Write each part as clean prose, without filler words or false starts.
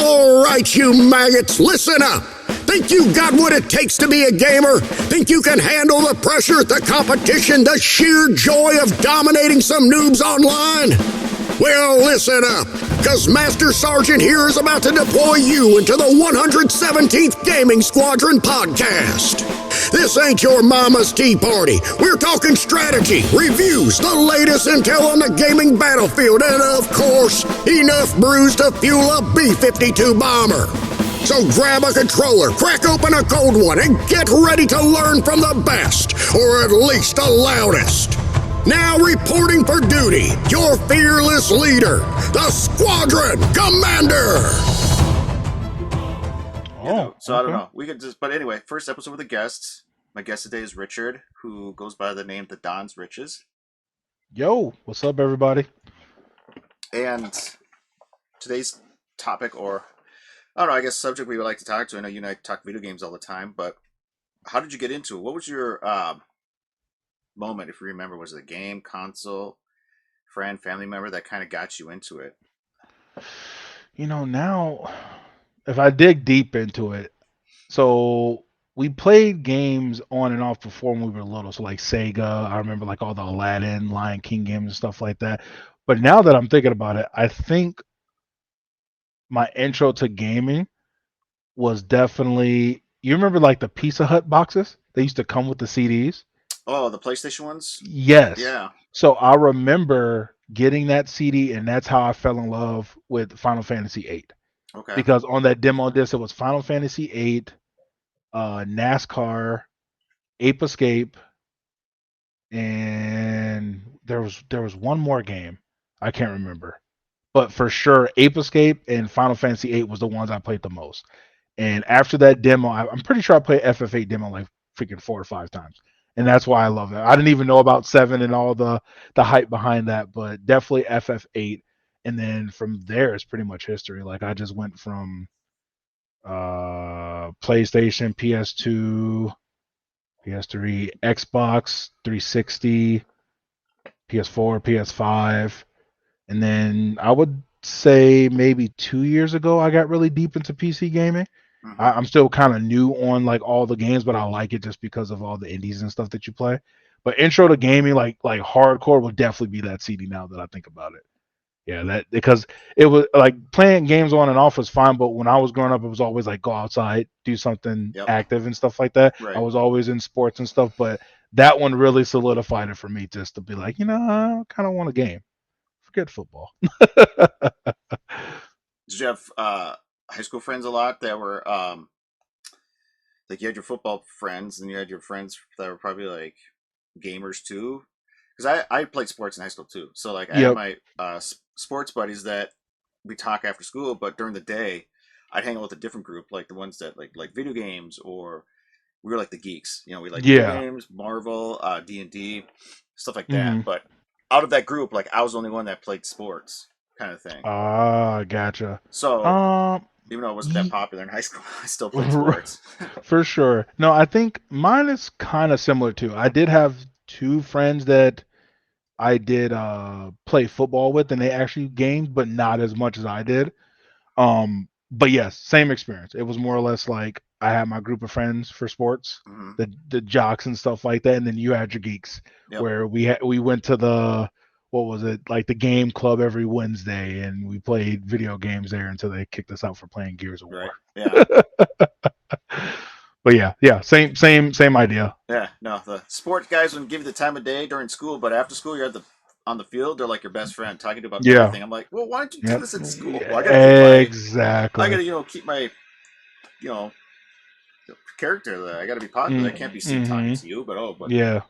All right, you maggots, listen up. Think you got what it takes to be a gamer? Think you can handle the pressure, the competition, the sheer joy of dominating some noobs online? Well, listen up, because Master Sergeant here is about to deploy you into the 117th Gaming Squadron podcast. This ain't your mama's tea party. We're talking strategy, reviews, the latest intel on the gaming battlefield, and of course, enough brews to fuel a B-52 bomber. So grab a controller, crack open a cold one, and get ready to learn from the best, or at least the loudest. Now reporting for duty, your fearless leader, the Squadron Commander. So I don't know. We could just, but anyway, first episode with a guest. My guest today is Richard, who goes by the name The Don's Riches. Yo, what's up, everybody? And today's topic, or I don't know, I guess subject we would like to talk to. I know you and I talk video games all the time, but how did you get into it? What was your moment, if you remember? Was it a game, console, friend, family member that kind of got you into it? You know, now, if I dig deep into it, so we played games on and off before when we were little. So like Sega, I remember like all the Aladdin, Lion King games and stuff like that. But now that I'm thinking about it, I think my intro to gaming was definitely, you remember like the Pizza Hut boxes? They used to come with the CDs. Oh, the PlayStation ones? Yes. Yeah. So I remember getting that CD, and that's how I fell in love with Final Fantasy VIII. Okay. Because on that demo disc, it was Final Fantasy VIII, NASCAR, Ape Escape, and there was one more game. I can't remember. But for sure, Ape Escape and Final Fantasy VIII was the ones I played the most. And after that demo, I'm pretty sure I played FF8 demo like freaking 4 or 5 times. And that's why I love it. I didn't even know about 7 and all the hype behind that, but definitely FF8. And then from there, it's pretty much history. Like I just went from PlayStation, PS2, PS3, Xbox 360, PS4, PS5. And then I would say maybe 2 years ago, I got really deep into PC gaming. Mm-hmm. I'm still kind of new on like all the games, but I like it just because of all the indies and stuff that you play. But intro to gaming, like hardcore, will definitely be that CD now that I think about it. Yeah, that because it was like playing games on and off was fine, but when I was growing up, it was always like go outside, do something active and stuff like that. Right. I was always in sports and stuff, but that one really solidified it for me just to be like, I kind of want a game. Forget football. Did you have high school friends a lot that were like you had your football friends and you had your friends that were probably like gamers too? Because I played sports in high school too. So like I had my sports buddies that we talk after school, but during the day I'd hang out with a different group, like the ones that like video games, or we were like the geeks. We like video games, Marvel, D&D, stuff like that. Mm-hmm. But out of that group, like I was the only one that played sports, kind of thing. Gotcha. So even though it wasn't that popular in high school, I still played sports. For sure. No, I think mine is kind of similar too. I did have 2 friends that I did play football with, and they actually gamed, but not as much as I did. But yes, same experience. It was more or less like I had my group of friends for sports, mm-hmm. the jocks and stuff like that, and then you had your geeks, where we went to the, what was it, like the game club every Wednesday, and we played video games there until they kicked us out for playing Gears of War. Right. Yeah. But yeah, same idea. Yeah, no, the sports guys wouldn't give you the time of day during school, but after school you're on the field, they're like your best friend, talking to you about everything. I'm like, well, why don't you do this in school? Well, I gotta keep my character there. I gotta be popular. I can't be seen talking to you, but yeah,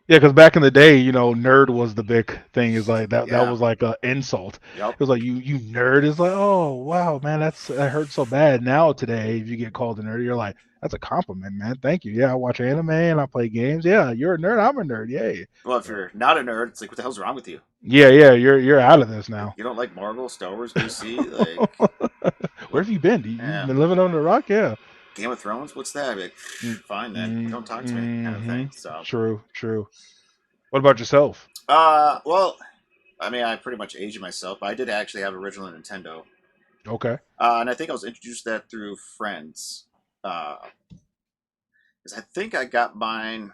because back in the day, nerd was the big thing. Is like that was like an insult. Yep. It was like you nerd is like, oh wow, man, that hurts so bad. Now today, if you get called a nerd, you're like, that's a compliment, man. Thank you. Yeah, I watch anime and I play games. Yeah, you're a nerd. I'm a nerd. Yay. Well, if you're not a nerd, it's like, what the hell's wrong with you? Yeah, you're out of this now. You don't like Marvel, Star Wars, DC? Like, where have you been? You've been living under a rock? Yeah. Game of Thrones? What's that? Like, fine then. Don't talk to me, kind of thing. So True. What about yourself? Well, I mean, I pretty much aged myself. I did actually have original Nintendo. Okay. And I think I was introduced to that through friends. Because I think I got mine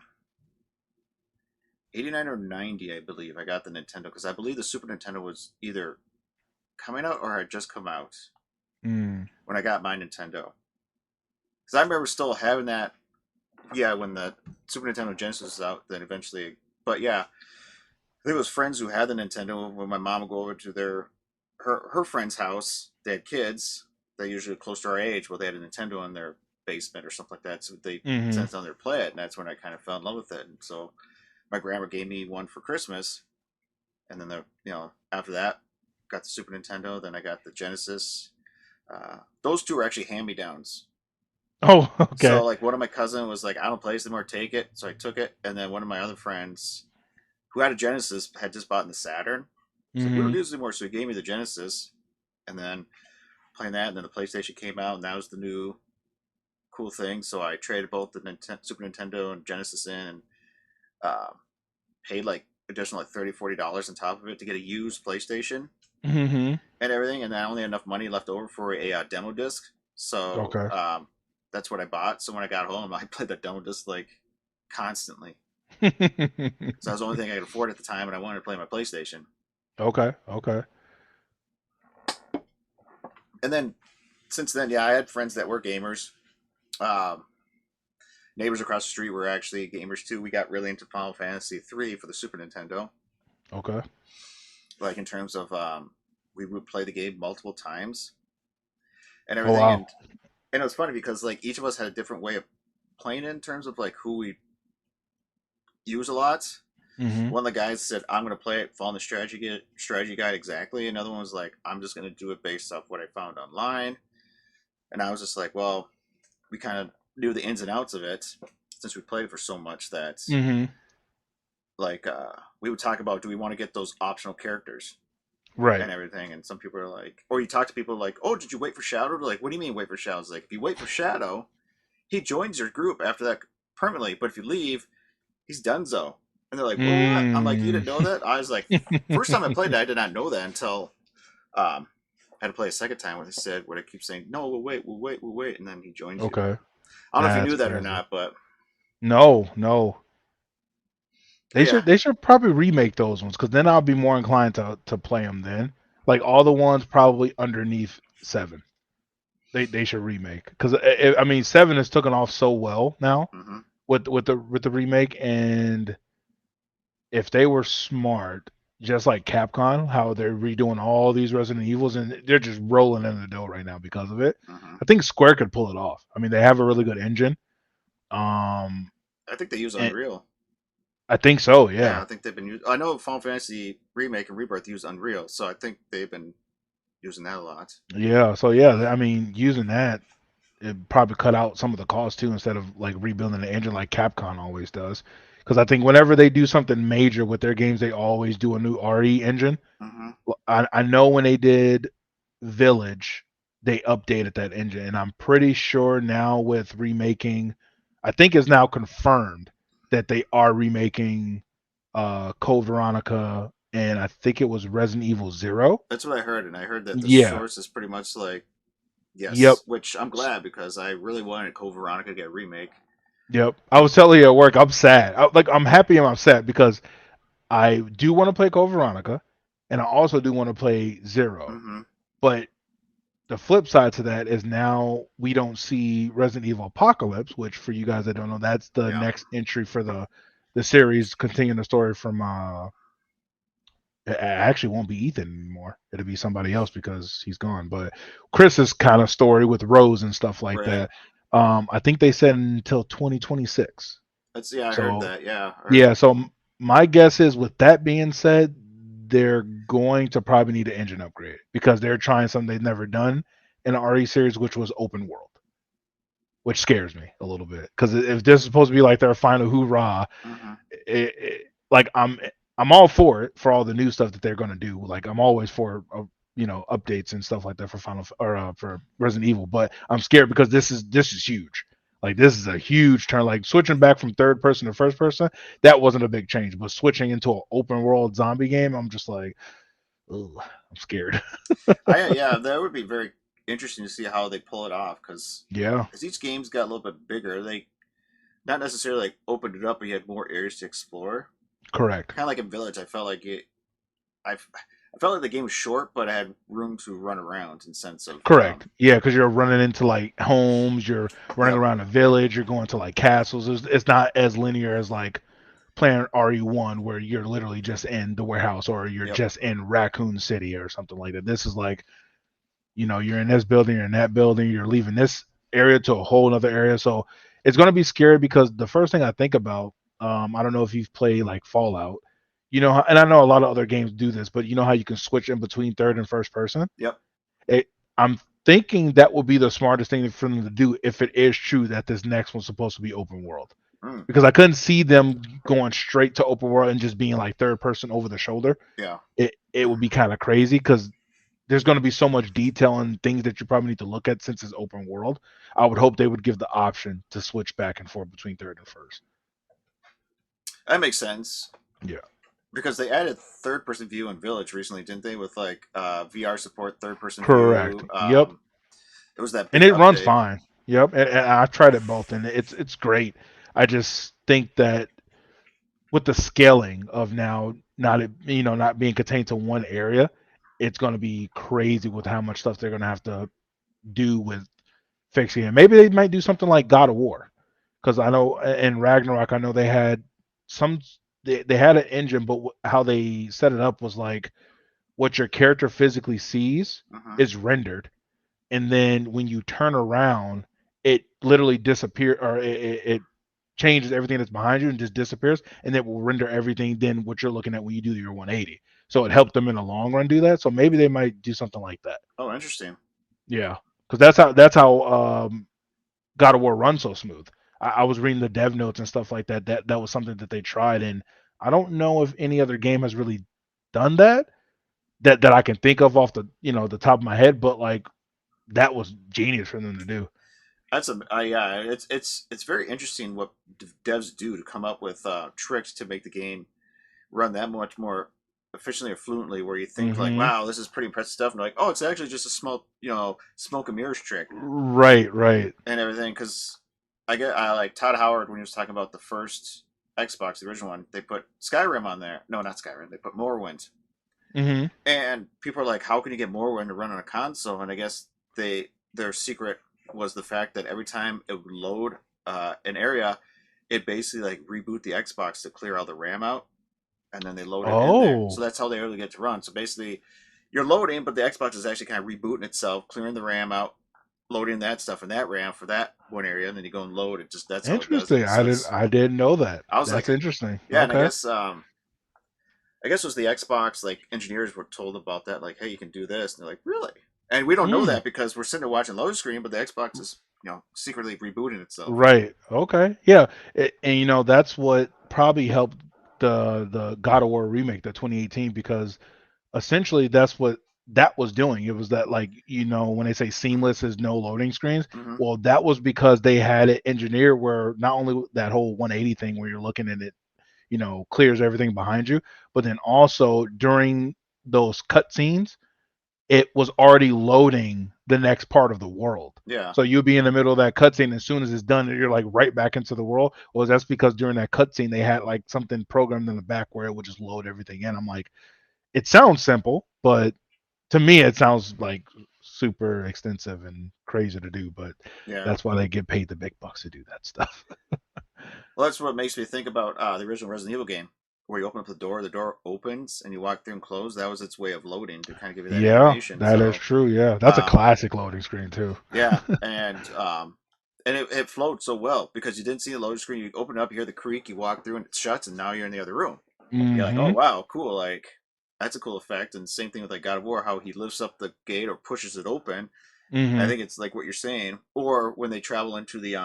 89 or 90, I believe. I got the Nintendo because I believe the Super Nintendo was either coming out or had just come out Mm. when I got my Nintendo. Because I remember still having that, yeah, when the Super Nintendo Genesis was out, then eventually. But yeah, there was friends who had the Nintendo. When my mom would go over to her friend's house, they had kids. They usually close to our age. Well, they had a Nintendo in their basement or something like that, so they Hmm. sent down there to play it, and that's when I kind of fell in love with it. And so my grandma gave me one for Christmas, and then after that, got the Super Nintendo. Then I got the Genesis. Those two are actually hand me downs. Oh, okay. So like one of my cousin was like, I don't play this anymore, take it. So I took it, and then one of my other friends who had a Genesis had just bought in the Saturn. It's like we don't Hmm. use it anymore, so he gave me the Genesis, and then playing that, and then the PlayStation came out, and that was the new cool thing. So I traded both the Super Nintendo and Genesis in, and uh, paid like additional like $30-$40 on top of it to get a used PlayStation Hmm. and everything, and I only had enough money left over for a demo disc. So Okay. that's what I bought. So when I got home, I played the demo disc like constantly. So that was the only thing I could afford at the time, and I wanted to play my PlayStation. Okay. Okay. And then since then, yeah, I had friends that were gamers. Um, Neighbors across the street were actually gamers too. We got really into Final Fantasy 3 for the Super Nintendo. Okay. Like in terms of we would play the game multiple times and Oh everything. wow. And it was funny because like each of us had a different way of playing it in terms of like who we use a lot. Hmm. One of the guys said, "I'm going to play it following the strategy guide exactly." Another one was like, "I'm just going to do it based off what I found online." And I was just like, "Well, we kind of knew the ins and outs of it since we played it for so much that Hmm. like we would talk about, do we want to get those optional characters Right. and everything?" And some people are like, or you talk to people like, "Oh, did you wait for Shadow?" They're like, "What do you mean wait for Shadow?" It's like, if you wait for Shadow, he joins your group after that permanently. But if you leave, he's donezo. And they're like, "What?" I'm like, "You Mm. didn't know that?" I was like, first time I played it, I did not know that until I had to play a second time where they said, where they keep saying, "No, we'll wait, we'll wait, we'll wait," and then he joins you. Okay. I don't know if you That's knew that or crazy. not, but No, no. They yeah. should probably remake those ones because then I'll be more inclined to play them then. Like all the ones probably underneath 7. They should remake because I mean 7 has taken off so well now Mm-hmm. with the remake, and if they were smart, just like Capcom, how they're redoing all these Resident Evils and they're just rolling in the dough right now because of it. Mm-hmm. I think Square could pull it off. I mean, they have a really good engine. Um, I think they use and Unreal. I think so. Yeah, Yeah, I think they've been using. I know Final Fantasy Remake and Rebirth use Unreal, so I think they've been using that a lot. yeah. So yeah, I mean, using that it probably cut out some of the cost too instead of like rebuilding the engine like Capcom always does. Because I think whenever they do something major with their games, they always do a new RE engine. Mm-hmm. Well, I know when they did Village, they updated that engine, and I'm pretty sure now with remaking, I think it's now confirmed that they are remaking Code Veronica, and I think it was Resident Evil Zero. That's what I heard, and I heard that the Yeah, source is pretty much like yep, yes, which I'm glad because I really wanted Code Veronica to get a remake. yep. I was telling you at work, I'm sad. I'm happy and I'm sad because I do want to play Code Veronica, and I also do want to play Zero. Mm-hmm. But the flip side to that is now we don't see Resident Evil Apocalypse, which for you guys that don't know, that's the Yeah. next entry for the series, continuing the story from it actually won't be Ethan anymore. It'll be somebody else because he's gone. But Chris's kind of story with Rose and stuff like Right. that. I think they said until 2026. That's yeah. I heard So that. Yeah. I heard. yeah, so my guess is with that being said, they're going to probably need an engine upgrade because they're trying something they've never done in the RE series, which was open world, which scares me a little bit. Because if this is supposed to be like their final hoorah, Mm-hmm. like I'm all for it for all the new stuff that they're going to do. Like I'm always for updates and stuff like that for Final or for Resident Evil, but I'm scared because this is huge. Like this is a huge turn. Like switching back from third person to first person, that wasn't a big change. But switching into an open world zombie game, I'm just like, ugh, I'm scared. Yeah, that would be very. interesting to see how they pull it off because Yeah, as each game's got a little bit bigger, they not necessarily like opened it up, but you had more areas to explore. correct. Kind of like in Village, I felt like I felt like the game was short, but I had room to run around in sense of Correct. Yeah, because you're running into like homes, you're running yep, around a village, you're going to like castles. It's not as linear as like playing RE1 where you're literally just in the warehouse or you're yep. just in Raccoon City or something like that. This is like, you're in this building, you're in that building, you're leaving this area to a whole other area. So it's going to be scary because the first thing I think about, I don't know if you've played like Fallout, and I know a lot of other games do this, but you know how you can switch in between third and first person? Yep. it, I'm thinking that would be the smartest thing for them to do if it is true that this next one's supposed to be open world. Mm, Because I couldn't see them going straight to open world and just being like third person over the shoulder. yeah. It would be kind of crazy because there's going to be so much detail and things that you probably need to look at since it's open world. I would hope they would give the option to switch back and forth between third and first. That makes sense. Yeah. Because they added third person view in Village recently, didn't they? With like VR support, third person Correct. view. Yep. It was that And big it runs update. fine. Yep. And I've tried it both, and it's great. I just think that with the scaling of now not being contained to one area, it's going to be crazy with how much stuff they're going to have to do with fixing it. Maybe they might do something like God of War, because I know in Ragnarok, I know they had some they had an engine, but how they set it up was like what your character physically sees Hmm. is rendered, and then when you turn around, it literally disappear or it changes everything that's behind you and just disappears, and it will render everything then what you're looking at when you do your 180. So it helped them in the long run do that. So maybe they might do something like that. Oh, interesting. Yeah, because that's how God of War runs so smooth. I was reading the dev notes and stuff like that. That was something that they tried, and I don't know if any other game has really done that that I can think of off the top of my head. But like that was genius for them to do. That's a yeah. It's very interesting what devs do to come up with tricks to make the game run that much more efficiently or fluently. Where you think like, Hmm. wow, this is pretty impressive stuff, and like, oh, it's actually just a small, smoke and mirrors trick Right, right. and everything. Because I like Todd Howard when he was talking about the first Xbox, the original one. They put Skyrim on there. No, not Skyrim. They put Morrowind. Hmm. And people are like, how can you get Morrowind to run on a console? And I guess their secret was the fact that every time it would load an area, it basically like reboot the Xbox to clear all the RAM out, and then they load it in there. So Oh, that's how they really get to run. So basically, you're loading, but the Xbox is actually kind of rebooting itself, clearing the RAM out, loading that stuff in that RAM for that one area, and then you go and load it. Just that's how it does interesting. it. So I didn't it's I didn't know that. I was That's like, interesting. yeah, and Okay. I guess it was the Xbox like engineers were told about that, like, hey, you can do this, and they're like, really? And we don't know Hmm. that because we're sitting there watching load screen, but the Xbox is secretly rebooting itself. Right. Okay. Yeah. And that's what probably helped the God of War remake, the 2018, because essentially that's what that was doing. It was that like when they say seamless is no loading screens, Mm-hmm. well that was because they had it engineered where not only that whole 180 thing where you're looking at it, clears everything behind you, but then also during those cutscenes it was already loading the next part of the world. Yeah. So you'll be in the middle of that cutscene. As soon as it's done, you're like right back into the world. Well, that's because during that cutscene, they had like something programmed in the back where it would just load everything in. I'm like, it sounds simple, but to me, it sounds like super extensive and crazy to do. But Yeah. that's why they get paid the big bucks to do that stuff. Well, that's what makes me think about the original Resident Evil game, where you open up the door opens, and you walk through and close. That was its way of loading to kind of give you that Yeah, animation. that is So, true. Yeah, that's a um, classic loading screen too. yeah, and it flowed so well because you didn't see the loading screen. You open it up, you hear the creak, you walk through, and it shuts, and now you're in the other room. You're like, oh Hmm. wow, cool, like that's a cool effect. And same thing with like God of War, how he lifts up the gate or pushes it open. I Hmm. think it's like what you're saying, or when they travel into the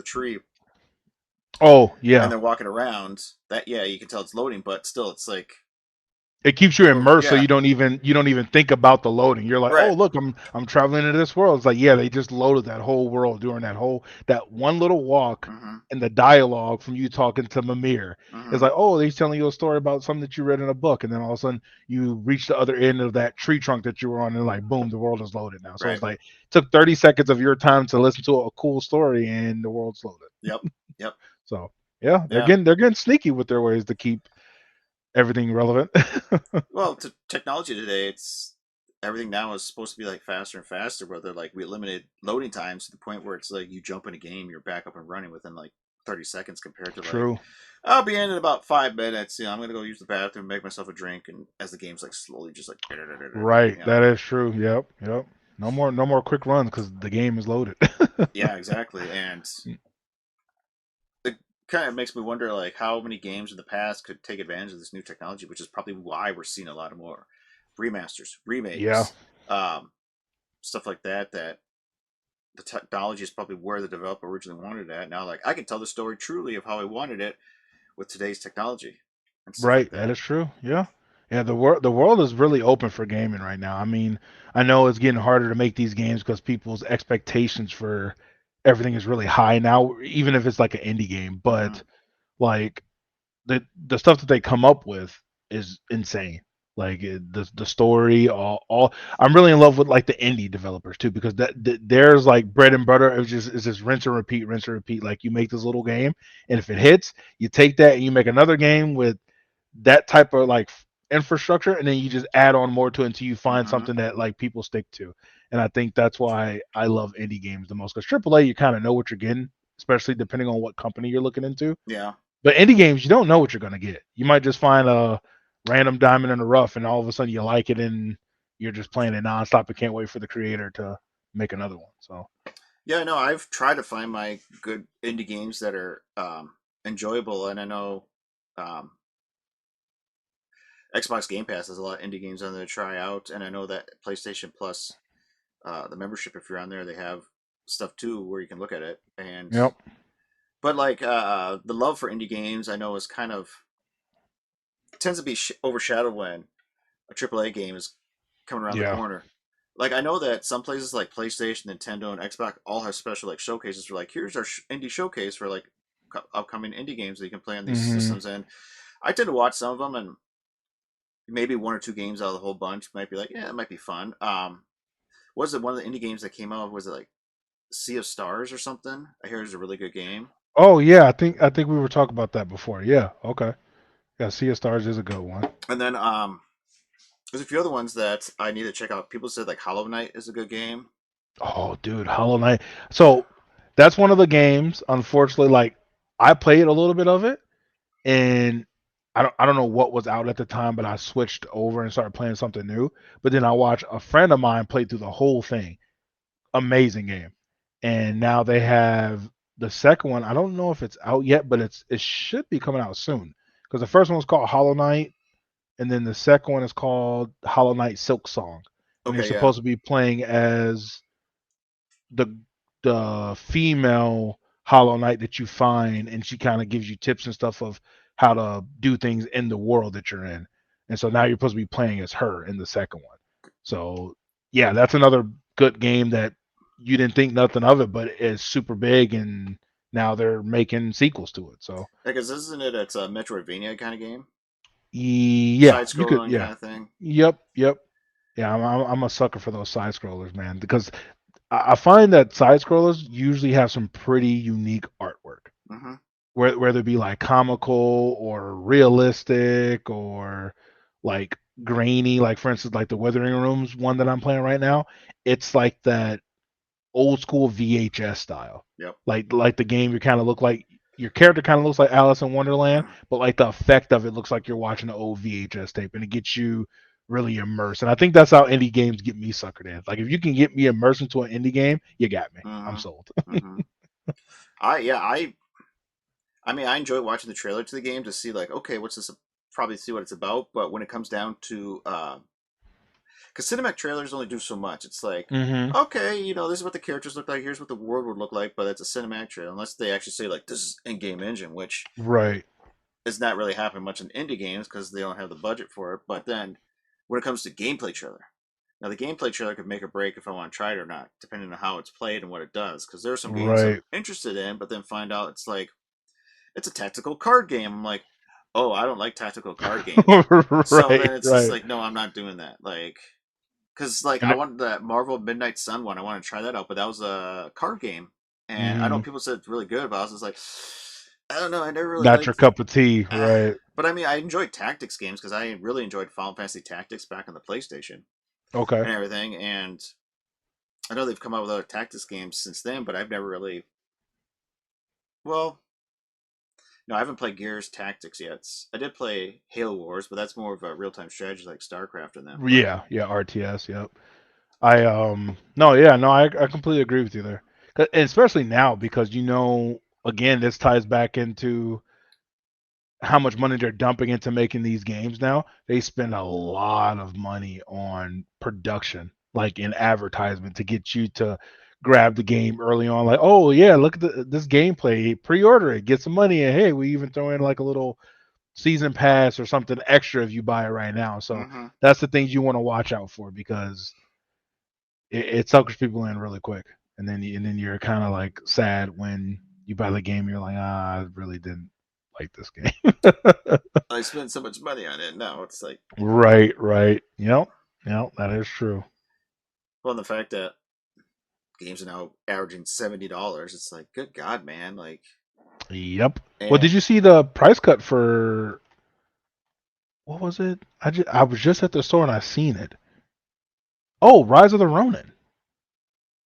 tree Oh and yeah. they're walking around. That yeah, you can tell it's loading, but still, it's like It keeps you immersed, so Yeah, you don't even think about the loading. You're like, oh right. look, I'm traveling into this world. It's like, yeah, they just loaded that whole world during that one little walk Mm-hmm. and the dialogue from you talking to Mimir. It's Mm-hmm. like, oh, he's telling you a story about something that you read in a book, and then all of a sudden you reach the other end of that tree trunk that you were on, and like, boom, the world is loaded now. So Right. it's like it took 30 seconds of your time to listen to a cool story, and the world's loaded. Yep. Yep. So yeah, Yeah. they're getting sneaky with their ways to keep everything relevant. Well, to technology today, it's everything now is supposed to be like faster and faster. Where they're like we eliminated loading times to the point where it's like you jump in a game, you're back up and running within like 30 seconds compared to like True. I'll be in about 5 minutes. You know, I'm gonna go use the bathroom, make myself a drink, and as the game's like slowly just like Right, you know. that is true. Yep, yep. No more quick runs because the game is loaded. Yeah, exactly. And it kind of makes me wonder like how many games in the past could take advantage of this new technology, which is probably why we're seeing a lot of more remasters, Yeah, remakes, um, stuff like that. That the technology is probably where the developer originally wanted it at. Now, like I can tell the story truly of how I wanted it with today's technology and stuff like right. That that. is true. Yeah, yeah. The world is really open for gaming right now. I mean, I know it's getting harder to make these games because people's expectations for everything is really high now, even if it's like an indie game. Mm-hmm. But like the stuff that they come up with is insane. Like the story, all I'm really in love with like the indie developers too because there's like bread and butter. It's just rinse and repeat. Like you make this little game, and if it hits, you take that and you make another game with that type of like infrastructure, and then you just add on more to it until you find Mm-hmm. something that like people stick to. And I think that's why I love indie games the most because AAA you kind of know what you're getting, especially depending on what company you're looking into. Yeah. But indie games, you don't know what you're gonna get. You might just find a random diamond in the rough, and all of a sudden you like it, and you're just playing it nonstop and can't wait for the creator to make another one. So Yeah, no, I've tried to find my good indie games that are enjoyable, and I know um, Xbox Game Pass has a lot of indie games on there to try out, and I know that PlayStation Plus, the membership, if you're on there, they have stuff too where you can look at it. And yep. but like the love for indie games, I know is kind of tends to be overshadowed when a AAA game is coming around the Yeah. corner. Like I know that some places like PlayStation, Nintendo, and Xbox all have special like showcases for like here's our indie showcase for like upcoming indie games that you can play on these Hmm. systems. And I tend to watch some of them, and maybe one or two games out of the whole bunch might be like, yeah, it might be fun. Was it one of the indie games that came out? Was it like Sea of Stars or something? I hear it's a really good game. Oh yeah, I think we were talking about that before. Yeah. Okay. Yeah. Sea of Stars is a good one. And then there's a few other ones that I need to check out. People said like Hollow Knight is a good game. Oh, dude, Hollow Knight. So that's one of the games. Unfortunately, like I played a little bit of it, and I don't know what was out at the time, but I switched over and started playing something new. But then I watched a friend of mine play through the whole thing. Amazing game. And now they have the second one. I don't know if it's out yet, but it should be coming out soon. Because the first one was called Hollow Knight, and then the second one is called Hollow Knight Silk Song. And you're Okay, yeah. supposed to be playing as the female Hollow Knight that you find, and she kind of gives you tips and stuff of how to do things in the world that you're in. And so now you're supposed to be playing as her in the second one. So yeah, that's another good game that you didn't think nothing of it, but it's super big, and now they're making sequels to it. So Because isn't it? It's a Metroidvania kind of game, yeah, side you could scrolling yeah, kind of thing. yep. Yeah, I'm a sucker for those side scrollers, man, because I find that side scrollers usually have some pretty unique artwork, Hmm. whether it be like comical or realistic or like grainy. Like for instance, like the Withering Rooms one that I'm playing right now, it's like that old school VHS style. Yep. Like the game, you kind of look like your character kind of looks like Alice in Wonderland, but like the effect of it looks like you're watching an old VHS tape, and it gets you really immersed. And I think that's how indie games get me suckered in. Like if you can get me immersed into an indie game, you got me. I'm Hmm. sold. Hmm. I yeah I mean I enjoy watching the trailer to the game to see like okay what's this probably see what it's about. But when it comes down to because cinematic trailers only do so much. It's like, Hmm. okay, you know, this is what the characters look like. Here's what the world would look like, but it's a cinematic trailer. Unless they actually say like this is in-game engine, which Right. it's not really happening much in indie games because they don't have the budget for it. But then when it comes to gameplay trailer, now the gameplay trailer could make or break if I want to try it or not, depending on how it's played and what it does. Because there are some games I'm Right. interested in, but then find out it's like it's a tactical card game. I'm like, oh, I don't like tactical card games. So Right. then it's just Right. like, no, I'm not doing that. Like, because like And I wanted that Marvel Midnight Sun one. I want to try that out, but that was a card game, and I know mhm, people said it's really good, but I was just like, I don't know. I never really not your liked. cup of tea, Uh, right? but I mean, I enjoyed tactics games because I really enjoyed Final Fantasy Tactics back on the PlayStation Okay. and everything. And I know they've come out with other tactics games since then, but I've never really. Well, no, I haven't played Gears Tactics yet. I did play Halo Wars, but that's more of a real time strategy like StarCraft and them. But Yeah. Yeah. RTS. Yep. I no. Yeah. No. I completely agree with you there. And especially now because again, this ties back into how much money they're dumping into making these games now. They spend a lot of money on production, like in advertisement, to get you to grab the game early on. Like, oh yeah, look at this gameplay, pre-order it, get some money, and hey, we even throw in like a little season pass or something extra if you buy it right now. So mm-hmm. that's the things you want to watch out for because it suckers people in really quick, and then you're kind of like sad when you buy the game. And you're like, I really didn't like this game. I spent so much money on it. Now it's like, Right, right. Yep, that is true. well, the fact that games are now averaging $70, it's like, good God, man! Like, Yep. Well, and did you see the price cut for what was it? I was just at the store and I seen it. Oh, Rise of the Ronin.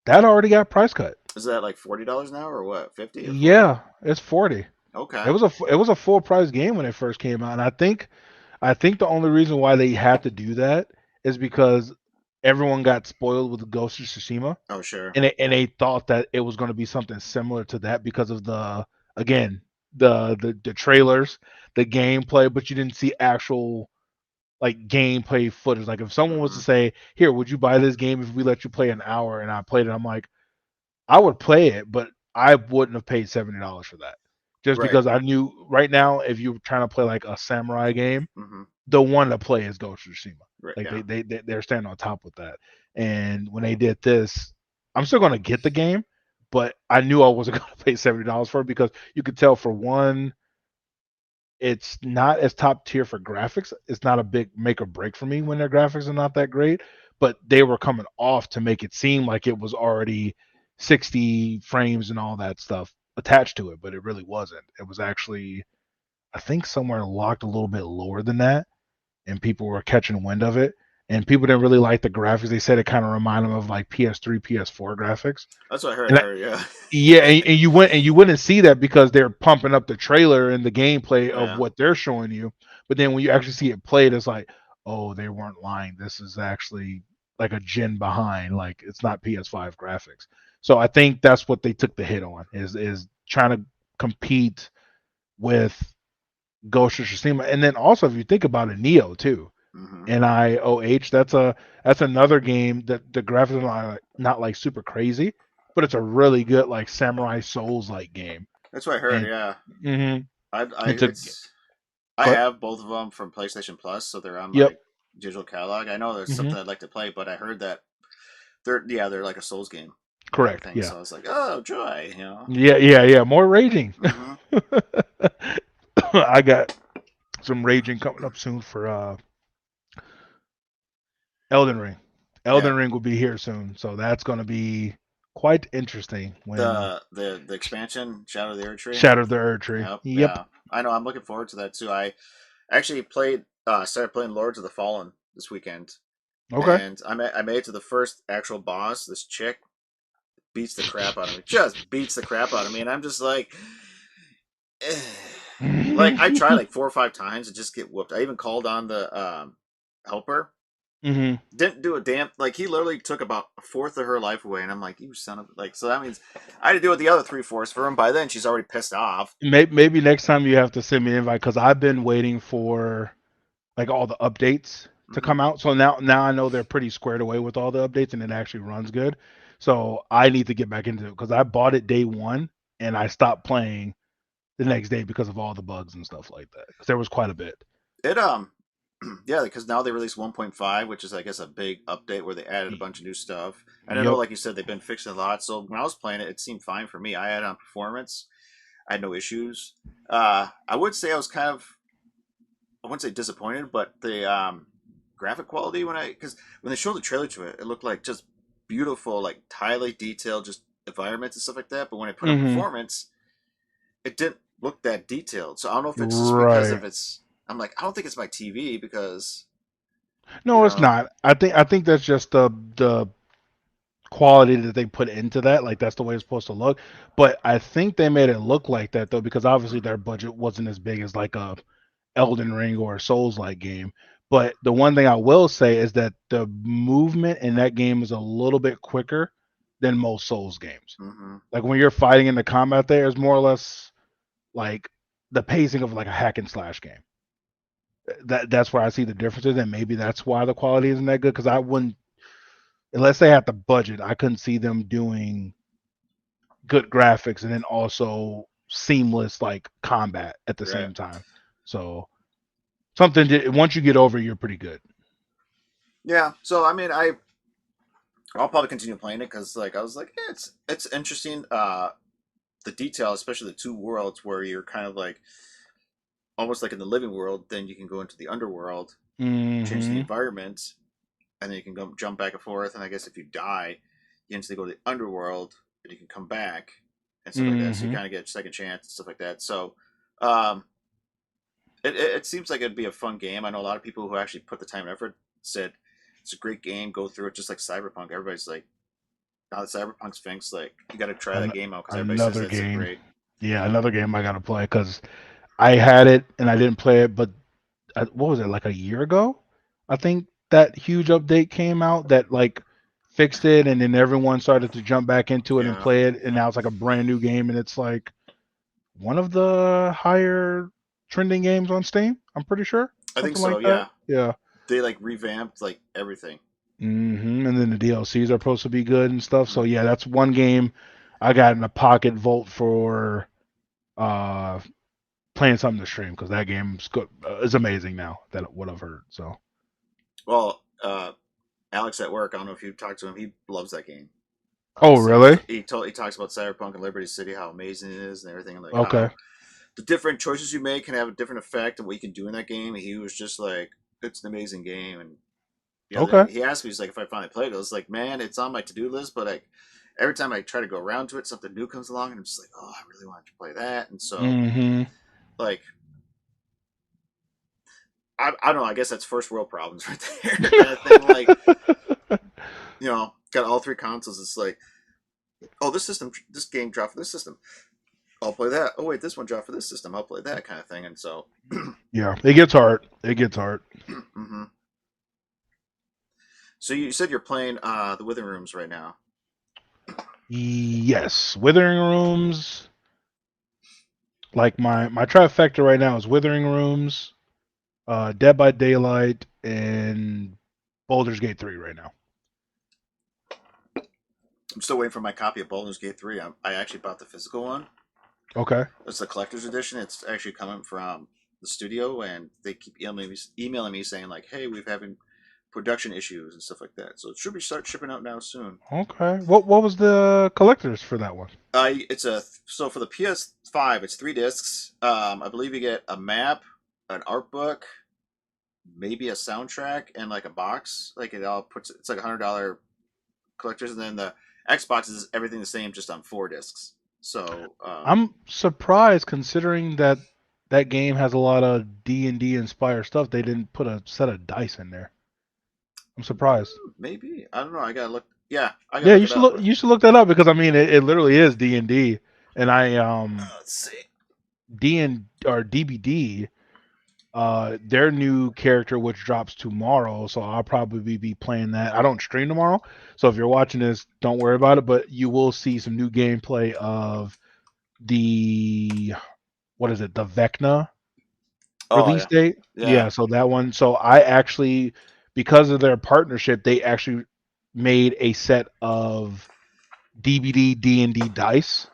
That already got price cut. is that like $40 now or what? 50 or 40? Yeah, it's 40. Okay. It was a full price game when it first came out, and I think the only reason why they had to do that is because everyone got spoiled with Ghost of Tsushima. Oh, sure. And they thought that it was going to be something similar to that because of again the trailers, the gameplay, but you didn't see actual like gameplay footage. Like if someone was Mm-hmm. to say, "Here, would you buy this game if we let you play an hour?" and I played it, I'm like, I would play it, but I wouldn't have paid $70 for that. Just Right. because I knew right now, if you're trying to play like a samurai game, Mm-hmm. the one to play is Ghost of Tsushima. Right. Like Yeah. they're standing on top with that. And when they did this, I'm still gonna get the game, but I knew I wasn't gonna pay $70 for it because you could tell for one, it's not as top tier for graphics. It's not a big make or break for me when their graphics are not that great, but they were coming off to make it seem like it was already 60 frames and all that stuff attached to it, but it really wasn't. It was actually, I think, somewhere locked a little bit lower than that, and people were catching wind of it. And people didn't really like the graphics. They said it kind of reminded them of like PS3, PS4 graphics. That's what I heard. And Yeah. yeah, and you wouldn't see that because they're pumping up the trailer and the gameplay of Yeah. what they're showing you. But then when you actually see it played, it's like, oh, they weren't lying. This is actually like a gen behind. Like it's not PS5 graphics. So I think that's what they took the hit on is trying to compete with Ghost of Tsushima. And then also if you think about it, Neo too. Mm-hmm. NIOH. That's another game that the graphics are not like super crazy, but it's a really good like Samurai Souls like game. That's what I heard. And Yeah. mm-hmm, it's a I but have both of them from PlayStation Plus, so they're on my yep, digital catalog. I know there's mm-hmm, something I'd like to play, but I heard that they're like a Souls game and correct, everything. yeah, So I was like, oh joy, you know. yeah. More raging. Mm-hmm. I got some raging coming up soon for Elden Ring. Yeah. Elden Ring will be here soon, so that's going to be quite interesting when The expansion Shadow of the Earth Tree. Shatter the Earth Tree. Yep. Yep. Yeah. I know. I'm looking forward to that too. I actually started playing Lords of the Fallen this weekend, Okay. and I made it to the first actual boss. This chick beats the crap out of me. Just beats the crap out of me, and I'm just like, like I tried like 4 or 5 times and just get whooped. I even called on the helper. Mm-hmm. Didn't do a damn. Like he literally took about a fourth of her life away, and I'm like, you son of like. So that means I had to do it the other 3/4 for him. By then, she's already pissed off. Maybe next time you have to send me an invite because I've been waiting for like all the updates to Mm-hmm. come out. So now I know they're pretty squared away with all the updates and it actually runs good. So I need to get back into it because I bought it day one and I stopped playing the next day because of all the bugs and stuff like that. Because there was quite a bit. It yeah, because now they released 1.5, which is I guess a big update where they added a bunch of new stuff. And I know, Yep. like you said, they've been fixing a lot. So when I was playing it, it seemed fine for me. I had on performance. I had no issues. I would say I was kind of, I wouldn't say disappointed, but the graphic quality because when they showed the trailer to it, it looked like just beautiful, like highly detailed, just environments and stuff like that. But when I put on Mm-hmm. performance, it didn't look that detailed. So I don't know if it's just because Right. of its. I'm like, I don't think it's my TV because No, it's not. I think that's just the quality that they put into that. Like that's the way it's supposed to look. But I think they made it look like that though, because obviously their budget wasn't as big as like a Elden Ring or a Souls like game. But the one thing I will say is that the movement in that game is a little bit quicker than most Souls games. Mm-hmm. Like when you're fighting in the combat there is more or less like the pacing of like a hack and slash game. That's where I see the differences, and maybe that's why the quality isn't that good. Because I wouldn't, unless they had the budget, I couldn't see them doing good graphics and then also seamless like combat at the Right. same time. So something once you get over, you're pretty good. Yeah. So I mean, I'll probably continue playing it because like I was like, yeah, it's interesting. The detail, especially the two worlds where you're kind of like almost like in the living world, then you can go into the underworld, change the Mm-hmm. environment, and then you can go jump back and forth. And I guess if you die, you instantly go to the underworld, and you can come back and stuff like that. So you Mm-hmm. kind of get a second chance and stuff like that. So um, it seems like it'd be a fun game. I know a lot of people who actually put the time and effort said it's a great game. Go through it just like Cyberpunk. Everybody's like, now that Cyberpunk's finished, like you got to try that game out because everybody says Another that's a game. great. Yeah, another game I gotta play because I had it and I didn't play it, but what was it like a year ago? I think that huge update came out that like fixed it, and then everyone started to jump back into it and Yeah, play it, and now it's like a brand new game, and it's like one of the higher trending games on Steam. I'm pretty sure I think something so. like that. Yeah, Yeah. they like revamped like everything. And then the DLCs are supposed to be good and stuff. So Mm-hmm. yeah, that's one game I got in a pocket vault for uh playing something to stream because that game's good. Is amazing now. That what I've heard. So. Well, Alex at work, I don't know if you talked to him. He loves that game. Oh So really? he talks about Cyberpunk and Liberty City, how amazing it is, and everything, and like Okay. how the different choices you make can have a different effect and what you can do in that game. He was just like, it's an amazing game, and the other Okay. day he asked me, he's like, if I finally played it, I was like, man, it's on my to do list, but like every time I try to go around to it, something new comes along, and I'm just like, oh, I really wanted to play that, and so Mm-hmm. like I don't know. I guess that's first world problems right there, kind of thing. Like got all three consoles. It's like, oh, this game dropped for this system. I'll play that. Oh wait, this one dropped for this system. I'll play that kind of thing. And so, Yeah, it gets hard. It gets hard. mm-hmm. So you said you're playing the Withering Rooms right now. Yes, Withering Rooms. Like my trifecta right now is Withering Rooms, Dead by Daylight, and Baldur's Gate 3 right now. I'm still waiting for my copy of Baldur's Gate 3. I actually bought the physical one. Okay. It's the collector's edition. It's actually coming from the studio, and they keep emailing me saying like, "Hey, we've having production issues and stuff like that." So it should be start shipping out now soon. Okay. What was the collectors for that one? So for the PS5, it's 3 discs. I believe you get a map, an art book, maybe a soundtrack, and like a box. Like it all puts it's like $100 collectors, and then the Xbox is everything the same, just on 4 discs. So I'm surprised considering that that game has a lot of D&D inspired stuff. They didn't put a set of dice in there. I'm surprised. maybe I don't know. I gotta look. Yeah, I gotta Yeah, look it up. you should look that up because I mean it literally is D&D, and I Let's see. D and or DBD their new character which drops tomorrow, so I'll probably be playing that. I don't stream tomorrow, so if you're watching this, don't worry about it, but you will see some new gameplay of the what is it, the Vecna Oh release yeah, date. yeah. Yeah, so that one. So I actually, because of their partnership, they actually made a set of DVD D&D dice.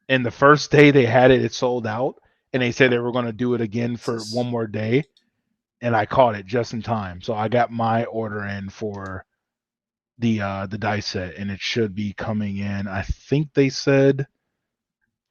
and the first day they had it, it sold out, and they said they were going to do it again for This- one more day, and I caught it just in time, so I got my order in for the dice set, and it should be coming in. I think they said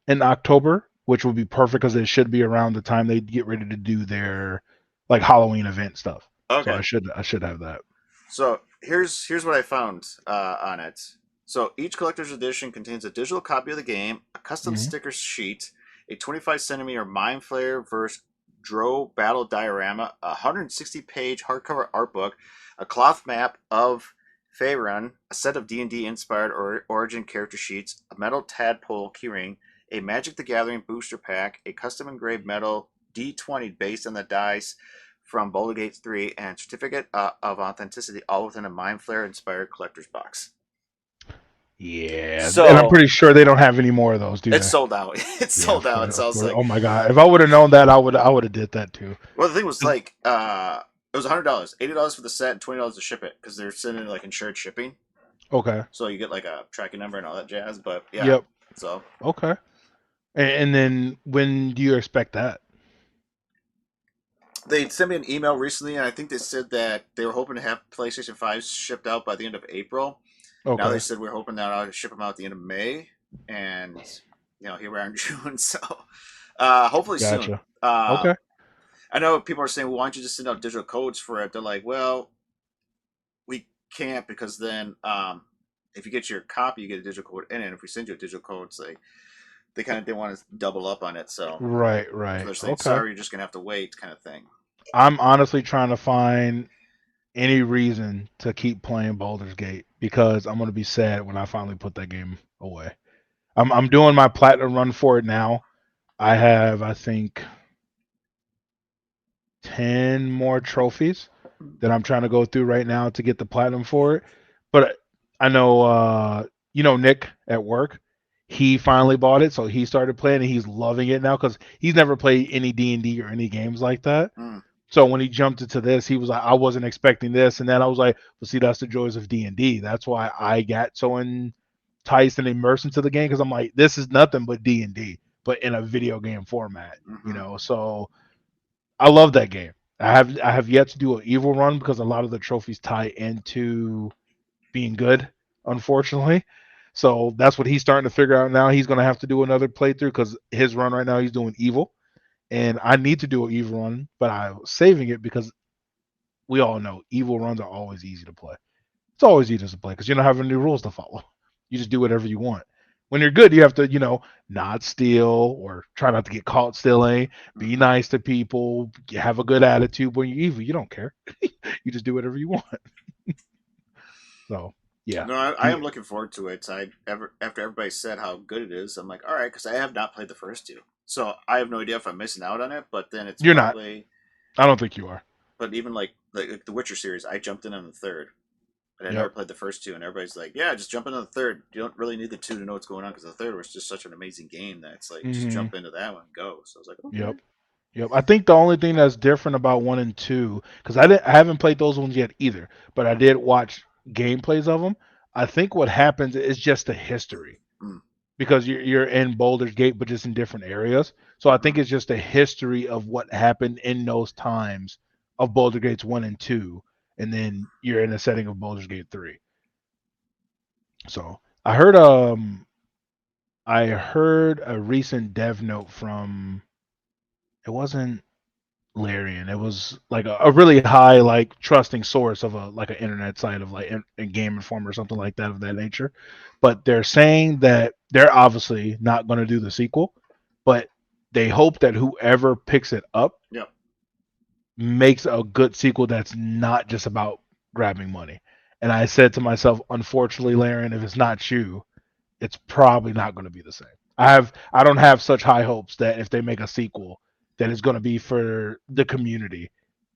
in October, which would be perfect because it should be around the time they get ready to do their like Halloween event stuff. Okay. So I should have that. So here's what I found on it. So each collector's edition contains a digital copy of the game, a custom sticker sheet, a 25 centimeter Mind Flayer versus Dro battle diorama, a 160-page hardcover art book, a cloth map of Faerun, a set of D&D inspired origin character sheets, a metal tadpole keyring, a Magic the Gathering booster pack, a custom engraved metal D20 based on the dice from Baldur's Gate 3, and certificate of authenticity, all within a Mind Flayer inspired collector's box. Yeah, So, and I'm pretty sure they don't have any more of those, do it's they? sold out. It's sold out. So I was like, oh my god, if I would have known that, I would have did that too. well, the thing was like, it was $100, $80 for the set, and $20 to ship it because they're sending like insured shipping. Okay. So you get like a tracking number and all that jazz. But yeah. Yep. So. Okay. And then when do you expect that? They sent me an email recently, and I think they said that they were hoping to have PlayStation 5 shipped out by the end of April. Okay. Now they said we're hoping that I'll ship them out at the end of May, and here we are in June, so hopefully soon. Okay. I know people are saying, well, why don't you just send out digital codes for it? They're like, well, we can't because then if you get your copy, you get a digital code in it. And if we send you a digital code, it's like they kind of didn't want to double up on it. So right. So they're saying, okay. sorry, you're just gonna have to wait, kind of thing. I'm honestly trying to find any reason to keep playing Baldur's Gate because I'm gonna be sad when I finally put that game away. I'm doing my platinum run for it now. I have, I think, 10 more trophies that I'm trying to go through right now to get the platinum for it. But I know, Nick at work, he finally bought it, so he started playing and he's loving it now because he's never played any D&D or any games like that. So when he jumped into this, he was like, I wasn't expecting this. And then I was like, well, see, that's the joys of D&D. That's why I got so enticed and immersed into the game because I'm like, this is nothing but D&D, but in a video game format, So I love that game. I have yet to do an evil run because a lot of the trophies tie into being good, unfortunately. So that's what he's starting to figure out now. He's going to have to do another playthrough because his run right now, he's doing evil. And I need to do an evil run, but I'm saving it because we all know evil runs are always easy to play. It's always easy to play because you don't have any rules to follow. You just do whatever you want. When you're good, you have to, not steal or try not to get caught stealing, be nice to people, have a good attitude. When you're evil, you don't care. You just do whatever you want. So, yeah. No, I am looking forward to it. After everybody said how good it is, I'm like, all right, because I have not played the first two. So I have no idea if I'm missing out on it, but then it's You're probably not. I don't think you are. But even like the Witcher series, I jumped in on the third. But I never played the first two, and everybody's like, yeah, just jump into the third. You don't really need the two to know what's going on, because the third was just such an amazing game that it's like, just jump into that one and go. So I was like, okay. Yep. I think the only thing that's different about 1 and 2, because I haven't played those ones yet either, but I did watch gameplays of them. I think what happens is just the history. Because you're in Baldur's Gate, but just in different areas. So I think it's just a history of what happened in those times of Baldur's Gates 1 and 2, and then you're in a setting of Baldur's Gate 3. So I heard a recent dev note from, it wasn't Larian, it was like a really high, like, trusting source of an internet site of like a Game Informer or something like that of that nature. But they're saying that they're obviously not going to do the sequel, but they hope that whoever picks it up makes a good sequel that's not just about grabbing money. And I said to myself, unfortunately, Larian, if it's not you, it's probably not going to be the same. I don't have such high hopes that if they make a sequel that is going to be for the community,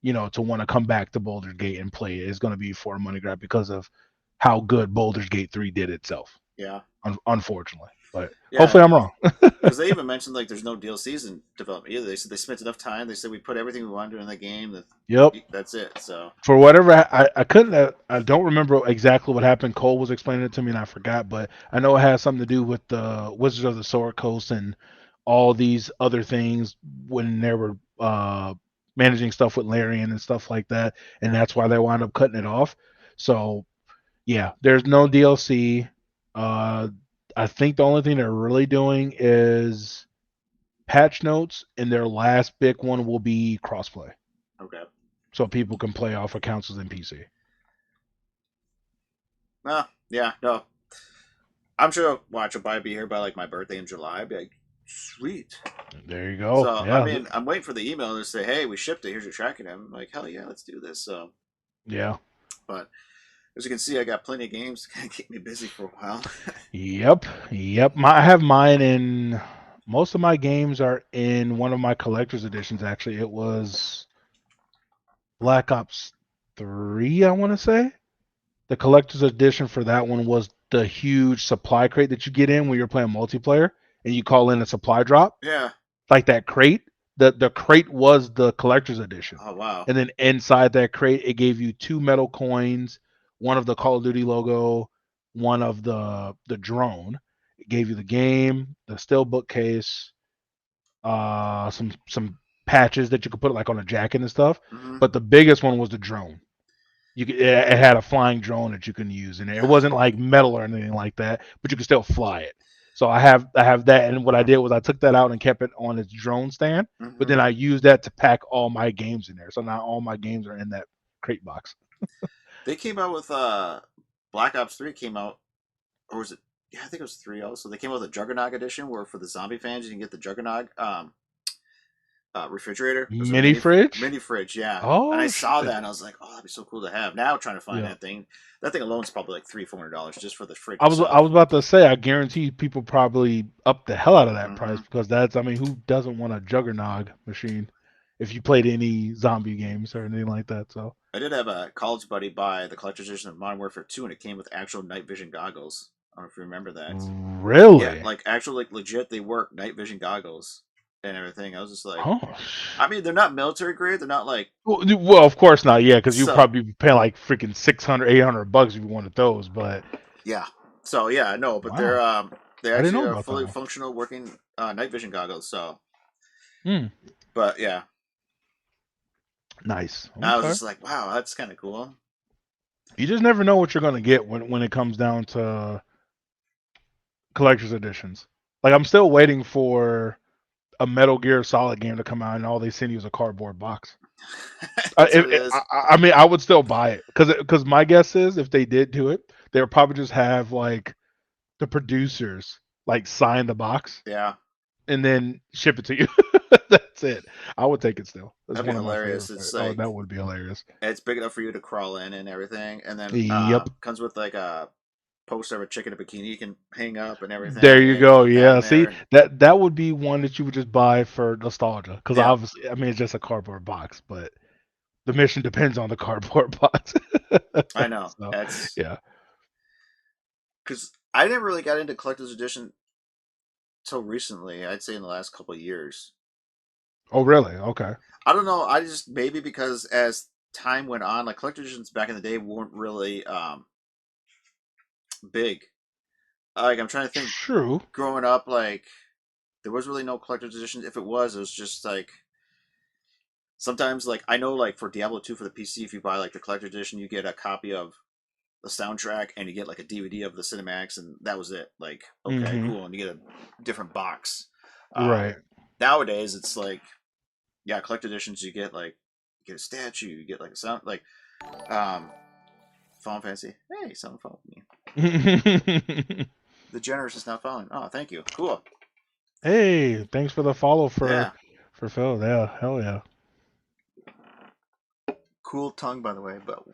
to want to come back to Baldur's Gate and play it. It's going to be for a money grab because of how good Baldur's Gate 3 did itself. Yeah. Unfortunately. But Yeah, hopefully I'm wrong. because they even mentioned like there's no DLCs in development either. They said they spent enough time. They said we put everything we wanted in the game. Yep. That's it. So For whatever I couldn't I don't remember exactly what happened. Cole was explaining it to me and I forgot, but I know it has something to do with the Wizards of the Sword Coast and all these other things when they were managing stuff with Larian and stuff like that, and that's why they wound up cutting it off. So yeah, there's no DLC. Uh, I think the only thing they're really doing is patch notes, and their last big one will be crossplay, okay. so people can play off accounts in PC. Yeah, no. I'm sure watch will probably be here by like my birthday in July. I'd be like, sweet. There you go. So I Yeah, mean, I'm waiting for the email to say, hey, we shipped it. Here's your tracking. I'm like, hell yeah, let's do this. So, yeah, but as you can see, I got plenty of games to kind of keep me busy for a while. yep. I have mine in. Most of my games are in one of my collector's editions. Actually, it was Black Ops 3. I want to say the collector's edition for that one was the huge supply crate that you get in when you're playing multiplayer, and you call in a supply drop. Yeah. Like that crate. The crate was the collector's edition. Oh wow. And then inside that crate it gave you 2 metal coins, one of the Call of Duty logo, one of the drone. It gave you the game, the steel bookcase, some patches that you could put like on a jacket and stuff. Mm-hmm. But the biggest one was the drone. It had a flying drone that you can use in it. It wasn't like metal or anything like that, but you could still fly it. So I have that, and what I did was I took that out and kept it on its drone stand, but then I used that to pack all my games in there. So now all my games are in that crate box. They came out with Black Ops 3 came out, or was it? Yeah, I think it was 3 also. They came out with a Juggernog edition where for the zombie fans you can get the Juggernog refrigerator. It was a Mini fridge? Mini fridge, yeah. And I Oh saw shit. that and I was like, oh, that'd be so cool to have. Now trying to find Yeah. that thing. That thing alone is probably like $300-$400 just for the fridge I itself. was about to say I guarantee people probably up the hell out of that price because that's, I mean, who doesn't want a Juggernog machine if you played any zombie games or anything like that? So I did have a college buddy buy the collector's edition of Modern Warfare 2 and it came with actual night vision goggles. I don't know if you remember that. really? Yeah, like actual like legit they work night vision goggles and everything. I was just like, Oh, I mean, they're not military grade. They're not like well, of course not. Yeah, because you So- probably be paying like freaking 600, 800 bucks if you wanted those. But yeah. So yeah, no, but Wow. they I didn't actually know are about fully that. functional working night vision goggles. So, Hmm. but yeah, Nice. I was Okay. just like, wow, that's kind of cool. You just never know what you're gonna get when it comes down to collector's editions. Like I'm still waiting for a Metal Gear Solid game to come out, and all they send you is a cardboard box. That's what it is. I mean, I would still buy it because my guess is if they did do it, they would probably just have like the producers like sign the box Yeah, and then ship it to you. That's it. I would take it still. That's that'd be one of my hilarious. favorite. It's Oh, like that would be hilarious. it's big enough for you to crawl in and everything, and then Yep. comes with like a poster of a chick in a bikini you can hang up and everything. There you and go. put that Yeah. in See, there. that would be one that you would just buy for nostalgia because Yeah. obviously, I mean, it's just a cardboard box, but the mission depends on the cardboard box. I know. So, That's yeah. because I never really got into collector's edition till recently. I'd say in the last couple of years. Oh, really? Okay. I don't know. I just maybe because as time went on, like collector's editions back in the day weren't really big. Like I'm trying to think. True. Growing up, like there was really no collector's edition. If it was just like sometimes like I know like for Diablo 2 for the PC, if you buy like the collector's edition, you get a copy of the soundtrack and you get like a DVD of the cinematics, and that was it. Like okay, cool, and you get a different box. Right. Nowadays, it's like yeah, collector editions. You get like you get a statue, you get like a sound like Final Fantasy. Hey, someone followed me. The generous is now following. Oh, thank you. Cool. Hey, thanks for the follow Yeah. for Phil. Yeah, hell yeah. Cool tongue, by the way, but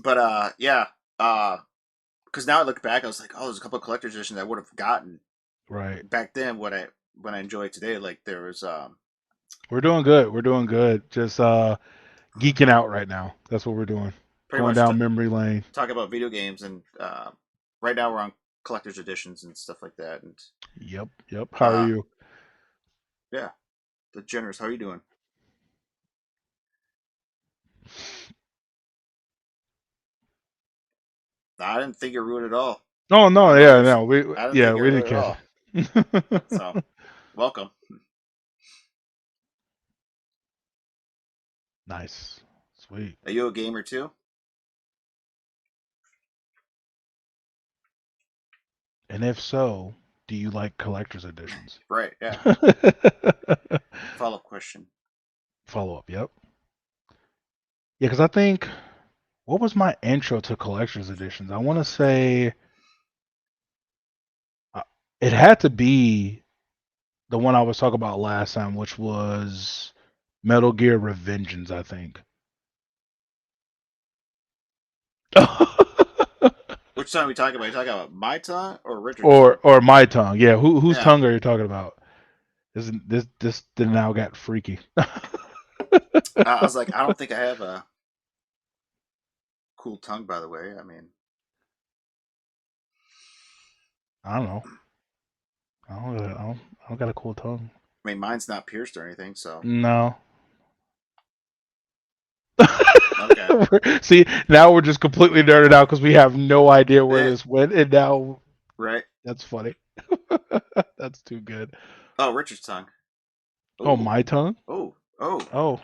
but yeah, because now I look back, I was like, oh, there's a couple of collector's editions I would have gotten Right. back then. When I enjoyed today, like there was We're doing good. We're doing good. Just geeking out right now. That's what we're doing. pretty Going much down memory lane. talk about video games, and right now we're on collector's editions and stuff like that. And Yep. How are you? yeah, the generous. How are you doing? I didn't think you were rude at all. Oh no, we I didn't think you were didn't rude at catch. all. So, welcome. Nice, sweet. Are you a gamer too? And if so, do you like collector's editions? Right. Yeah. Follow-up question. Follow up. Yep. Yeah, because I think what was my intro to collector's editions? I want to say it had to be the one I was talking about last time, which was Metal Gear Revengeance, I think. Which tongue are we talking about? Are you talking about my tongue or Richard's or tongue? my tongue? Yeah, whose tongue are you talking about? This now got freaky. I was like, I don't think I have a cool tongue. By the way, I mean, I don't know. I don't got a cool tongue. I mean, mine's not pierced or anything, so No. okay. See, now we're just completely nerded out because we have no idea where this went, and now right. That's funny. That's too good. Oh, Richard's tongue. Ooh. Oh, my tongue. Oh. Oh,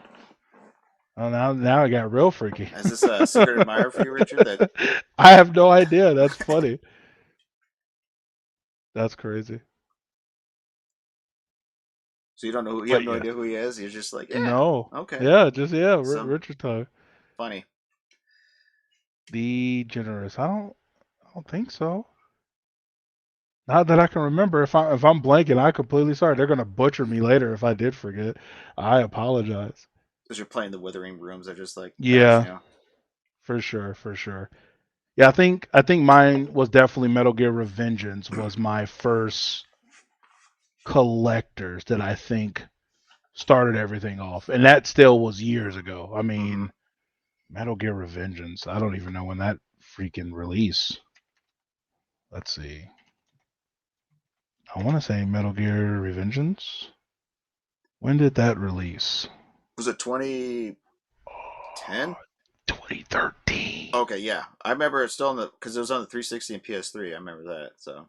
now I got real freaky. Is this a secret admirer for you, Richard? That I have no idea. That's funny. That's crazy. So you don't know? You have no idea who he is. You're just like, yeah, no, okay, yeah, Richard tongue. Funny. The generous. I don't think so. Not that I can remember. If I'm blanking, I'm completely sorry. They're gonna butcher me later if I did forget. I apologize. Because you're playing the Withering Rooms, they're just like, yeah, for sure. Yeah, I think mine was definitely Metal Gear Revengeance was my first collectors that I think started everything off, and that still was years ago. I mean, Metal Gear Revengeance. I don't even know when that freaking release. Let's see. I want to say Metal Gear Revengeance. When did that release? Was it 2010? 2013. Okay, yeah. I remember it's still on because it was on the 360 and PS3. I remember that, so.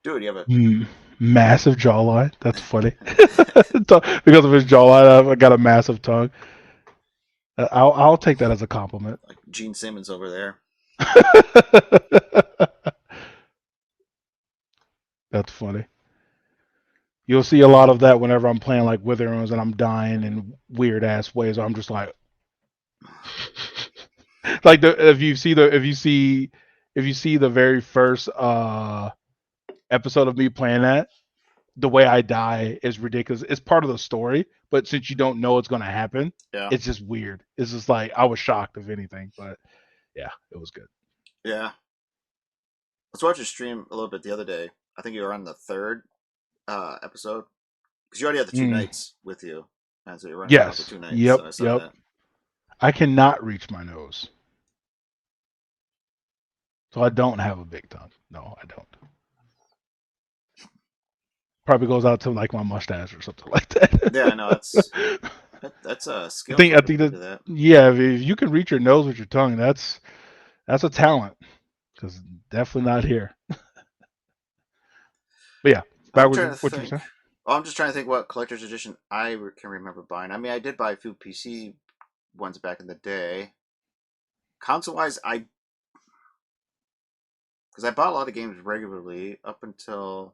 Dude, you have a massive jawline. That's funny. Because of his jawline, I got a massive tongue. I'll take that as a compliment. Like Gene Simmons over there. That's funny. You'll see a lot of that whenever I'm playing like Withering Rooms and I'm dying in weird ass ways. I'm just like, like if you see the very first episode of me playing that, the way I die is ridiculous. It's part of the story, but since you don't know it's gonna happen, it's just weird. It's just like I was shocked, if anything, but yeah, it was good. Yeah. Let's watch your stream a little bit the other day. I think you were on the third episode because you already had the 2 nights with you, and so you're running the 2 nights. Yep. So that. I cannot reach my nose, so I don't have a big tongue. No, I don't. Probably goes out to like my mustache or something like that. Yeah, I know that's a skill. I think that. Yeah, if you can reach your nose with your tongue, that's a talent. Because definitely not here. But yeah, what you're saying. Well, I'm just trying to think what collector's edition I can remember buying. I mean, I did buy a few PC ones back in the day. Console-wise, because I bought a lot of games regularly up until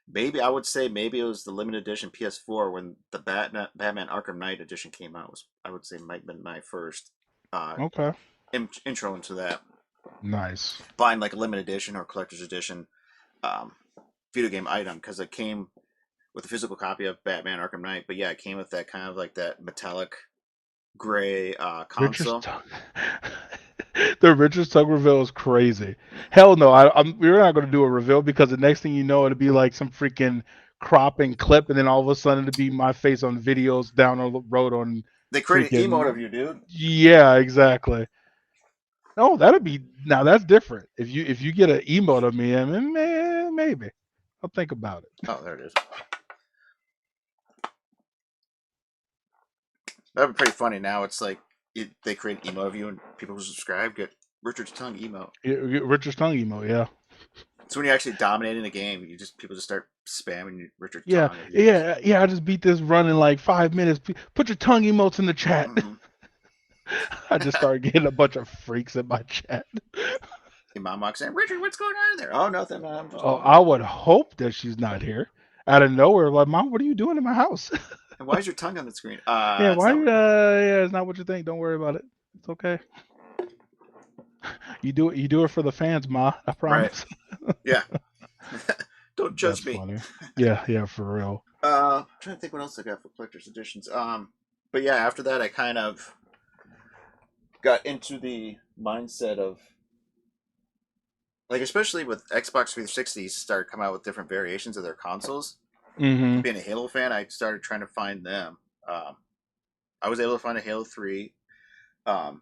maybe I would say maybe it was the limited edition PS4 when the Batman Arkham Knight edition came out. I would say might have been my first intro into that. Nice. Buying like a limited edition or collector's edition video game item because it came with a physical copy of Batman Arkham Knight. But yeah, it came with that kind of like that metallic gray console. The Richard's tongue reveal is crazy. Hell no, we're not going to do a reveal because the next thing you know, it'll be like some freaking crop and clip, and then all of a sudden it'd be my face on videos down the road on They create an emote freaking. of you, dude. Yeah, exactly. No, that'd be now. That's different. If you get an emote of me, I mean, maybe I'll think about it. Oh, there it is. That'd be pretty funny. Now it's like they create an emote of you, and people who subscribe get Richard's tongue emote. Richard's tongue emote, yeah. So when you're actually dominating the game, people just start spamming Richard's Yeah, tongue. yeah. I just beat this run in like 5 minutes. Put your tongue emotes in the chat. Mm-hmm. I just started getting a bunch of freaks in my chat. Your mom walks in, Richard, what's going on in there? Oh, nothing, Mom. Oh, I would hope that she's not here. Out of nowhere, like, Mom, what are you doing in my house? And why is your tongue on the screen? Yeah, why? Yeah, it's not what you think. Don't worry about it. It's okay. You do it for the fans, Ma. I promise. Right. Yeah. Don't judge me. Funny. Yeah, for real. I'm trying to think what else I got for collector's editions. But yeah, after that, I kind of got into the mindset of, like, especially with Xbox 360, started coming out with different variations of their consoles. Mm-hmm. Being a Halo fan, I started trying to find them. I was able to find a Halo 3, Xbox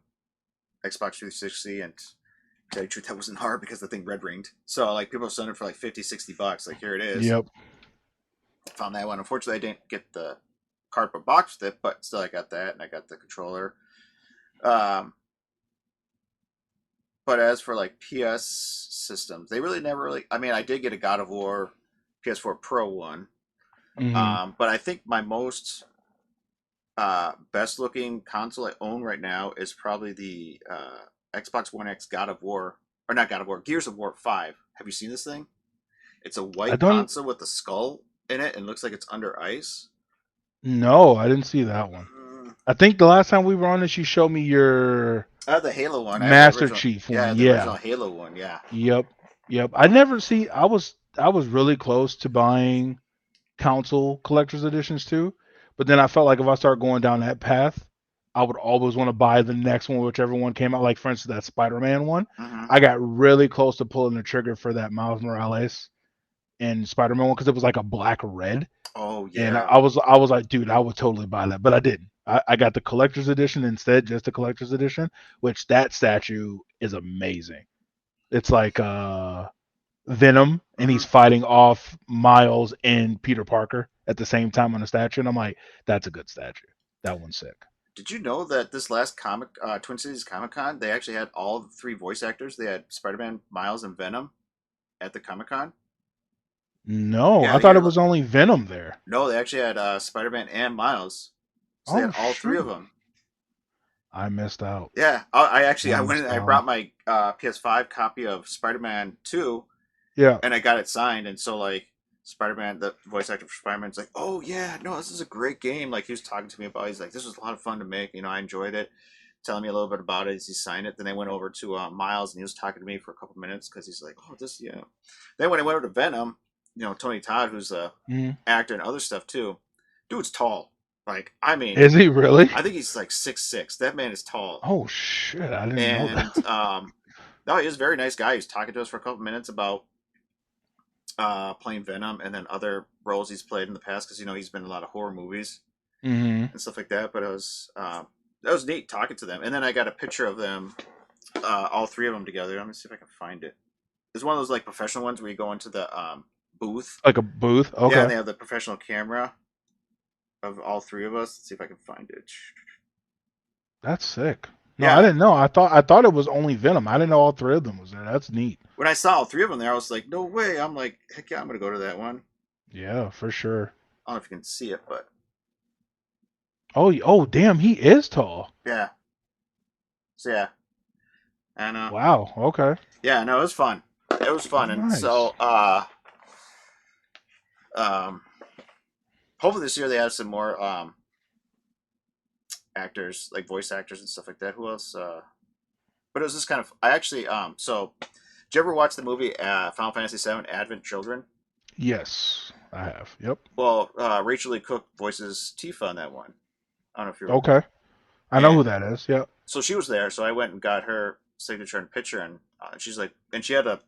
360, and to tell you the truth, that wasn't hard because the thing red ringed. So, like, people selling it for like $50-$60. Like, here it is. Yep. Found that one. Unfortunately, I didn't get the cardboard box with it, but still, I got that, and I got the controller. But as for like PS systems, they really never really. I mean, I did get a God of War PS4 Pro one, but I think my most best looking console I own right now is probably the Xbox One X God of War, or not God of War, Gears of War 5. Have you seen this thing? It's a white console with a skull in it and looks like it's under ice. No, I didn't see that one. I think the last time we were on this, you showed me your the Halo one, Master Chief one. Yeah, the original Halo one. Yeah. Yep. I never see. I was really close to buying console collector's editions too, but then I felt like if I start going down that path, I would always want to buy the next one, whichever one came out. Like for instance, that Spider-Man one. Mm-hmm. I got really close to pulling the trigger for that Miles Morales and Spider-Man one because it was like a black red. Oh yeah. And I was like, dude, I would totally buy that, but I didn't. I got the collector's edition instead, just the collector's edition, which that statue is amazing. It's like Venom, and he's fighting off Miles and Peter Parker at the same time on the statue, and I'm like, that's a good statue. That one's sick. Did you know that this last Twin Cities Comic Con, they actually had all the 3 voice actors? They had Spider-Man, Miles, and Venom at the Comic Con. No, yeah, I thought it was only Venom there. No, they actually had Spider-Man and Miles. So they had all 3 of them. I missed out. Yeah, I went and I brought my PS5 copy of Spider-Man 2. Yeah. And I got it signed, and so like Spider-Man, the voice actor for Spider-Man's like, oh yeah, no, this is a great game. Like he was talking to me about it. He's like, this was a lot of fun to make. You know, I enjoyed it. Telling me a little bit about it as he signed it. Then I went over to Miles, and he was talking to me for a couple minutes because he's like, oh, this, yeah. Then when I went over to Venom, you know, Tony Todd, who's a actor and other stuff too, dude's tall. Like, I mean, is he really? I think he's like 6'6". That man is tall. Oh shit, I didn't know that. No, he was a very nice guy. He was talking to us for a couple minutes about playing Venom and then other roles he's played in the past because, you know, he's been in a lot of horror movies and stuff like that. But it was that was neat talking to them. And then I got a picture of them, all 3 of them together. Let me see if I can find it. It's one of those like professional ones where you go into the booth, like a booth. Okay. Yeah, and they have the professional camera of all 3 of us. Let's see if I can find it. That's sick. No, yeah. I didn't know. I thought it was only Venom. I didn't know all 3 of them was there. That's neat. When I saw all 3 of them there, I was like, no way. I'm like, heck yeah, I'm going to go to that one. Yeah, for sure. I don't know if you can see it, but. Oh, damn, he is tall. Yeah. So, yeah. And, wow, okay. Yeah, no, it was fun. It was fun. And nice. So, hopefully this year they have some more, actors, like voice actors and stuff like that. Who else? But it was just kind of. I actually. So, did you ever watch the movie Final Fantasy VII: Advent Children? Yes, I have. Yep. Well, Rachel Lee Cook voices Tifa in that one. I don't know if you're okay. I know who that is. Yep. So she was there. So I went and got her signature and picture, and she's like, and she had a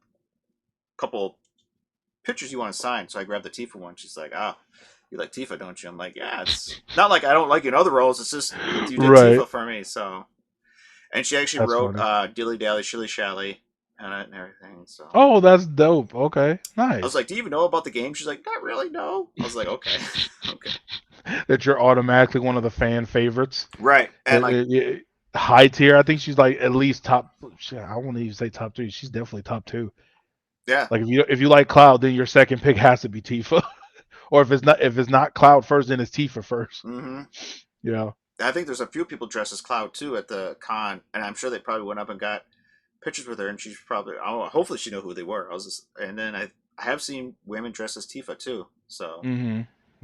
couple pictures you want to sign. So I grabbed the Tifa one. She's like, ah, you like Tifa, don't you? I'm like, yeah, it's not like I don't like you in other roles. It's just you did Right. Tifa for me. So, and she actually That's wrote funny. Dilly Dally Shilly Shally on it and everything. So Oh, that's dope. Okay, I was like, nice. do you even know about the game? She's like, not really, no. I was like, okay, okay, That you're automatically one of the fan favorites. right. And like, High tier. I think she's like at least top. Shit, I won't even say top 3. She's definitely top 2. yeah, Like if you like Cloud, then your second pick has to be Tifa. Or if it's not Cloud first, then it's Tifa first. mm-hmm. Yeah. I think there's a few people dressed as Cloud too at the con, and I'm sure they probably went up and got pictures with her, and she's probably, oh, hopefully she knew who they were. I was just, and then I have seen women dressed as Tifa too. So,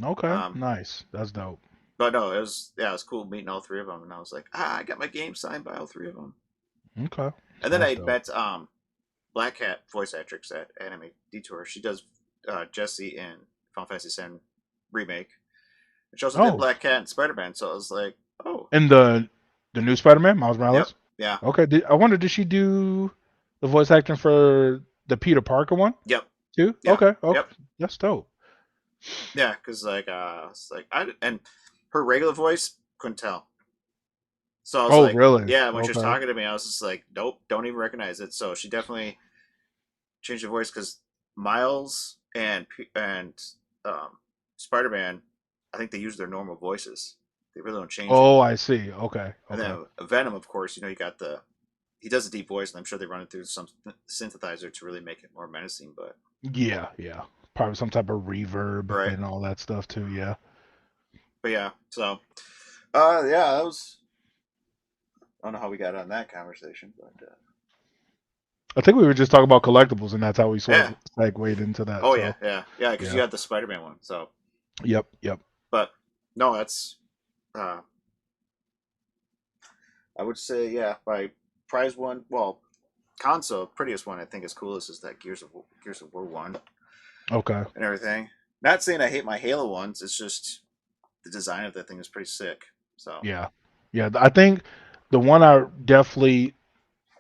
Okay. um, Nice. That's dope. but no, it was cool meeting all three of them, and I was like, I got my game signed by all three of them. Okay. And then That's I dope. met Black Cat voice actress at Anime Detour. She does Jessie in Final Fantasy VII remake. And she also did Oh, Black Cat and Spider Man. So I was like, oh, and the new Spider-Man, Miles yep, Morales. yeah, Okay. I wonder, did she do the voice acting for the Peter Parker one yep, too? yeah, Okay. Okay. yep, That's dope. yeah. Because like, it's like and her regular voice couldn't tell. So I was Oh, like, really? yeah. When she was Okay. talking to me, I was just like, nope, don't even recognize it. So she definitely changed her voice because Miles and Spider Man, I think they use their normal voices. They really don't change it. Oh, I see. Okay. And Okay. then Venom, of course, you got he does a deep voice, and I'm sure they run it through some synthesizer to really make it more menacing. But Yeah. Yeah. Probably some type of reverb right, and all that stuff too. Yeah. but yeah. So, yeah, that was. I don't know how we got on that conversation, but I think we were just talking about collectibles, and that's how we yeah. segued into that. Oh yeah, So yeah, yeah. Because you yeah. had the Spider-Man one. So, Yep. Yep. but no, that's. Uh, I would say yeah. My prize one, well, console prettiest one I think is coolest is that Gears of War one Okay. and everything. Not saying I hate my Halo ones. It's just the design of that thing is pretty sick. So Yeah. Yeah. I think the one I definitely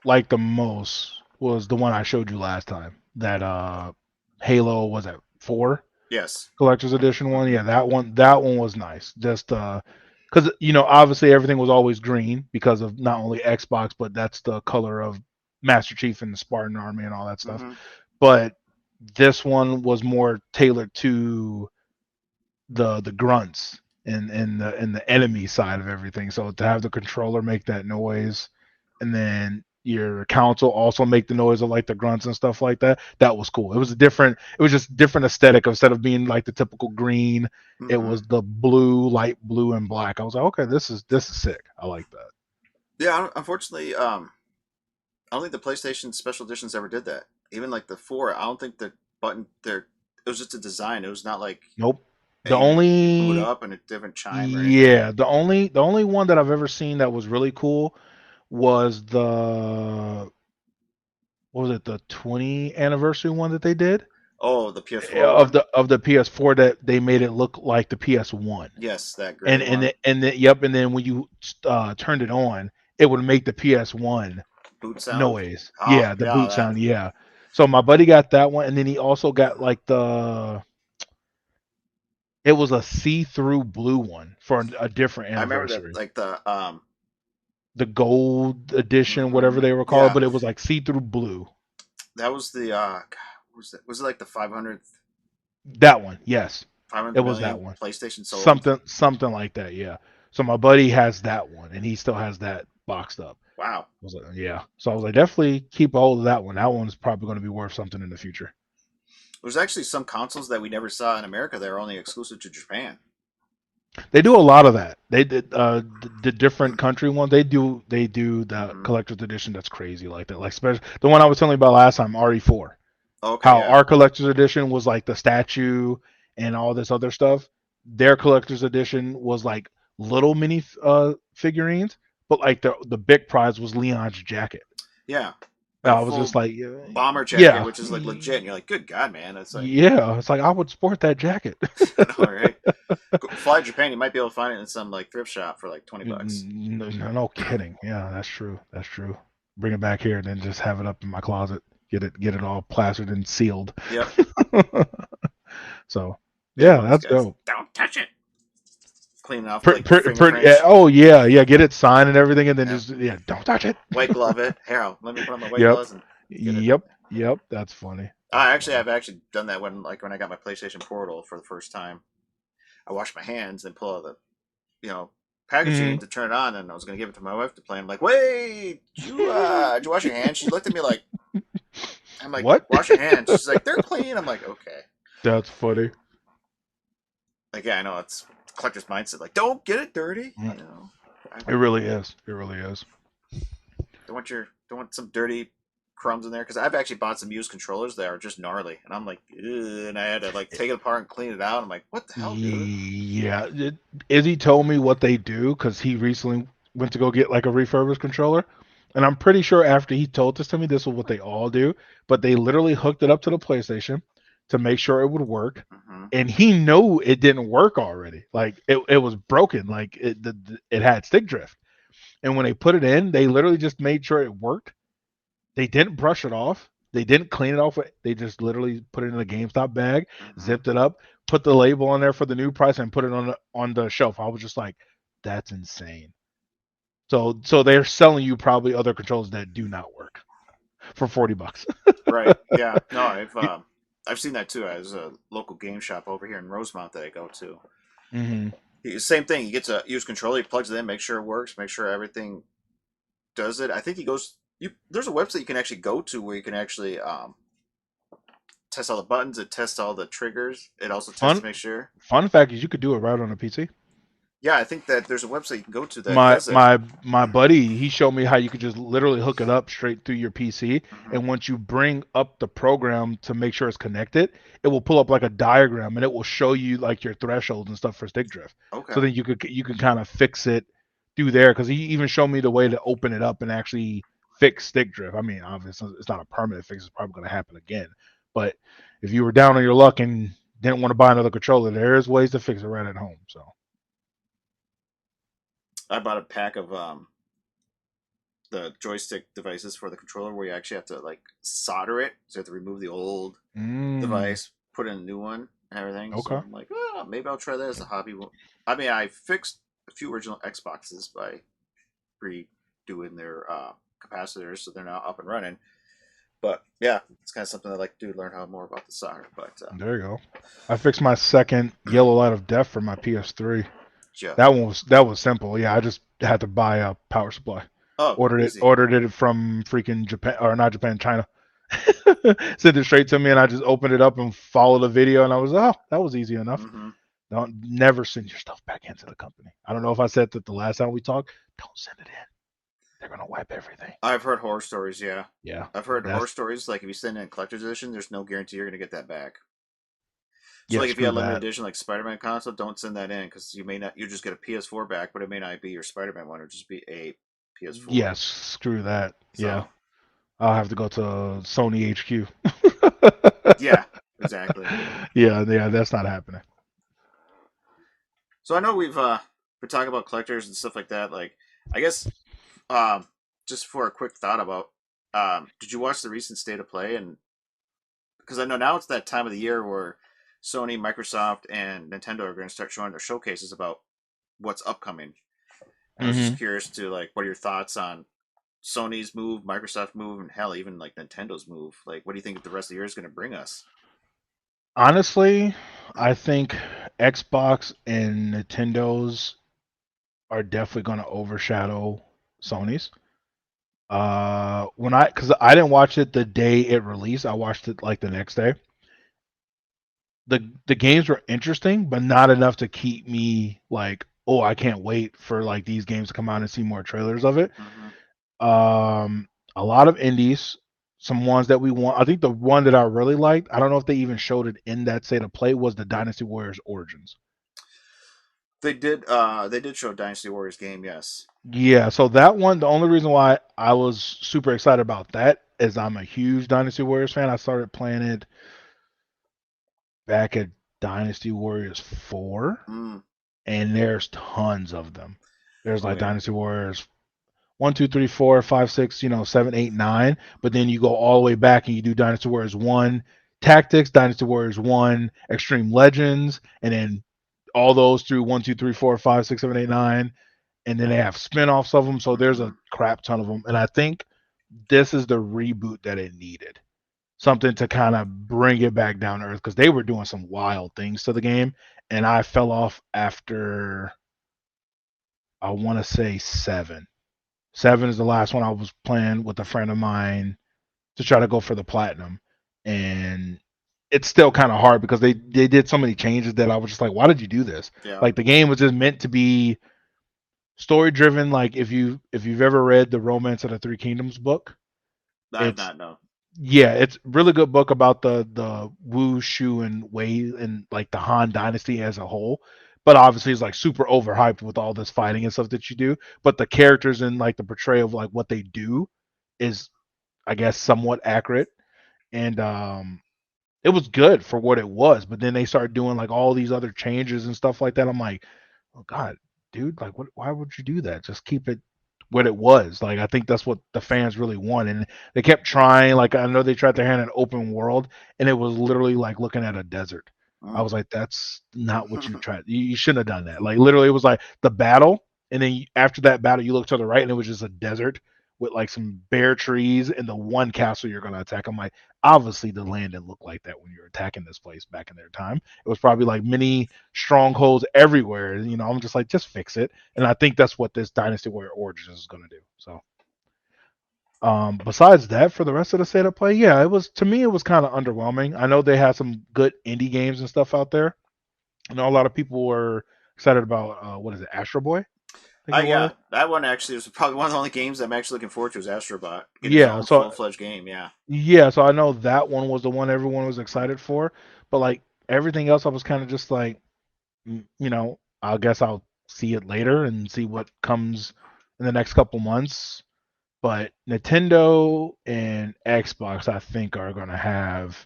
liked the most was the one I showed you last time. That Halo was at 4 yes, collector's edition one. mm-hmm. Yeah, that one was nice. Just because obviously everything was always green because of not only Xbox, but that's the color of Master Chief and the Spartan Army and all that stuff. Mm-hmm. But this one was more tailored to the grunts and the enemy side of everything. So to have the controller make that noise, and then your console also make the noise of like the grunts and stuff like that. That was cool. It was a different. It was just different aesthetic. Instead of being like the typical green, it Mm-hmm. was the blue, light blue, and black. I was like, okay, this is sick. I like that. Yeah. Unfortunately, I don't think the PlayStation special editions ever did that. Even like the four, I don't think the button there. It was just a design. It was not like Nope. The you could boot only up and a different chime or anything. yeah, the only one that I've ever seen that was really cool was the what was it, the 20 anniversary one that they did Oh, the PS4 one. of the PS4, that they made it look like the PS1. Yes, that gray And one. yep, and then when you turned it on, it would make the PS1 Boot sound. noise. Oh Yeah, the yeah, boot that. sound. Yeah. So my buddy got that one, and then he also got like it was a see-through blue one for a different I remember that anniversary. like the The gold edition, whatever mm-hmm. they were called, Yeah, but it was like see-through blue. that was the God, what was it? Was it like the 500th That one, yes, it 500 was that million one. PlayStation sold? Something like that. Yeah. So my buddy has that one, and he still has that boxed up. Wow. I was like, yeah. So I was like, definitely keep a hold of that one. That one's probably going to be worth something in the future. There's actually some consoles that we never saw in America that are only exclusive to Japan. They do a lot of that. They did the different country ones. They do the Mm-hmm. collector's edition that's crazy like that. Like special the one I was telling you about last time, RE4. Okay, How yeah. our collector's edition was like the statue and all this other stuff. Their collector's edition was like little mini figurines, but like the big prize was Leon's jacket. Yeah. And A I was just full like, bomber jacket, yeah, which is like legit. And you're like, good God, man. It's like, yeah. It's like I would sport that jacket. all right. Fly to Japan, you might be able to find it in some like thrift shop for like $20. No kidding. Yeah, that's true. That's true. Bring it back here and then just have it up in my closet. Get it all plastered and sealed. Yep. So Yeah, yeah, one of those that's guys. dope. Don't touch it. Clean it off with Pretty, like your yeah, fingerprints. oh yeah. Get it signed and everything, and then Yep. just don't touch it. White glove it. Here, let me put on my white Yep. gloves and get it. Yep. That's funny. That's I've funny. actually done that when I got my PlayStation Portal for the first time. I washed my hands and pull out the packaging Mhm. to turn it on, and I was gonna give it to my wife to play. I'm like, wait, did you wash your hands? She looked at me like, I'm like, What? wash your hands. She's like, they're clean. I'm like, okay. That's funny. Like, yeah, I know it's collector's mindset. Like, don't get it dirty. Mm. I It really is. It really is. don't want some dirty crumbs in there because I've actually bought some used controllers that are just gnarly, and I'm like, ugh, and I had to like take it apart and clean it out. I'm like, what the hell, dude? Yeah, Izzy told me what they do because he recently went to go get like a refurbished controller, and I'm pretty sure after he told this to me, this is what they all do. But they literally hooked it up to the PlayStation to make sure it would work, Mm-hmm. and he knew it didn't work already. Like it was broken. Like it had stick drift, and when they put it in, they literally just made sure it worked. They didn't brush it off. They didn't clean it off. They just literally put it in a GameStop bag, Mm-hmm. zipped it up, put the label on there for the new price, and put it on the shelf. I was just like, that's insane. So they're selling you probably other controllers that do not work for $40. Right. Yeah. No, I've seen that too. As a local game shop over here in Rosemount that I go to. Mm-hmm. Same thing. He gets a used controller. He plugs it in, makes sure it works, make sure everything does it. I think he goes. There's a website you can actually go to where you can actually test all the buttons. It tests all the triggers. It also tests Fun to make sure. fun fact is you could do it right on a PC. Yeah, I think that there's a website you can go to that my does it. my my buddy, he showed me how you could just literally hook it up straight through your PC, Mm-hmm. and once you bring up the program to make sure it's connected, it will pull up like a diagram, and it will show you like your thresholds and stuff for stick drift. So Okay. then you can kind of fix it through there, because he even showed me the way to open it up and actually fix stick drift. I mean, obviously it's not a permanent fix, it's probably going to happen again, but if you were down on your luck and didn't want to buy another controller, there's ways to fix it right at home. So I bought a pack of the joystick devices for the controller where you actually have to like solder it. So you have to remove the old mm, device, put in a new one, and everything. So okay. I'm like, maybe I'll try that as a hobby. I mean, I fixed a few original Xboxes by redoing their capacitors, so they're now up and running. But yeah, it's kind of something I like to do, learn how more about the solder. But There you go. I fixed my second Yellow Light of Death for my PS3. yeah, That was simple. Yeah, I just had to buy a power supply. oh, Ordered it easy. ordered it from freaking Japan, or not Japan, China. Sent it straight to me, and I just opened it up and followed the video, and I was, oh, that was easy enough. Mm-hmm. Don't never send your stuff back into the company. I don't know if I said that the last time we talked. Don't send it in. They're gonna wipe everything. I've heard horror stories. Yeah, Yeah, I've heard horror that's stories. Like if you send in a collector's edition, there's no guarantee you're going to get that back. So yeah. like if you Screw had limited that. edition like Spider-Man console, don't send that in because you may not. You just get a PS4 back, but it may not be your Spider-Man one. It'll just be a PS4. Yes, screw that. Yeah, So I'll have to go to Sony HQ. yeah, exactly. Yeah, that's not happening. So I know we've been talking about collectors and stuff like that. Like I guess just for a quick thought about did you watch the recent State of Play? And because I know now it's that time of the year where Sony, Microsoft, and Nintendo are going to start showing their showcases about what's upcoming. I was just Hmm. curious to like, what are your thoughts on Sony's move, Microsoft's move, and hell, even like Nintendo's move? Like, what do you think the rest of the year is going to bring us? Honestly, I think Xbox and Nintendo's are definitely going to overshadow Sony's. Because I didn't watch it the day it released, I watched it like the next day. The games were interesting, but not enough to keep me like, oh, I can't wait for like these games to come out and see more trailers of it. Mm-hmm. Um, a lot of indies, some ones that we want. I think the one that I really liked, I don't know if they even showed it in that state of play, was the Dynasty Warriors Origins. They did. They did show Dynasty Warriors game. Yes. Yeah, so that one, the only reason why I was super excited about that is I'm a huge Dynasty Warriors fan. I started playing it back at Dynasty Warriors 4, Mm. and there's tons of them. There's Oh like yeah. Dynasty Warriors 1, 2, 3, 4, 5, 6, 7, 8, 9. But then you go all the way back and you do Dynasty Warriors 1 Tactics, Dynasty Warriors 1 Extreme Legends, and then all those through 1, 2, 3, 4, 5, 6, 7, 8, 9. And then they have spin-offs of them. So there's a crap ton of them. And I think this is the reboot that it needed. Something to kind of bring it back down to earth because they were doing some wild things to the game. And I fell off after, I want to say 7. 7 is the last one I was playing with a friend of mine to try to go for the platinum. And it's still kind of hard because they did so many changes that I was just like, why did you do this? Yeah. Like the game was just meant to be story driven. Like if you've ever read the Romance of the Three Kingdoms book, I have not, no. Yeah, it's a really good book about the Wu, Shu, and Wei and like the Han Dynasty as a whole. But obviously, it's like super overhyped with all this fighting and stuff that you do. But the characters and like the portrayal of like what they do is, I guess, somewhat accurate. And it was good for what it was. But then they started doing like all these other changes and stuff like that. I'm like, oh God, dude, like what? Why would you do that? Just keep it what it was. Like I think that's what the fans really want. And they kept trying. Like I know they tried their hand at open world, and it was literally like looking at a desert. I was like, that's not what you tried. You shouldn't have done that. Like literally, it was like the battle, and then after that battle, you look to the right, and it was just a desert with like some bare trees and the one castle you're gonna attack. I'm like, obviously the land didn't look like that when you were attacking this place back in their time. It was probably like many strongholds everywhere. I'm just like, just fix it. And I think that's what this Dynasty Warrior Origins is gonna do. So besides that, for the rest of the state of play, yeah, it was to me it was kind of underwhelming. I know they had some good indie games and stuff out there. I know a lot of people were excited about what is it, Astro Boy? Yeah, that one actually was probably one of the only games I'm actually looking forward to is Astrobot. Get his Yeah, own so full-fledged game, yeah. yeah, so I know that one was the one everyone was excited for, but like everything else, I was kind of just like, I guess I'll see it later and see what comes in the next couple months. But Nintendo and Xbox, I think, are going to have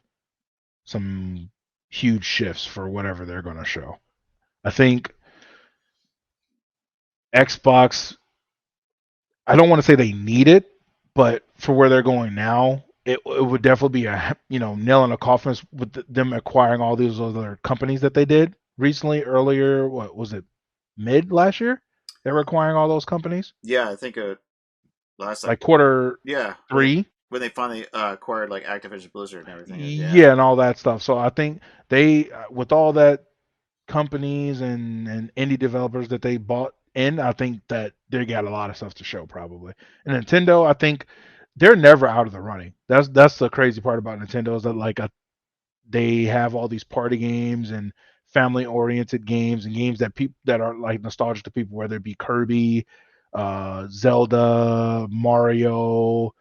some huge shifts for whatever they're going to show. I think Xbox, I don't want to say they need it, but for where they're going now, it would definitely be a nail in a coffin with them acquiring all these other companies that they did recently. Earlier, what was it, mid last year? They were acquiring all those companies. Yeah, I think last like quarter yeah 3 when they finally acquired like Activision Blizzard and everything. Yeah, and all that stuff. So I think they, with all that companies and indie developers that they bought in, I think that they got a lot of stuff to show probably. And Nintendo, I think they're never out of the running. That's the crazy part about Nintendo is that like they have all these party games and family oriented games and games that people that are like nostalgic to people, whether it be Kirby, Zelda, Mario,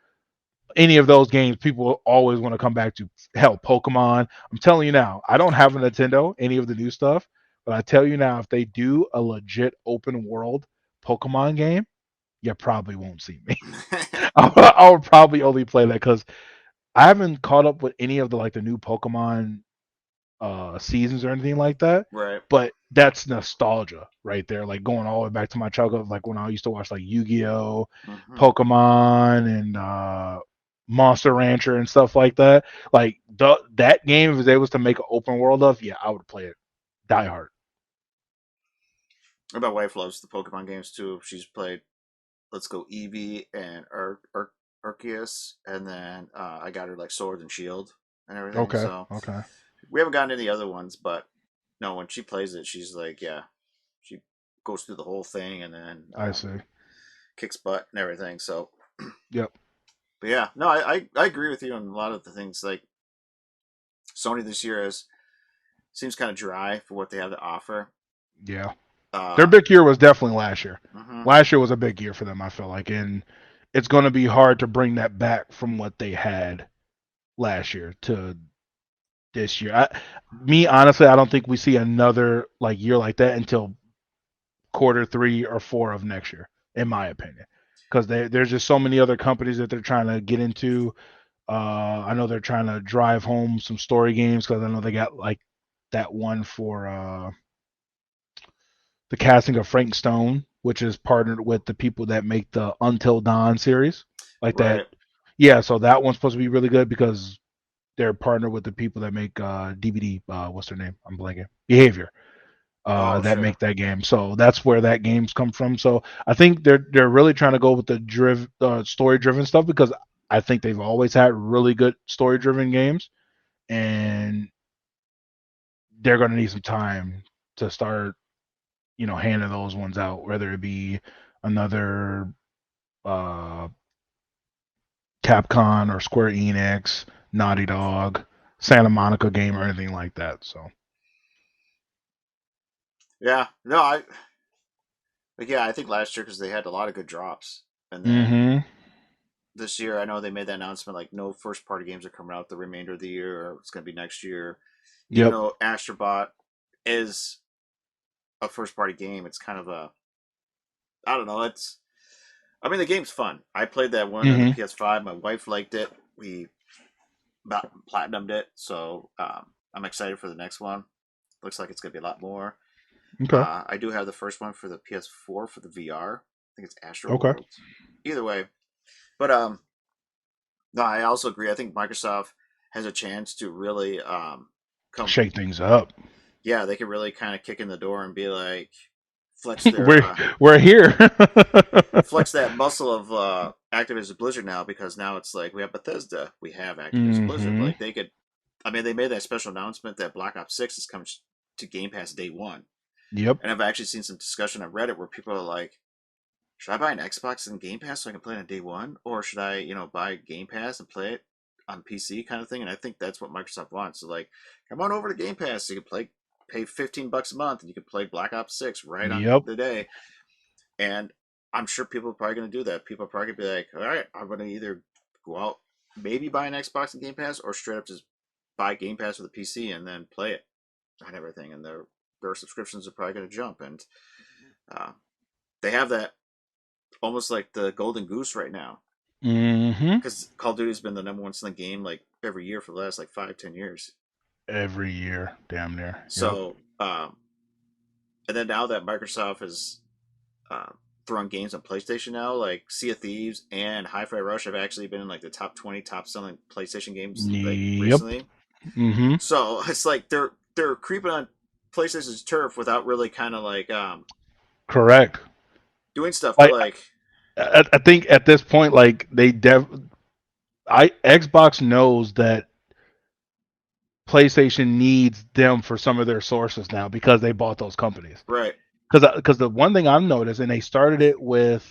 any of those games, people always want to come back to. Hell, Pokemon. I'm telling you now, I don't have a Nintendo, any of the new stuff, but I tell you now, if they do a legit open world Pokemon game, you probably won't see me. I'll probably only play that because I haven't caught up with any of the like the new Pokemon seasons or anything like that. Right. But that's nostalgia right there, like going all the way back to my childhood, like when I used to watch like Yu-Gi-Oh, Pokemon, and Monster Rancher and stuff like that. Like that game, if it was able to make an open world of, yeah, I would play it. Die hard. My wife loves the Pokemon games too. She's played Let's Go Eevee and Arceus, and then I got her like Sword and Shield and everything. Okay. So Okay. we haven't gotten any other ones, but no, when she plays it, she's like, yeah, she goes through the whole thing and then I see. kicks butt and everything. So Yep. But yeah, no, I agree with you on a lot of the things. Like Sony this year seems kind of dry for what they have to offer. Yeah. Their big year was definitely last year. Mm-hmm. Last year was a big year for them, I feel like, and it's going to be hard to bring that back from what they had last year to this year. Honestly, I don't think we see another like year like that until quarter 3 or 4 of next year, in my opinion, because there's just so many other companies that they're trying to get into. I know they're trying to drive home some story games because I know they got like that one for the casting of Frank Stone which is partnered with the people that make the Until Dawn series, like that. Right. Yeah, so that one's supposed to be really good because they're partnered with the people that make DVD. What's their name? I'm blanking. Behavior. Oh, That sure. make that game. So that's where that game's come from. So I think they're really trying to go with the story driven stuff because I think they've always had really good story driven games, and they're going to need some time to start, handing those ones out. Whether it be another uh, Capcom or Square Enix, Naughty Dog, Santa Monica game, or anything like that. So. Yeah. No, I think last year because they had a lot of good drops, and then Mm-hmm. this year I know they made that announcement like no first party games are coming out the remainder of the year, or it's going to be next year. Even Yep. though Astrobot is a first party game, it's kind of a I don't know. I mean the game's fun. I played that one on the Mm-hmm. PS5. My wife liked it. We about platinumed it, so I'm excited for the next one. Looks like it's going to be a lot more. Okay. I do have the first one for the PS4 for the VR. I think it's Astro Okay. World. Either way, but no, I also agree. I think Microsoft has a chance to really come. Shake things up. Yeah, they could really kind of kick in the door and be like flex their we're we're here. flex that muscle of Activision Blizzard now because now it's like we have Bethesda, we have Activision Blizzard. Mm-hmm. Like they could, I mean, they made that special announcement that Black Ops 6 is coming to Game Pass day one, Yep. and I've actually seen some discussion on Reddit where people are like, should I buy an Xbox and Game Pass so I can play it on day one, or should I, buy Game Pass and play it on PC kind of thing? And I think that's what Microsoft wants. So like, come on over to Game Pass, so you can pay $15 a month, and you can play Black Ops 6 right on Yep. the day. And I'm sure people are probably going to do that. People are probably going to be like, all right, I'm going to either go out, maybe buy an Xbox and Game Pass, or straight up just buy Game Pass with a PC and then play it and everything. And their subscriptions are probably going to jump. And uh, they have that almost like the golden goose right now. Mm-hmm. Because Call of Duty's been the number one selling game like every year for the last like 5-10 years. Every year, damn near. Yep. So, and then now that Microsoft has uh, throwing games on PlayStation now, like Sea of Thieves and Hi-Fi Rush have actually been in like the top 20 top selling PlayStation games like Yep. recently. Mm-hmm. So it's like they're creeping on PlayStation's turf without really kind of like Correct. doing stuff. But Like like, I think at this point, like Xbox knows that PlayStation needs them for some of their sources now because they bought those companies. right? Because the one thing I've noticed, and they started it with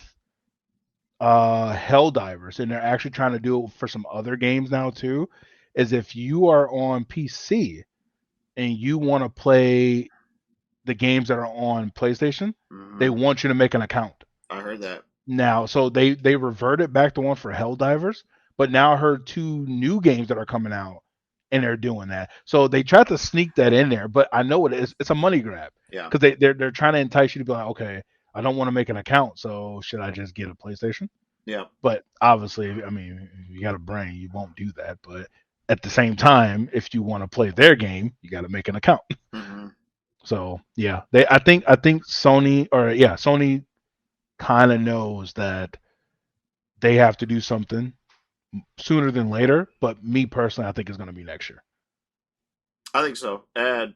Helldivers, and they're actually trying to do it for some other games now too, is if you are on PC and you want to play the games that are on PlayStation, they Mm-hmm. want you to make an account. I heard that. Now, so they reverted back to one for Helldivers, but now I heard two new games that are coming out, and they're doing that. So they tried to sneak that in there, but I know it is. It's a money grab Yeah. because they're trying to entice you to be like, okay, I don't want to make an account, so should I just get a PlayStation? Yeah. But obviously, I mean, if you got a brain, you won't do that. But at the same time, if you want to play their game, you got to make an account. Mm-hmm. So yeah, I think Sony kind of knows that they have to do something sooner than later. But me personally, I think it's going to be next year. I think so. And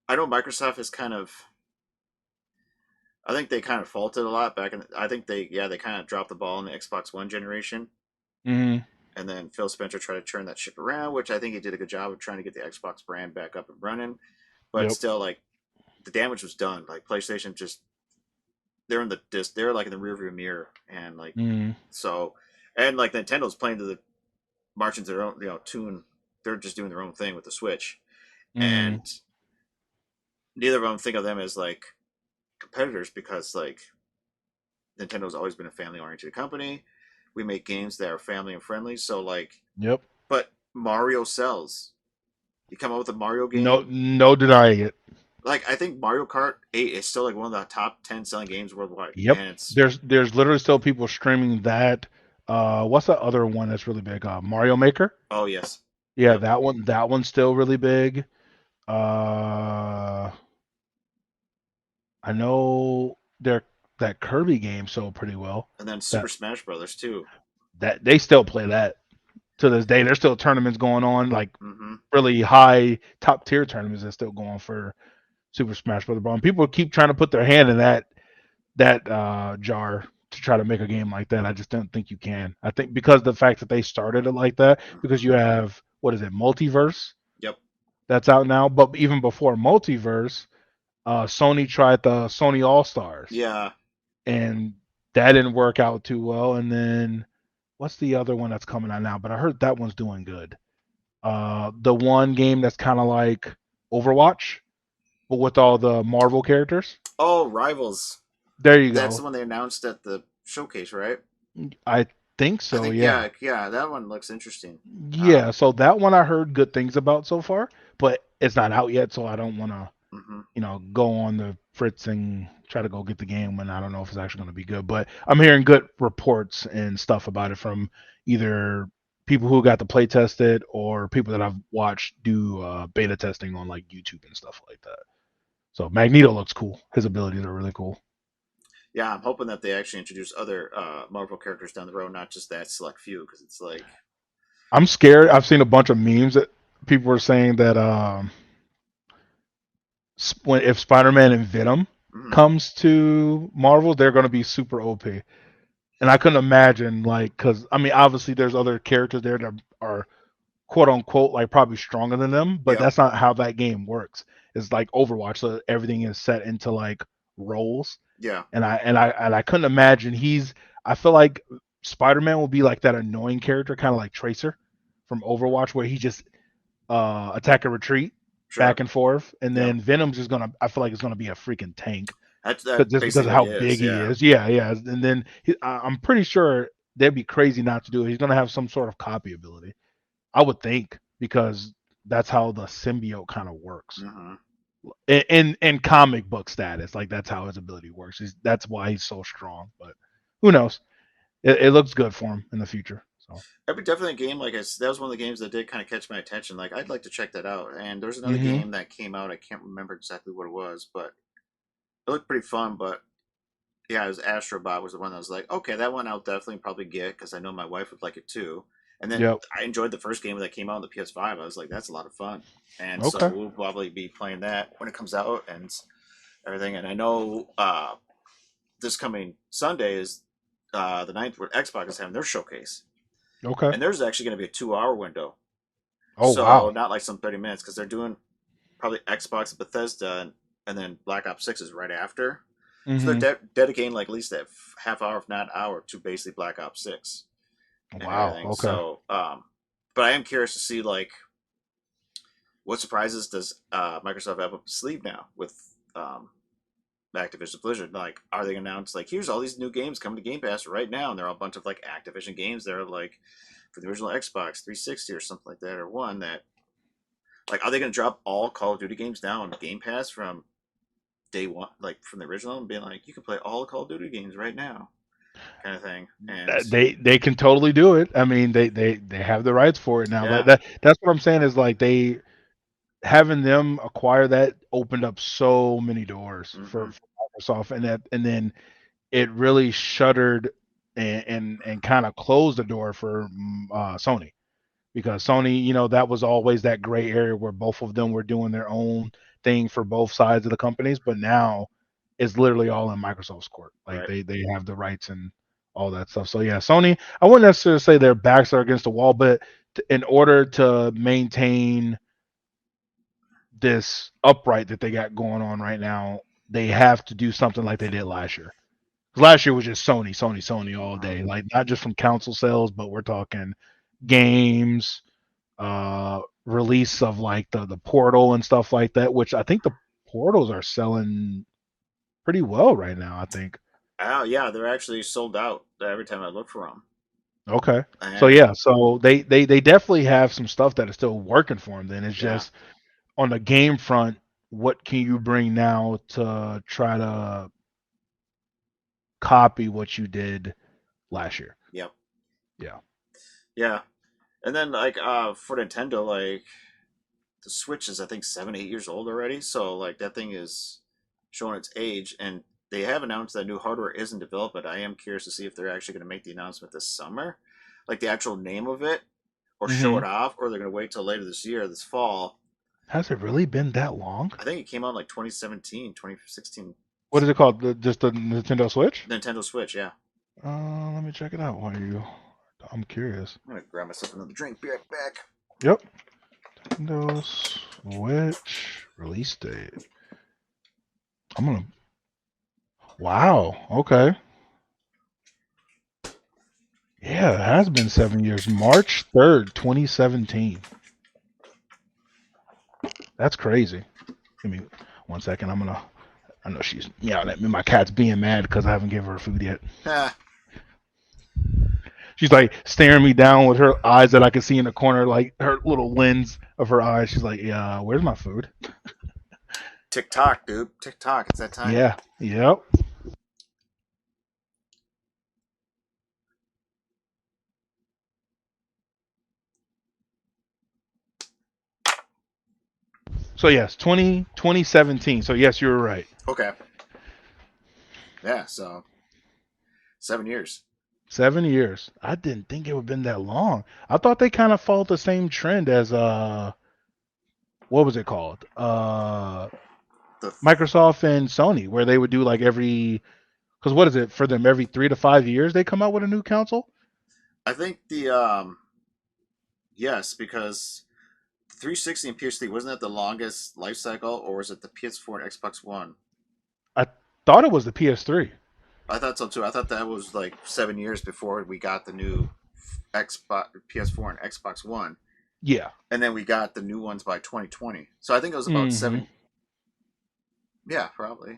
I know Microsoft is kind of. I think they kind of faulted a lot back in. I think they kind of dropped the ball in the Xbox One generation, Mm-hmm. and then Phil Spencer tried to turn that ship around, which I think he did a good job of trying to get the Xbox brand back up and running. But Yep. still, like the damage was done. Like PlayStation just they're like in the rearview mirror, and like Mm-hmm. so, and like Nintendo's playing to the margins of their own tune. They're just doing their own thing with the Switch, Mm-hmm. and neither of them think of them as like competitors because like Nintendo's always been a family oriented company. We make games that are family and friendly. So like, Yep. but Mario sells. You come up with a Mario No, game, no denying it. like I think Mario Kart 8 is still like one of the top 10 selling games worldwide, Yep. and it's There's literally still people streaming that. What's the other one that's really big? Mario Maker. oh yes, Yeah, yep, that one's still really big. I know their that Kirby game sold pretty well. And then Super That Smash Brothers too. that they still play that to this day. There's still tournaments going on, like Mm-hmm. really high top tier tournaments that's still going for Super Smash Brothers Brawl. And people keep trying to put their hand in that jar to try to make a game like that. I just don't think you can. I think because the fact that they started it like that, because Mm-hmm. you have what is it, Multiverse Yep. that's out now. But even before Multiverse, Sony tried the Sony All Stars, Yeah. and that didn't work out too well. And then what's the other one that's coming out now? But I heard that one's doing good. The one game that's kind of like Overwatch, but with all the Marvel characters. Oh, Rivals. There you That's the go. one they announced at the showcase, right? I think I so. think Yeah. yeah, that one looks interesting. Yeah. So that one I heard good things about so far, but it's not out yet, so I don't want to, Mm-hmm. go on the Fritz and try to go get the game when I don't know if it's actually going to be good. But I'm hearing good reports and stuff about it from either people who got to play test it or people that I've watched do beta testing on like YouTube and stuff like that. So Magneto looks cool. His abilities are really cool. Yeah, I'm hoping that they actually introduce other Marvel characters down the road, not just that select few, because it's like, I'm scared. I've seen a bunch of memes that people were saying that when if Spider-Man and Venom mm, comes to Marvel, they're going to be super OP. And I couldn't imagine like because I mean obviously there's other characters there that are quote unquote like probably stronger than them, but yep, that's not how that game works. It's like Overwatch, so everything is set into like roles. yeah, And I couldn't imagine I feel like Spider-Man will be like that annoying character, kind of like Tracer from Overwatch, where he just attack and retreat back sure, and forth, and yep. then Venom's just gonna. I feel like it's gonna be a freaking tank, That just because basically of what how he is. big he Yeah. is. Yeah, yeah. And then I'm pretty sure they'd be crazy not to do it. He's gonna have some sort of copy ability, I would think, because that's how the symbiote kind of works Mm-hmm. in comic book status. Like that's how his ability works. That's why he's so strong. But who knows? It looks good for him in the future. So. That'd be definitely a game. That was one of the games that did kind of catch my attention. Like, I'd like to check that out. And there's another Hmm. game that came out. I can't remember exactly what it was, but it looked pretty fun. But yeah, it was Astrobot was the one that was like, okay, that one I'll definitely probably get because I know my wife would like it too. And then Yep. I enjoyed the first game that came out on the PS5. I was like, that's a lot of fun. And so Okay. we'll probably be playing that when it comes out and everything. And I know this coming Sunday is the ninth where Xbox is having their showcase. Okay. And there's actually going to be a 2 hour window. Oh So wow. not like some 30 minutes because they're doing probably Xbox, Bethesda, and then Black Ops 6 is right after. So Hmm. they're dedicating like at least that half hour, if not hour, to basically Black Ops 6 and Wow. everything. Okay. So, but I am curious to see like what surprises does Microsoft have up the sleeve now with Activision Blizzard. Like, are they going to announce like here's all these new games coming to Game Pass right now, and they're all a bunch of like Activision games that are like for the original Xbox 360 or something like that, or one that like are they going to drop all Call of Duty games down on Game Pass from day one, like from the original, and being like you can play all Call of Duty games right now, kind of thing. And They can totally do it. I mean, they have the rights for it now. Like yeah, that's what I'm saying is like they having them acquire that opened up so many doors mm-hmm, for Microsoft, and then it really shuttered and kind of closed the door for Sony, because Sony, that was always that gray area where both of them were doing their own thing for both sides of the companies, but now it's literally all in Microsoft's court. Like right, they have the rights and all that stuff. So yeah, Sony, I wouldn't necessarily say their backs are against the wall, but in order to maintain this upright that they got going on right now, they have to do something like they did last year. 'Cause last year was just Sony, Sony, Sony all mm-hmm, day. Like not just from console sales, but we're talking games, release of like the Portal and stuff like that, which I think the Portals are selling pretty well right now, I think. oh yeah, they're actually sold out every time I look for them. Okay. So And yeah, so they definitely have some stuff that is still working for them. Then it's yeah, just on the game front, what can you bring now to try to copy what you did last year? yep, Yeah. yeah. And then like for Nintendo, like the Switch is I think 7, 8 years old already. So like that thing is showing its age, and they have announced that new hardware isn't developed, but I am curious to see if they're actually going to make the announcement this summer, like the actual name of it, or show Mm-hmm. it off, or they're going to wait till later this year, this fall. Has it really been that long? I think it came out in like 2017, 2016. What is it called? Just the Nintendo Switch? Nintendo Switch, yeah. Let me check it out. I'm curious. I'm going to grab myself another drink. Be right back. Yep. Nintendo Switch release date. I'm gonna. Wow. Okay. Yeah, it has been 7 years. March 3rd, 2017. That's crazy. Give me 1 second. I know she's yelling at me. My cat's being mad because I haven't given her food yet. Ah, She's like staring me down with her eyes that I can see in the corner, like her little lens of her eyes. She's like, "Yeah, where's my food?" TikTok, dude. TikTok. It's that time. Yeah. Yep. So yes, 2017. So yes, you were right. Okay. Yeah, so 7 years. 7 years. I didn't think it would have been that long. I thought they kind of followed the same trend as what was it called? The Microsoft and Sony, where they would do like because what is it for them? Every 3 to 5 years they come out with a new console. I think the yes, because 360 and PS3 wasn't that the longest life cycle, or was it the PS4 and Xbox One? I thought it was the PS3. I thought so too. I thought that was like 7 years before we got the new Xbox, PS4 and Xbox One, Yeah. and then we got the new ones by 2020. So I think it was about Mm-hmm. 7. Yeah, probably.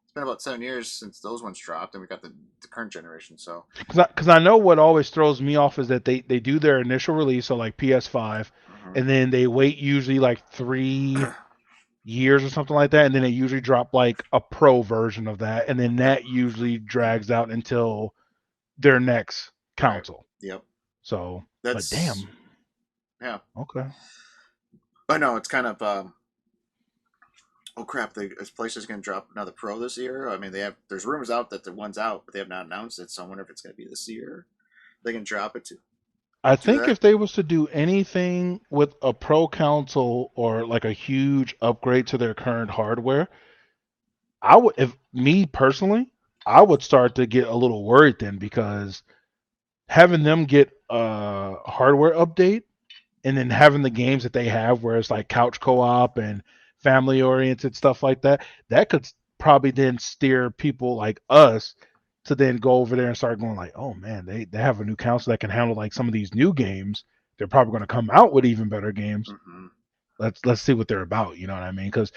It's been about 7 years since those ones dropped, and we got the current generation. So Because I know what always throws me off is that they do their initial release, so like PS5, and then they wait usually like 3 years or something like that, and then they usually drop like a pro version of that, and then that usually drags out until their next console. Yep. So, That's but damn, yeah. okay. I know it's kind of oh crap! Is PlayStation going to drop another Pro this year? I mean, there's rumors out that the one's out, but they have not announced it. So I wonder if it's going to be this year. They can drop it to I do think that. if they was to do anything with a pro console or like a huge upgrade to their current hardware, I would, if me personally, I would start to get a little worried then because having them get a hardware update and then having the games that they have where it's like couch co-op and family oriented stuff like that, that could probably then steer people like us to then go over there and start going like, oh man, they have a new console that can handle like some of these new games. They're probably going to come out with even better games. Mm-hmm. Let's see what they're about. You know what I mean? Because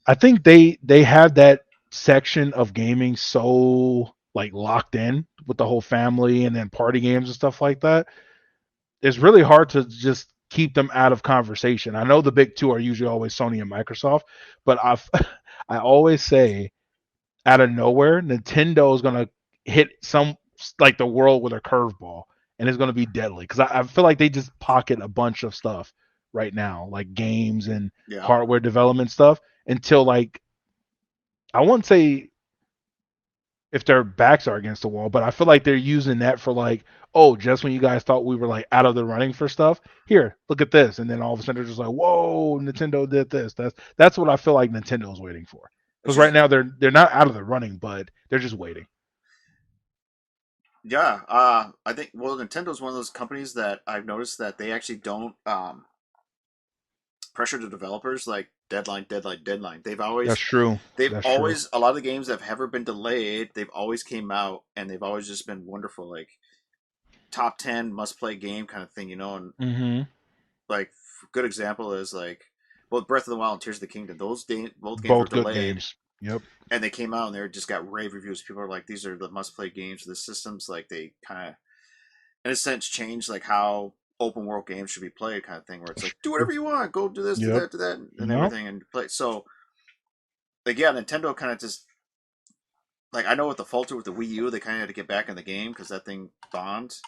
I think they have that section of gaming so like locked in with the whole family and then party games and stuff like that. It's really hard to just keep them out of conversation. I know the big two are usually always Sony and Microsoft, but I always say out of nowhere, Nintendo is gonna hit some like the world with a curveball, and it's gonna be deadly because I feel like they just pocket a bunch of stuff right now, like games and Yeah. hardware development stuff, until like I wouldn't say if their backs are against the wall, but I feel like they're using that for like, oh, just when you guys thought we were like out of the running for stuff, here, look at this, and then all of a sudden they're just like, whoa, Nintendo did this. That's what I feel like Nintendo's waiting for. It's Because just right now they're not out of the running, but they're just waiting. yeah. I think Nintendo's one of those companies that I've noticed that they actually don't pressure the developers like deadline, deadline, deadline. That's true. They've That's true. always a lot of the games that have ever been delayed. They've always came out and they've always just been wonderful. Like top 10 must play game kind of thing, and Mm-hmm. like good example is like both Breath of the Wild and Tears of the Kingdom. Both games were Both good delayed, games. Yep. and they came out and they just got rave reviews. People are like, these are the must play games. The systems like they kind of, in a sense, changed like how open world games should be played, kind of thing. Where it's like, do whatever you want, go do this, Yep. do that, and Yep. everything, and play. So, like, yeah, Nintendo kind of just like I know with the falter with the Wii U, they kind of had to get back in the game because that thing bombed. So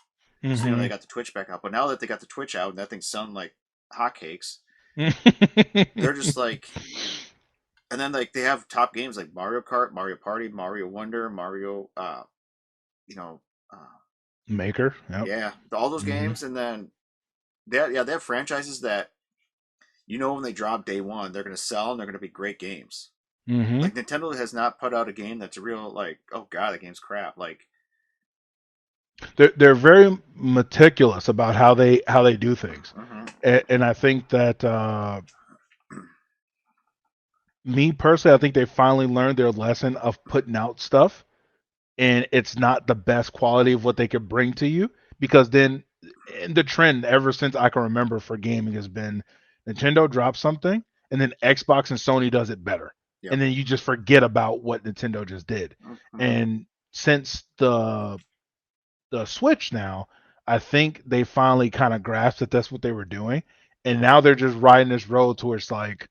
Mm-hmm. they got the Twitch back out. But now that they got the Twitch out and that thing's selling like hotcakes, they're just like, and then like they have top games like Mario Kart, Mario Party, Mario Wonder, Mario, you know, uh, Maker. Yep. yeah, all those Hmm. games, and then they have franchises that when they drop day one, they're going to sell and they're going to be great games. Hmm. Like Nintendo has not put out a game that's a real like, oh god, that game's crap. Like, They're very meticulous about how they do things, mhm. and I think that me personally, I think they finally learned their lesson of putting out stuff, and it's not the best quality of what they could bring to you, because then and the trend ever since I can remember for gaming has been Nintendo drops something and then Xbox and Sony does it better. Yep. And then you just forget about what Nintendo just did. Mhm. And since the Switch now, I think they finally kind of grasped that that's what they were doing. And now they're just riding this road to where it's like,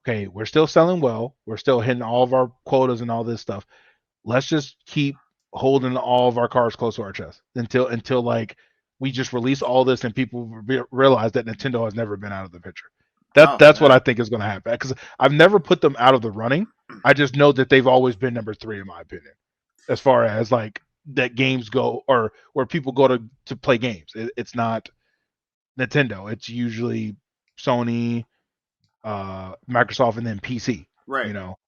okay, we're still selling well, we're still hitting all of our quotas and all this stuff. Let's just keep holding all of our cards close to our chest until like we just release all this and people realize that Nintendo has never been out of the picture. No, That's what yeah. I think is going to happen, because I've never put them out of the running. I just know that they've always been number three in my opinion, as far as like that games go, or where people go to play games. It's not Nintendo. It's usually Sony, Microsoft, and then PC. Right. You know,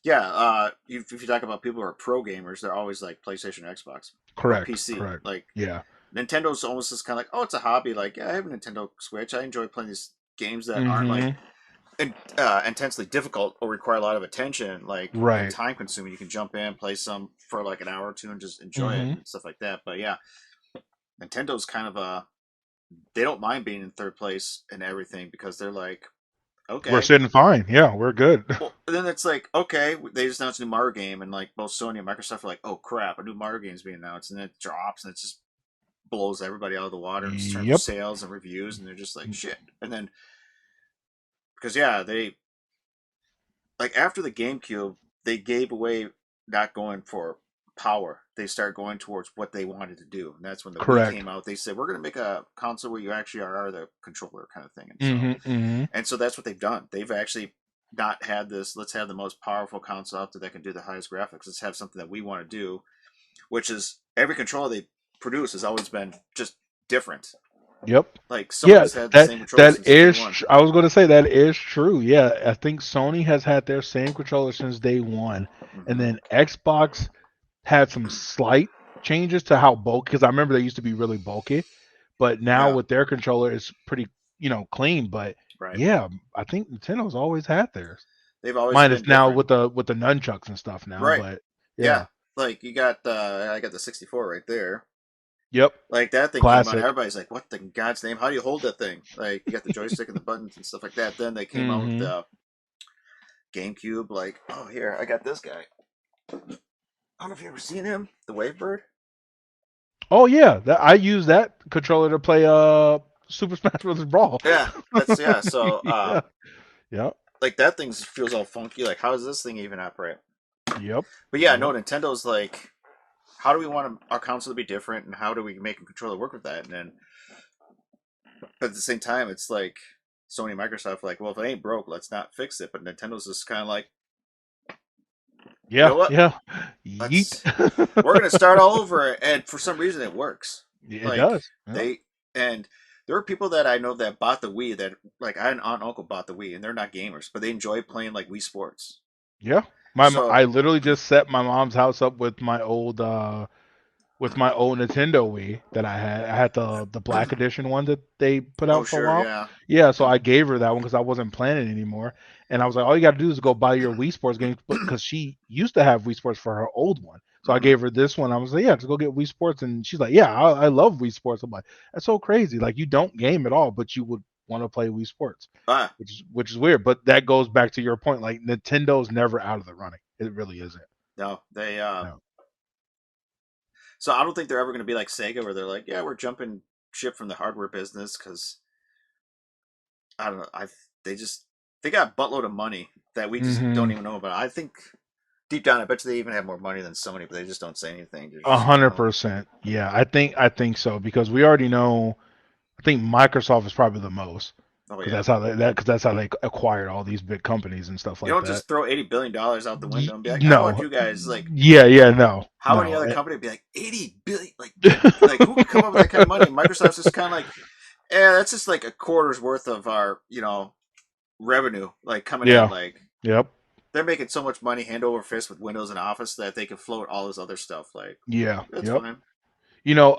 Yeah, if you talk about people who are pro gamers, they're always like PlayStation, Xbox, or correct, PC. correct. Like Yeah, Nintendo's almost just kind of like, oh, it's a hobby. Like, yeah, I have a Nintendo Switch. I enjoy playing these games that aren't like mm-hmm. intensely difficult or require a lot of attention, like and Right. time consuming. You can jump in, play some for like an hour or two, and just enjoy it Mm-hmm. and stuff like that. But yeah, Nintendo's kind of they don't mind being in third place and everything because they're like, We're okay. sitting fine. Yeah, we're good. Well, then it's like, okay, they just announced a new Mario game, and like both Sony and Microsoft are like, oh crap, a new Mario game is being announced, and it drops, and it just blows everybody out of the water in terms of Yep. sales and reviews, and they're just like shit. And then because yeah, they like after the GameCube, they gave away not going for power. They started going towards what they wanted to do, and that's when the Wii Correct. came out. They said we're going to make a console where you actually are the controller kind of thing, Mm-hmm. Mm-hmm. and so that's what they've done. They've actually not had this. Let's have the most powerful console out there that can do the highest graphics. Let's have something that we want to do, which is every controller they produce has always been just different. Yep. Like Yeah, Sony's had the that same controller that since day is. one. I was going to say that is true. Yeah, I think Sony has had their same controller since day one, and Mm-hmm. then Xbox had some slight changes to how bulky. Because I remember they used to be really bulky, but now Yeah, with their controller, it's pretty clean. But right. yeah, I think Nintendo's always had theirs. They've always Minus been now different. with the nunchucks and stuff now, Right. but Yeah. yeah. Like you got I got the 64 right there. Yep. Like that thing came out, Classic. everybody's like, "What the God's name? How do you hold that thing?" Like you got the joystick and the buttons and stuff like that. Then they came out with Hmm. the GameCube. Like, oh here, I got this guy. I don't know if you ever seen him, the Wavebird. Oh yeah, I use that controller to play Super Smash Bros. Brawl. Yeah, that's yeah. So Yeah. Yep. like that thing feels all funky. Like, how does this thing even operate? Yep. But yeah, no, Yep. Nintendo's like, how do we want our console to be different, and how do we make a controller work with that? And then, but at the same time, it's like Sony, and Microsoft, like, well, if it ain't broke, let's not fix it. But Nintendo's just kind of like, you Yeah. know what? Yeah. Yeet. Let's we're gonna start all over, and for some reason, it works. It Like does. Yeah. they and there are people that I know that bought the Wii that like I had an aunt and uncle bought the Wii, and they're not gamers, but they enjoy playing like Wii Sports. Yeah. So I literally just set my mom's house up with my old Nintendo Wii that I had. I had the black edition one that they put oh out for a sure, while. yeah. Yeah, so I gave her that one because I wasn't playing it anymore. And I was like, all you got to do is go buy your Wii Sports games, because she used to have Wii Sports for her old one. So I Hmm. gave her this one. I was like, yeah, just go get Wii Sports. And she's like, yeah, I love Wii Sports. I'm like, that's so crazy. Like, you don't game at all, but you would want to play Wii Sports, Ah, which is weird. But that goes back to your point. Like, Nintendo's never out of the running. It really isn't. no, they No. so I don't think they're ever going to be like Sega, where they're like, yeah, we're jumping ship from the hardware business because I don't know. They got a buttload of money that we just don't Mm-hmm. even know about. I think deep down, I bet you they even have more money than Sony, but they just don't say anything. They're A just kind hundred of percent. Yeah, I think so, because we already know. I think Microsoft is probably the most. Oh because yeah. that's how they acquired all these big companies and stuff You like don't that. just throw $80 billion out the window and be like, I want No, you guys like. yeah, no, How any no. other company would be like 80 billion? Like who could come up with that kind of money? Microsoft's just kind of like, that's just like a quarter's worth of our revenue like coming in. Yeah, Like yep, they're making so much money hand over fist with Windows and Office that they can float all this other stuff. Like yeah, that's yep. fine.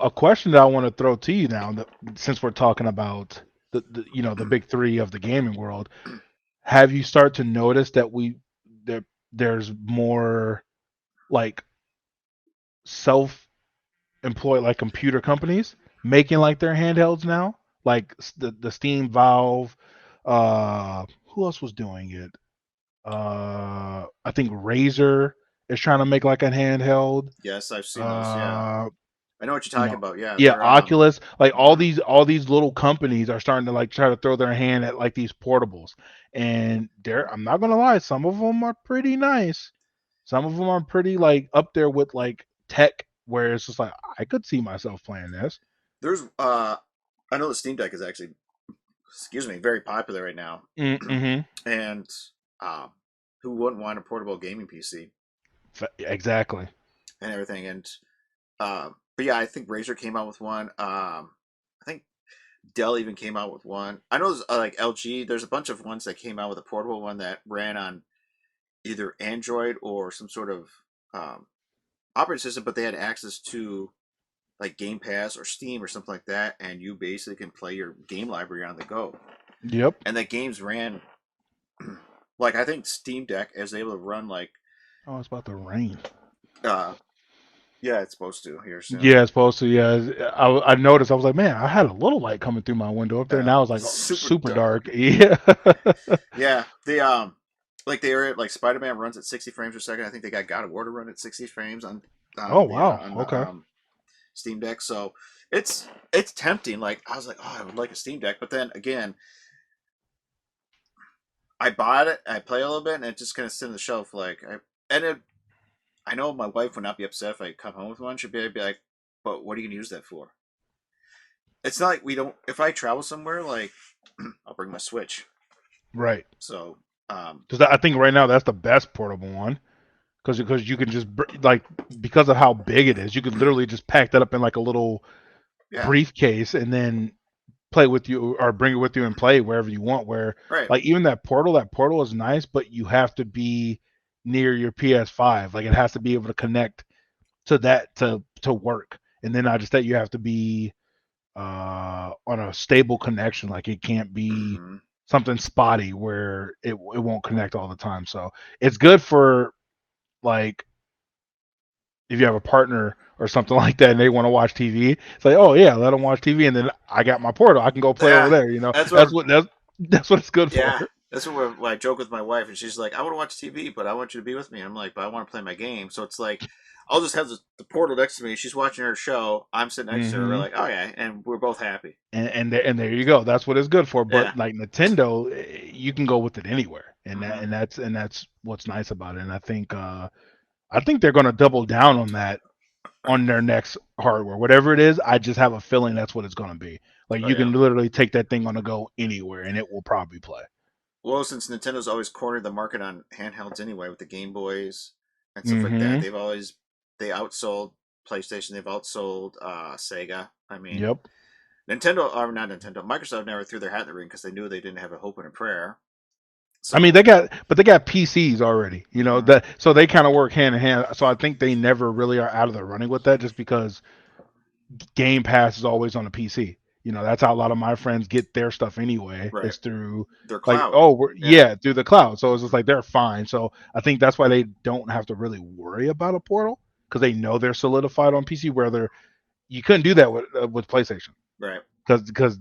A question that I want to throw to you now, that since we're talking about the big three of the gaming world, have you start to notice that there's more like self-employed like computer companies making like their handhelds now, like the Steam, Valve, who else was doing it? I think Razer is trying to make like a handheld. Yes, I've seen those. Yeah, Uh, I know what you're you talking know, about. Yeah, yeah, they're Oculus, like mhm. all these little companies are starting to like try to throw their hand at like these portables, and I'm not gonna lie, some of them are pretty nice. Some of them are pretty like up there with like tech, where it's just like I could see myself playing this. There's I know the Steam Deck is actually, excuse me, very popular right now, Mm-hmm. and um, who wouldn't want a portable gaming PC Exactly. and everything? And but yeah, I think Razer came out with one. I think Dell even came out with one. I know there's, like LG. There's a bunch of ones that came out with a portable one that ran on either Android or some sort of um, operating system, but they had access to like Game Pass or Steam or something like that, and you basically can play your game library on the go. Yep. And that games ran like I think Steam Deck is able to run like Oh, it's about to rain. uh yeah, it's supposed to here soon. Yeah, it's supposed to. Yeah, I noticed. I was like, man, I had a little light coming through my window up there. Now it's like Super super dark. dark. Yeah. Yeah, they like they were like Spider Man runs at 60 frames per second. I think they got God of War to run at 60 frames on Oh the wow. on the Okay. Steam Deck. So it's tempting. Like I was like, oh, I would like a Steam Deck, but then again, I bought it. I play a little bit, and it just kind of sit on the shelf. I know my wife would not be upset if I come home with one. She'd be like, but what are you gonna use that for? It's not like we don't. If I travel somewhere, like I'll bring my Switch. Right. So Because I think right now that's the best portable one. Because you can just like because of how big it is, you could literally just pack that up in like a little yeah, briefcase and then play with you or bring it with you and play wherever you want. Where right. like even that portal is nice, but you have to be near your PS5. Like it has to be able to connect to that to work. And then not just that, you have to be on a stable connection. Like it can't be Mm-hmm. something spotty where it won't connect all the time. So it's good for like if you have a partner or something like that and they want to watch TV, it's like, oh yeah, let them watch TV, and then I got my portal, I can go play over Yeah, there. that's what. That's what it's good Yeah, for. that's what I joke with my wife, and she's like, "I want to watch TV, but I want you to be with me." I'm like, "But I want to play my game." So it's like, I'll just have the portal next to me. She's watching her show. I'm sitting next to her. We're Hmm. like, "Oh yeah," and we're both happy. And there you go. That's what it's good for. Yeah. But like Nintendo, you can go with it anywhere, and Mm-hmm. that's what's nice about it. And I think they're going to double down on that on their next hardware, whatever it is. I just have a feeling that's what it's going to be. Like Oh you yeah. can literally take that thing on the go anywhere, and it will probably play. Well, since Nintendo's always cornered the market on handhelds anyway, with the Game Boys and stuff like that, Hmm. they outsold PlayStation. They've outsold Sega. I mean, Yep. Nintendo or not Nintendo, Microsoft never threw their hat in the ring because they knew they didn't have a hope and a prayer. I mean, So, they got PCs already, mhm, that so they kind of work hand in hand. So I think they never really are out of the running with that, just because Game Pass is always on a PC. That's how a lot of my friends get their stuff anyway. right, Is through their like, cloud. oh, Yeah. yeah, through the cloud. So it's just like they're fine. So I think that's why they don't have to really worry about a portal because they know they're solidified on PC. Where you couldn't do that with PlayStation Right. because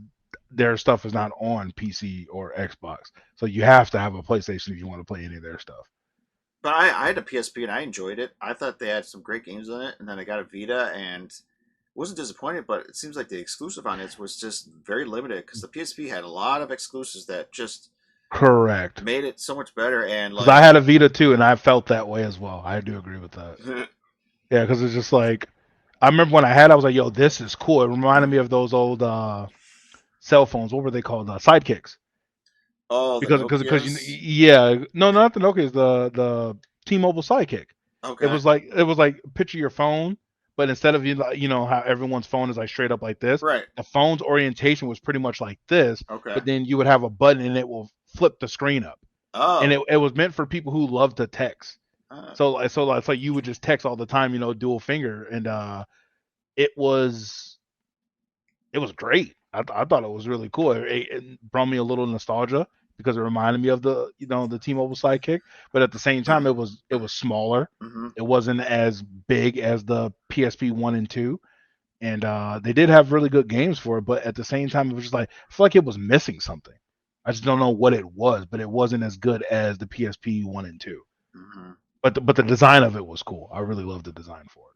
their stuff is not on PC or Xbox. So you have to have a PlayStation if you want to play any of their stuff. But I had a PSP and I enjoyed it. I thought they had some great games on it, and then I got a Vita and wasn't disappointed. But it seems like the exclusive on it was just very limited because the PSP had a lot of exclusives that just Correct. made it so much better. And Because I like, had a Vita too, and I felt that way as well. I do agree with that. Yeah, because it's just like I remember when I had, I was like, "Yo, this is cool." It reminded me of those old cell phones. What were they called? Sidekicks. Oh, the because Nokias. yeah, no, not the Nokia, the T-Mobile Sidekick. Okay. It was like picture your phone, but instead of you know how everyone's phone is like straight up like this, Right. the phone's orientation was pretty much like this, Okay. but then you would have a button and it will flip the screen up, and Oh. it was meant for people who love to text. Uh, So it's like you would just text all the time, you know, dual finger, and it was it was great. I thought it was really cool. It brought me a little nostalgia because it reminded me of the the T-Mobile Sidekick, but at the same time it was smaller. mm-hmm. It wasn't as big as the PSP 1 and 2, and they did have really good games for it. But at the same time, it was just like I feel like it was missing something. I just don't know what it was, but it wasn't as good as the PSP 1 and 2. Mm-hmm. But the design of it was cool. I really loved the design for it.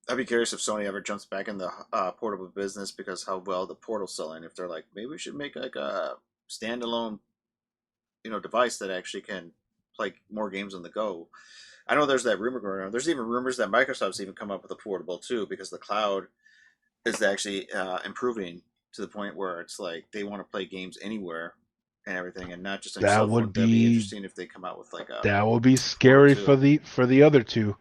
I'd be curious if Sony ever jumps back in the portable business because how well the Portal's selling. If they're like, maybe we should make like a standalone, device that actually can play more games on the go. I know there's that rumor going around. There's even rumors that Microsoft's even come up with a portable too because the cloud is actually improving to the point where it's like they want to play games anywhere and everything, and not just on your That cell phone. would That'd be be interesting if they come out with like a that would be Portal scary Two. for the other two.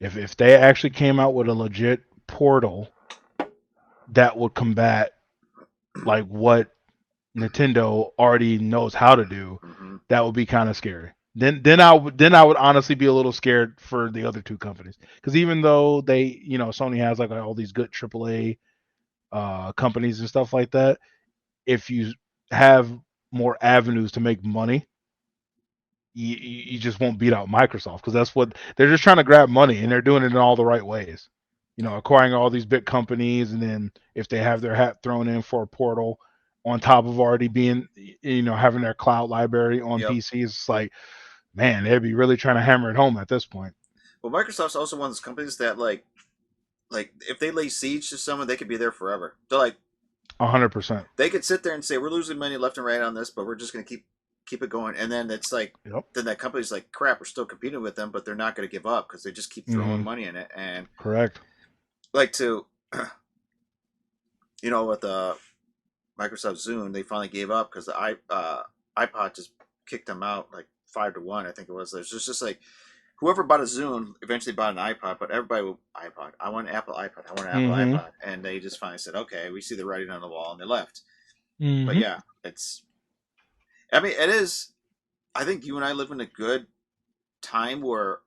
If they actually came out with a legit portal that would combat like what Nintendo already knows how to do, Mm-hmm. that would be kind of scary. Then I would honestly be a little scared for the other two companies because even though they Sony has like all these good AAA companies and stuff like that, if you have more avenues to make money, you just won't beat out Microsoft because that's what they're just trying to grab money and they're doing it in all the right ways. Acquiring all these big companies, and then if they have their hat thrown in for a portal on top of already being, having their cloud library on Yep. PCs, it's like, man, they'd be really trying to hammer it home at this point. Well, Microsoft's also one of those companies that like if they lay siege to someone, they could be there forever. They're like 100%. they could sit there and say we're losing money left and right on this, but we're just going to keep it going. And then it's like Yep. then that company's like crap. We're still competing with them, but they're not going to give up because they just keep throwing money in it. And Correct. like to with the Microsoft Zune, they finally gave up because the iPod just kicked them out like 5-1. I think it was. There's just like whoever bought a Zune eventually bought an iPod, but everybody would iPod. I want an Apple iPod. I want an Apple iPod, and they just finally said, "Okay, we see the writing on the wall," and they left. But yeah, it's. I mean, it is. I think you and I live in a good time where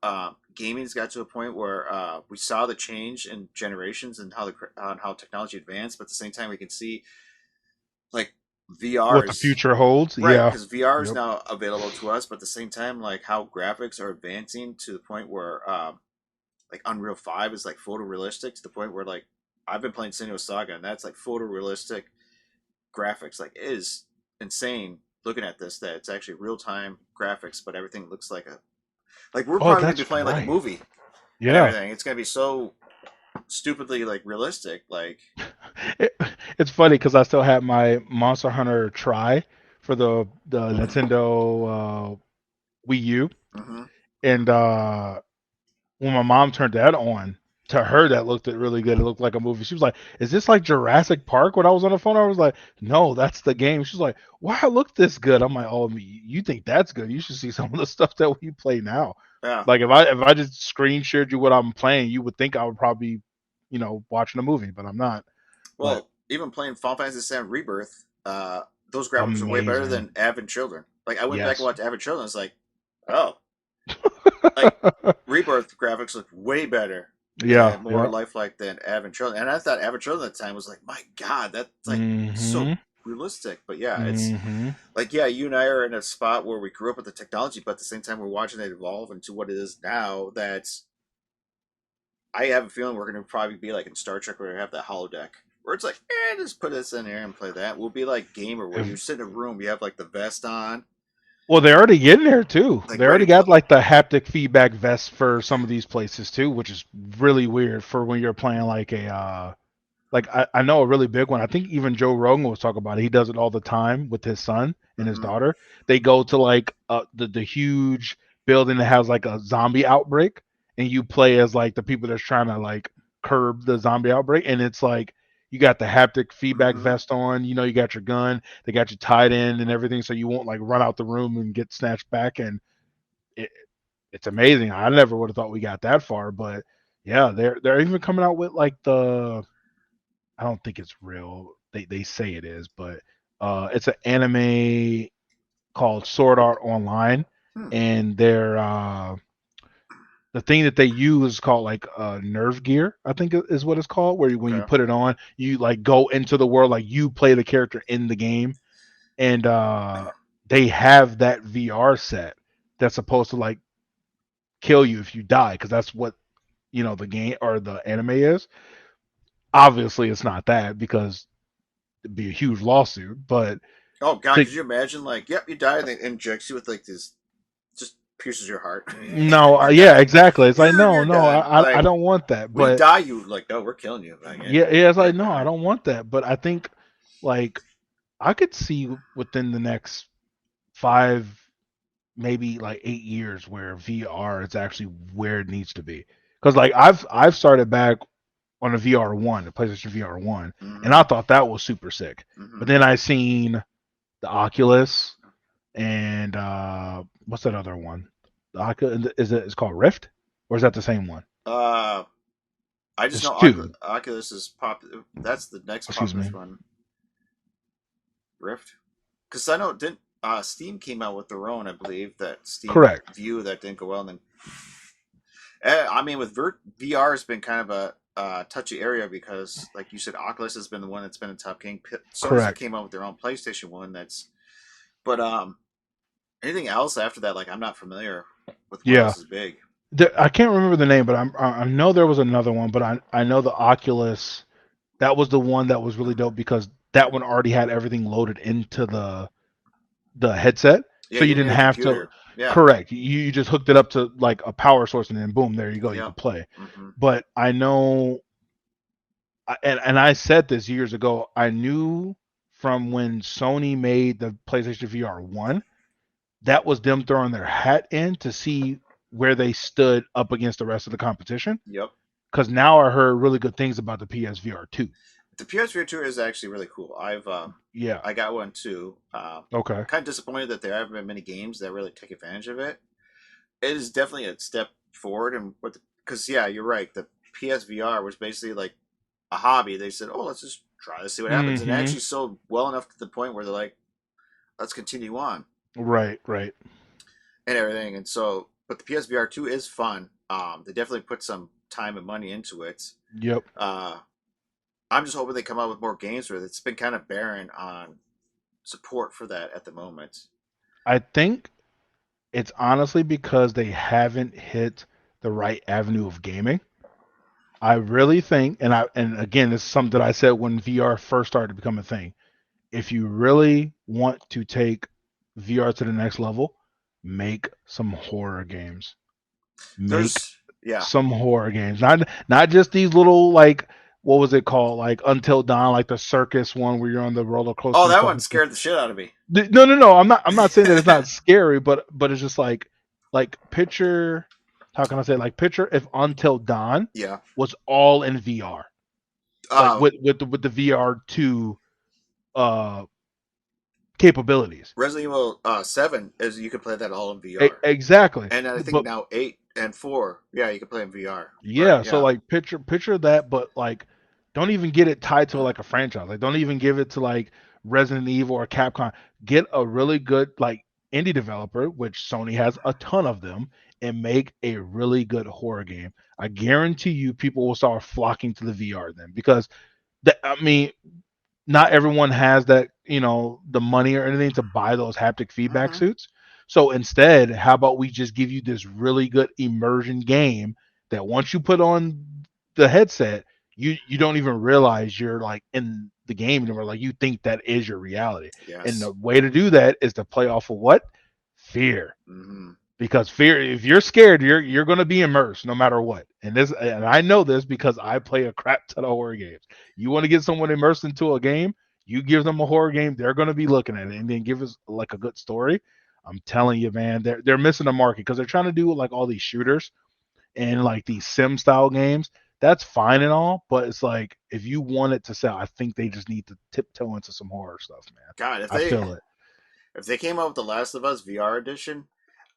gaming's got to a point where we saw the change in generations and how technology advanced, but at the same time we can see like What the VR's future holds. right Yeah. because VR is Yep. now available to us, but at the same time like how graphics are advancing to the point where like Unreal 5 is like photorealistic to the point where like I've been playing Senua Saga and that's like photorealistic graphics. Like it is insane looking at this that it's actually real time graphics, but everything looks like we're Oh, probably gonna be that's playing like a right. movie and Yeah. everything. It's gonna be so stupidly like realistic. Like It, it's funny because I still have my Monster Hunter try for the Nintendo Wii U, mm-hmm. and when my mom turned that on, to her that looked really good. It looked like a movie. She was like, "Is this like Jurassic Park?" When I was on the phone, I was like, "No, that's the game." She's like, "Why it look this good?" I'm like, "Oh, you think that's good? You should see some of the stuff that we play now." Yeah. Like if I just screen shared you what I'm playing, you would think I would probably, watching a movie, but I'm not. But Well, even playing Final Fantasy VII Rebirth, those graphics are way better amazing. than Avid Children. Like I went back and Yes. watched Avid Children. It's like, oh, like Rebirth graphics look way better Yeah, and more yeah. lifelike than Avid Children. And I thought Avid Children at the time was like, my God, that's like so Mhm. realistic. But yeah, it's Mhm. like yeah, you and I are in a spot where we grew up with the technology, but at the same time we're watching it evolve into what it is now. That's I have a feeling we're going to probably be like in Star Trek where we have that holodeck. Where it's like, just put this in here and play that. We'll be like Gamer, where you If, sit in a room, you have like the vest on, well, they're already getting there too. like They ready already to play. got like the haptic feedback vest for some of these places too, which is really weird for when you're playing like a like I know a really big one. I think even Joe Rogan was talking about it. He does it all the time with his son and his Mm-hmm. daughter. They go to like the huge building that has like a zombie outbreak, and you play as like the people that's trying to like curb the zombie outbreak, and it's like you got the haptic feedback Mhm. vest on. You know, you got your gun. They got you tied in and everything, so you won't like run out the room and get snatched back. And it, it's amazing. I never would have thought we got that far, but yeah, they're even coming out with like the. I don't think it's real. They say it is, but it's an anime called Sword Art Online, Hmm. and they're the thing that they use is called like nerve gear, I think is what it's called, where when you Okay. put it on, you like go into the world, like you play the character in the game, and they have that VR set that's supposed to like kill you if you die, because that's what the game or the anime is. Obviously, it's not that because it'd be a huge lawsuit, but Oh God, to, could you imagine? Like, yep, you die, and they injects you with like this, just pierces your heart. no, yeah, exactly. It's like no, You're no, done. I Like, don't want that, we but die, you like, no, we're killing you. Like, yeah, yeah, it's you're like no, I done. don't want that. But I think like I could see within the next 5, maybe like 8 years where VR is actually where it needs to be. Because like I've started back on a VR one, the PlayStation VR one, and Mm-hmm. I thought that was super sick. But Mm-hmm. then I seen the Oculus and what's that other one? The Oculus is it's called Rift, or is that the same one? Uh, I just It's know two. Oculus is popular. That's the next Excuse popular me. one. Rift, because I know it didn't. Steam came out with their own, I believe, that Steam Correct. View that didn't go well. And then, I mean, with VR has been kind of a touchy area because, like you said, Oculus has been the one that's been a top king. Sony's Correct. came out with their own PlayStation one. But anything else after that, like I'm not familiar with what Yeah. else is big. I can't remember the name, but I know there was another one, but I know the Oculus. That was the one that was really dope because that one already had everything loaded into the headset, Yeah, so you you didn't didn't need a have to. computer. Yeah. Correct. You just hooked it up to like a power source, and then boom, there you go. You Yeah. could play. Mm-hmm. But I know, and I said this years ago. I knew from when Sony made the PlayStation VR one, that was them throwing their hat in to see where they stood up against the rest of the competition. Yep. Because now I heard really good things about the PSVR 2. The PS4 2 is actually really cool. Yeah. I got one too. Okay. Kind of disappointed that there haven't been many games that really take advantage of it. It is definitely a step forward, and because yeah, you're right. The PSVR was basically like a hobby. They said, "Oh, let's just try to see what happens," and it Mm-hmm. actually sold well enough to the point where they're like, "Let's continue on." Right. Right. And everything. And so, but the PSVR 2 is fun. They definitely put some time and money into it. Yep. Uh, I'm just hoping they come out with more games with it. It's been kind of barren on support for that at the moment. I think it's honestly because they haven't hit the right avenue of gaming. I really think, and again, this is something that I said when VR first started to become a thing. If you really want to take VR to the next level, make some horror games. Make Yeah. some horror games. Not just these little like what was it called? Like Until Dawn, like the circus one where you're on the roller coaster Oh, and that stuff one like that. scared the shit out of me. No, no, no. I'm not saying that it's not scary, but it's just like picture how can I say like picture if Until Dawn Yeah. was all in VR. Like Uh, with the VR two uh capabilities. Resident Evil 7 is you can play that all in VR. Exactly. And I think But now 8 and 4, yeah, you can play in VR. Right, yeah, so yeah. like picture that, but like don't even get it tied to like a franchise. Like don't even give it to like Resident Evil or Capcom. Get a really good like indie developer, which Sony has a ton of them, and make a really good horror game. I guarantee you people will start flocking to the VR then because I mean not everyone has that, the money or anything to buy those haptic feedback Mm-hmm. suits. So instead, how about we just give you this really good immersion game that once you put on the headset, you don't even realize you're like in the game anymore. Like you think that is your reality. And Yes. the way to do that is to play off of what? Fear. Mm-hmm. Because fear, if you're scared, you're going to be immersed no mater what. And I know this because I play a crap ton of horror games. You want to get someone immersed into a game, you give them a horror game, they're going to be looking at it, and then give us like a good story. I'm telling you, man, they're missing the market because they're trying to do like all these shooters and like these sim style games. that's fine and all, but it's like if you want it to sell, I think they just need to tiptoe into some horror stuff, man. God, I feel it. if they came out with the Last of Us VR edition,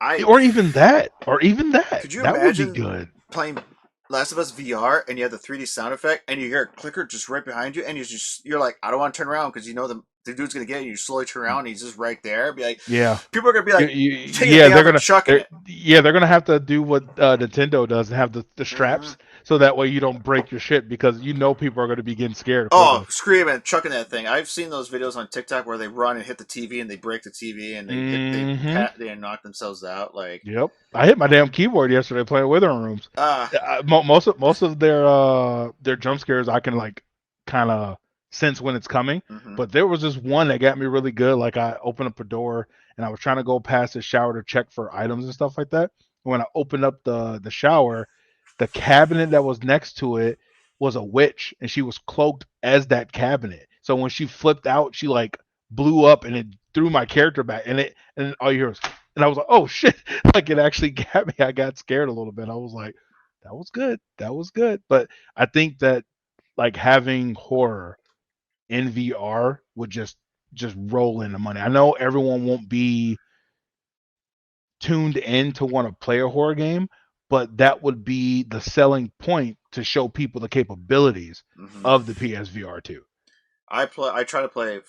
I Or even that, could you that would be imagine good. playing Last of Us VR and you have the 3D sound effect and you hear a clicker just right behind you and you're like, I don't want to turn around because you know the dude's gonna get you. You slowly turn around and he's just right there. Be like, Yeah. people are gonna be like, taking the Yeah, thing off and chucking it. they're gonna have to do what Nintendo does and have the Mm-hmm. straps so that way you don't break your shit because you know people are gonna be getting scared Oh, quickly. screaming, chucking that thing! I've seen those videos on TikTok where they run and hit the TV and they break the TV and Mm-hmm. they knock themselves out. Like, Yep. I hit my damn keyboard yesterday playing Withering Rooms. ah, Most of their jump scares I can like kind of sense when it's coming, mm-hmm. but there was this one that got me really good. Like I opened up a door and I was trying to go past the shower to check for items and stuff like that. When I opened up the shower, the cabinet that was next to it was a witch and she was cloaked as that cabinet. So when she flipped out, she like blew up and it threw my character back and all you hear was and I was like, oh shit, like it actually got me. I got scared a little bit. I was like, that was good. That was good. But I think that like having horror in VR would just roll in the money. I know everyone won't be tuned in to want to play a horror game, but that would be the selling point to show people the capabilities mm-hmm. of the PSVR 2. I try to play not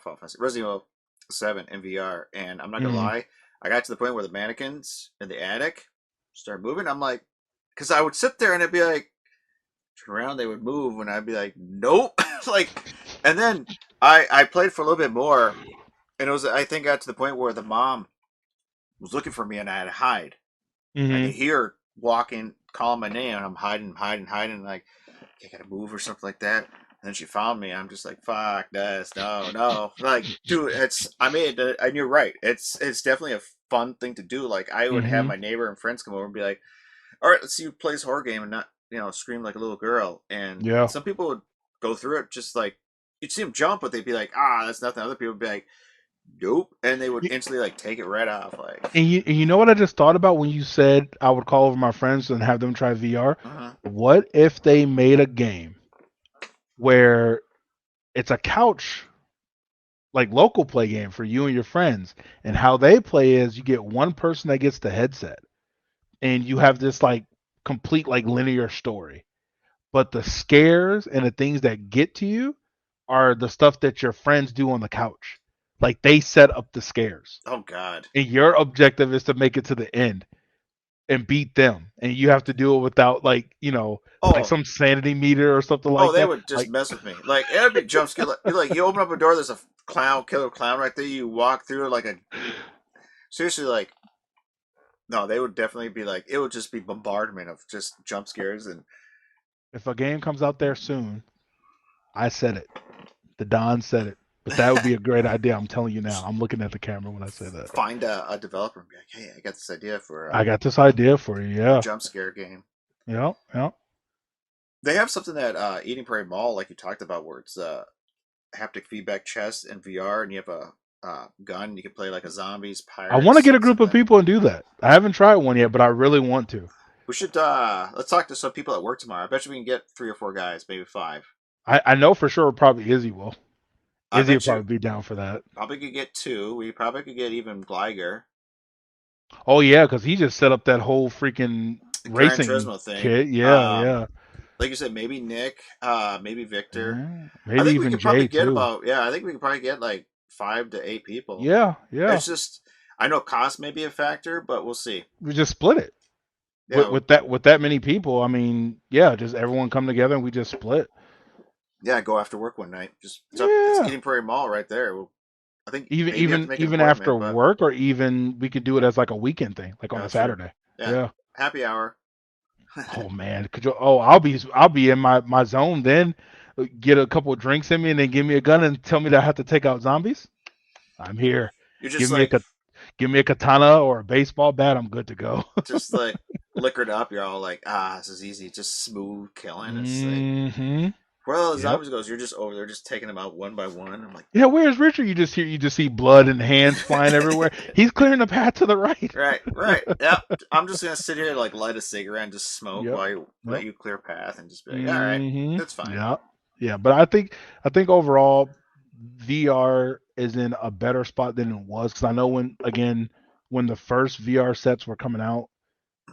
Final Fantasy, Resident Evil 7 in VR, and I'm not gonna lie, I got to the point where the mannequins in the attic started moving. I'm like, because I would sit there and it'd be like, turn around, they would move, and I'd be like, nope, like, and then I played for a little bit more, and it was I think got to the point where the mom was looking for me and I had to hide. I could hear her walking, calling my name, and I'm hiding, like I gotta move or something like that. And then she found me. I'm just like, fuck this, no, like, dude, and you're right. It's definitely a fun thing to do. Like, I would have my neighbor and friends come over and be like, all right, let's see who plays horror game and not scream like a little girl. And Yeah. some people would go through it just like you'd see them jump, but they'd be like, ah, that's nothing. Other people would be like, nope, and they would instantly like take it right off. Like, And you know what I just thought about when you said I would call over my friends and have them try VR? What if they made a game where it's a couch like local play game for you and your friends, and how they play is you get one person that gets the headset and you have this like complete like linear story, but the scares and the things that get to you are the stuff that your friends do on the couch. Like they set up the scares oh god, and your objective is to make it to the end and beat them, and you have to do it without like like some sanity meter or something like they that. would just Like, mess with me. Like, it would be jump scare. Like, you open up a door, there's a killer clown right there. You walk through it like a seriously like. No, they would definitely be like it would just be bombardment of just jump scares and. if a game comes out there soon, I said it. The Don said it. But that would be a great idea. I'm telling you now. I'm looking at the camera when I say that. Find a developer and be like, hey, I got this idea for. I got this idea for you. Yeah. A jump scare game. Yeah. Yeah. They have something at Eden Prairie Mall, like you talked about, where it's haptic feedback chest and VR, and you have a gun. You can play like a zombies, pirates. I want to get a group of people and do that. I haven't tried one yet, but I really want to. We should let's talk to some people at work tomorrow. I bet you we can get 3 or 4 guys, maybe 5. I know for sure probably Izzy will. Izzy would probably be down for that. Probably could get 2. We probably could get even Gliger. Oh yeah, because he just set up that whole freaking racing thing. Kit. Yeah, yeah. Like you said, maybe Nick, maybe Victor. Maybe I think even we could probably Jay get too. I think we could probably get like 5 to 8 people. Yeah, yeah. It's just I know cost may be a factor, but we'll see. We just split it. Yeah, with that many people, I mean, yeah, just everyone come together and we just split. Yeah, go after work one night. It's Eden Prairie Mall right there. I think even after work, or even we could do it as like a weekend thing, like on a Saturday. Yeah. Happy hour. Oh man, I'll be in my zone then. Get a couple of drinks in me and then give me a gun and tell me that I have to take out zombies. I'm here. You're just give me a katana or a baseball bat. I'm good to go. Just like liquored up. You're all like, this is easy. Just smooth killing. It's like, where all the Yep. zombies goes, you're just over there, just taking them out one by one. I'm like, Yeah, where's Richard? You just see blood and hands flying everywhere. He's clearing the path to the right. right, yep. I'm just gonna sit here like light a cigarette and just smoke Yep. while you let Yep. you clear path and just be like, all right, that's fine. Yeah. Yeah. But I think overall VR is in a better spot than it was because I know when the first VR sets were coming out,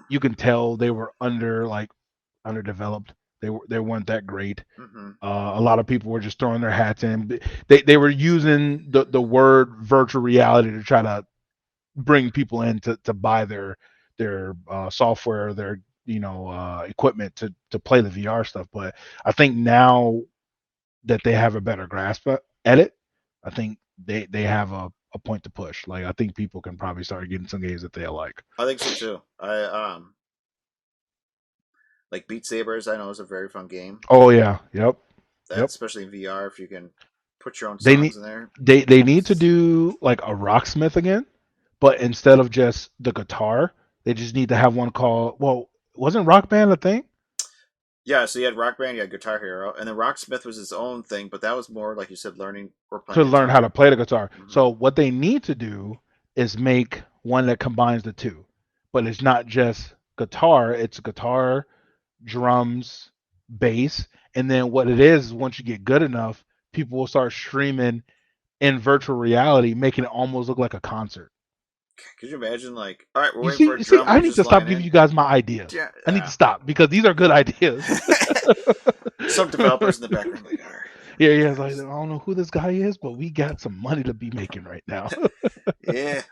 you can tell they were underdeveloped. They weren't that great. Mm-hmm. A lot of people were just throwing their hats in. They were using the word virtual reality to try to bring people in to buy their software, their equipment to play the VR stuff. But I think now that they have a better grasp at it, I think they have a point to push. Like I think people can probably start getting some games that they like. I think so too. I like Beat Sabers. I know is a very fun game. Oh yeah, yep, That yep. especially in VR, if you can put your own They songs need in there. they need to do like a rocksmith again, but instead of just the guitar, they just need to have one called. Well, wasn't Rock Band a thing? Yeah, so you had Rock Band, you had Guitar Hero, and then Rocksmith was its own thing, but that was more like you said, learning or playing To learn how to guitar. play the guitar. Mm-hmm. So what they need to do is make one that combines the two, but it's not just guitar. It's guitar, drums, bass, and then what it is once you get good enough, people will start streaming in virtual reality, making it almost look like a concert. Could you imagine, like, all right, we're You waiting for see, a you see, drummer I to need just to stop line giving in? you guys my ideas. Yeah, I need to stop because these are good ideas. some developers in the background, like, all right, Yeah, you yeah. It's like I guys. don't know who this guy is, but we got some money to be making right now. Yeah.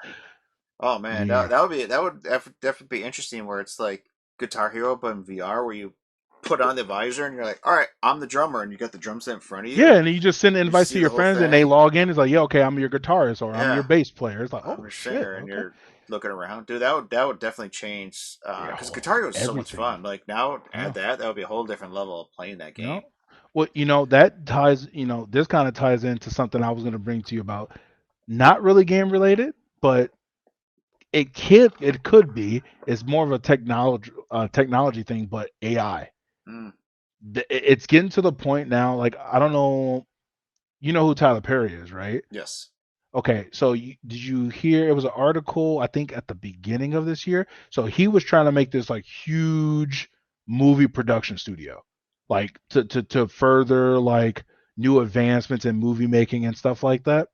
Oh man, Yeah, that would definitely be interesting. Where it's like Guitar Hero, but in VR, where you put on the visor and you're like, all right, I'm the drummer, and you got the drum set in front of you. yeah. And you just send You invites see to the your whole friends, and they thing. log in. It's like, yeah, okay, I'm your guitarist or I'm your Yeah, bass player. It's like, I'm oh your shit, singer, and okay, you're looking around, dude. That would definitely change. yeah, Because Guitar Hero is so much everything. fun. Like now, Yeah, add that would be a whole different level of playing that no. game. Well, that ties. This kind of ties into something I was going to bring to you about. Not really game related, but it could be. It's more of a technology thing, but AI. Mm, It's getting to the point now. Like I don't know. You know who Tyler Perry is, right? yes. Okay, so did you hear it was an article I think at the beginning of this year. So he was trying to make this like huge movie production studio, like to further like new advancements in movie making and stuff like that.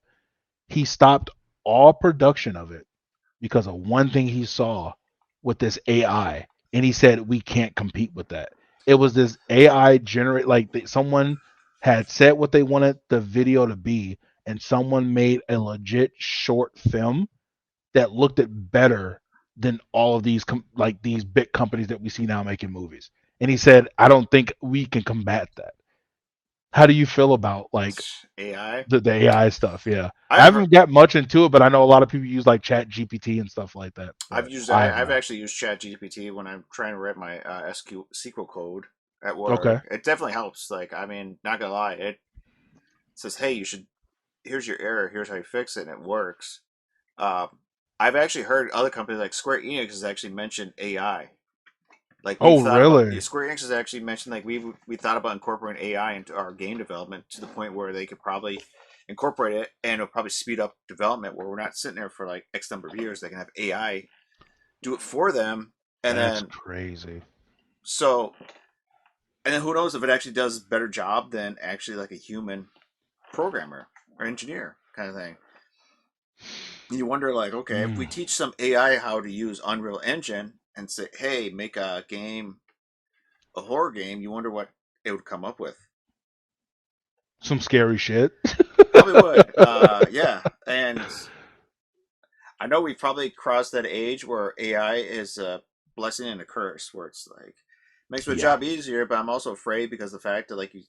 He stopped all production of it because of one thing he saw with this AI, and he said we can't compete with that. It was this AI generate like someone had said what they wanted the video to be, and someone made a legit short film that looked at better than all of these like these big companies that we see now making movies. And he said, I don't think we can combat that. How do you feel about like AI. the AI stuff? Yeah. I I've heard, haven't got much into it, but I know a lot of people use like Chat GPT and stuff like that. I've But used I have I've not. actually used Chat GPT when I'm trying to write my SQL code at Okay. work. It definitely helps. Like I mean, not gonna lie, it says, hey, you should. Here's your error. Here's how you fix it, and it works. Um, I've actually heard other companies like Square Enix has actually mentioned AI. Like we've Oh, thought about really? Square Enix has actually mentioned like we thought about incorporating AI into our game development to the point where they could probably incorporate it and it'll probably speed up development where we're not sitting there for like X number of years. They can have AI do it for them, and That's then crazy. so and then who knows if it actually does a better job than actually like a human programmer or engineer kind of thing. You wonder like, okay, if we Mm. teach some AI how to use Unreal Engine and say, hey, make a game, a horror game, you wonder what it would come up with. Some scary shit. Probably would. Yeah. And I know we've probably crossed that age where AI is a blessing and a curse, where it's like makes my Yeah. job easier, but I'm also afraid because of the fact that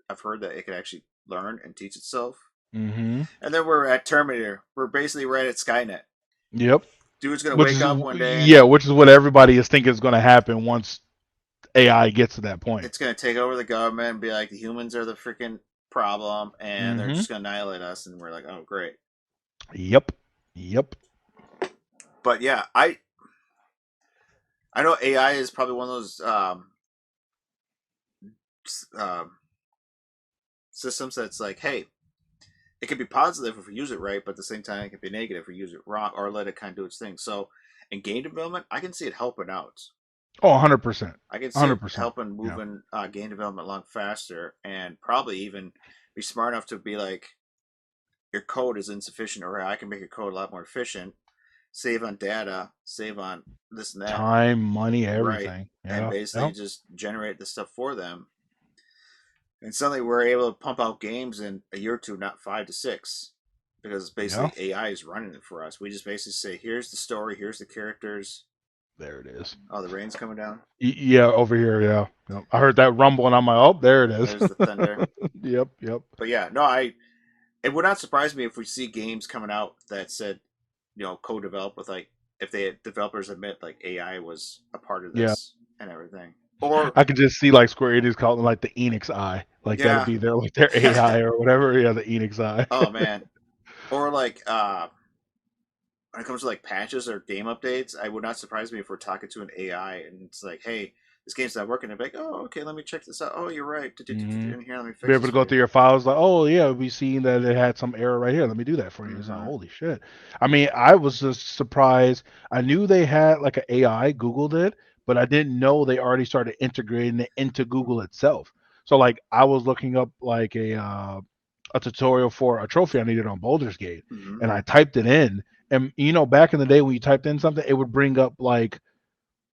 I've heard that it can actually learn and teach itself. Mm-hmm. And then we're at Terminator. We're basically right at Skynet. Yep. Dude's gonna Which wake is up one day yeah, and which is what everybody is thinking is going to happen once AI gets to that point. it's gonna take over the government and be like the humans are the freaking problem, and they're Mm-hmm. just gonna annihilate us. And we're like, oh great. Yep. Yep. But yeah, I know AI is probably one of those systems that's like, hey, it can be positive if we use it right, but at the same time, it can be negative if we use it wrong or let it kind of do its thing. So, in game development, I can see it helping out. Oh, 100%. I can see it 100%. helping Yeah. moving game development along faster, and probably even be smart enough to be like, your code is insufficient, or I can make your code a lot more efficient, save on data, save on this and that, Time, money, right? everything. And Yeah. basically Yeah. just generate the stuff for them. And suddenly we're able to pump out games in a year or two, not 5 to 6, because Yeah. basically AI is running it for us. We just basically say, here's the story, here's the characters. There it is. Oh, the rain's coming down. Yeah, over here. Yeah. Yep. I heard that rumble and I'm like, oh, there it is. There's the thunder. Yep. Yep. But yeah, no, it would not surprise me if we see games coming out that said, co-develop with, like, if the developers admit like AI was a part of Yeah. this and everything. Or I could just see like Square Enix calling it like the Enix Eye. Like that'd yeah. be their like their AI or whatever. Yeah, the Enix Eye. Oh man. Or like when it comes to like patches or game updates, I would not surprise me if we're talking to an AI and it's like, hey, this game's not working. And be like, oh, okay, let me check this out. Oh, you're right. Mm-hmm. In here, let me Be fix able this to for go you. through your files like, oh yeah, we seen that it had some error right here. Let me do that for you. It's like, Mm-hmm. holy shit. I mean, I was just surprised. I knew they had like an AI, Google did, but I didn't know they already started integrating it into Google itself. So like I was looking up like a tutorial for a trophy I needed on Baldur's Gate, Mm-hmm. and I typed it in, and back in the day when you typed in something, it would bring up like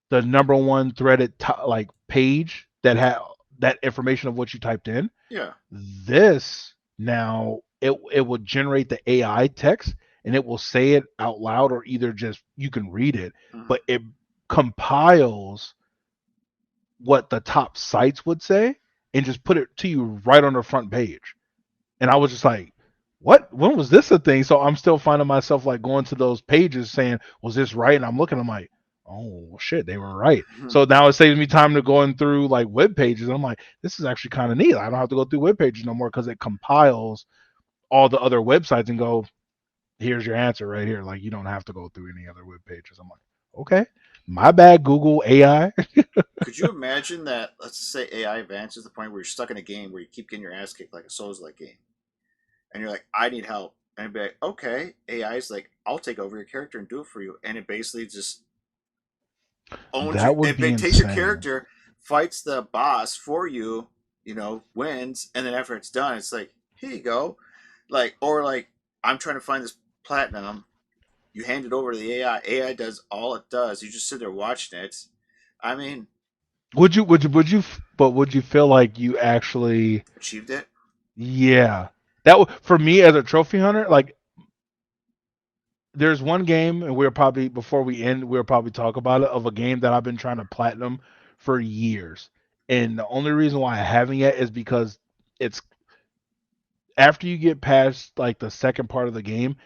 the number one threaded like page that had that information of what you typed in. Yeah. This now it will generate the AI text and it will say it out loud or either just you can read it, Mm-hmm. but it compiles what the top sites would say and just put it to you right on the front page. And I was just like, what? When was this a thing? So I'm still finding myself like going to those pages saying, was this right? And I'm looking, I'm like, oh shit, they were right. So now it saves me time to going through like web pages. I'm like, this is actually kind of neat. I don't have to go through web pages no more because it compiles all the other websites and go, here's your answer right here. Like you don't have to go through any other web pages. I'm like, okay, my bad, Google AI. Could you imagine that? Let's say AI advances to the point where you're stuck in a game where you keep getting your ass kicked like a Souls-like game, and you're like, I need help, and it'd be like, okay, AI's like, I'll take over your character and do it for you, and it basically just owns you. That would be It takes your insane. character, fights the boss for you, wins, and then after it's done, it's like, here you go, like, or like, I'm trying to find this platinum. You hand it over to the AI. AI does all it does. You just sit there watching it. I mean, But would you feel like you actually, achieved it. yeah, that would for me as a trophy hunter, like there's one game, and we'll probably before we end, we'll probably talk about it of a game that I've been trying to platinum for years, and the only reason why I haven't yet is because it's after you get past like the second part of the game.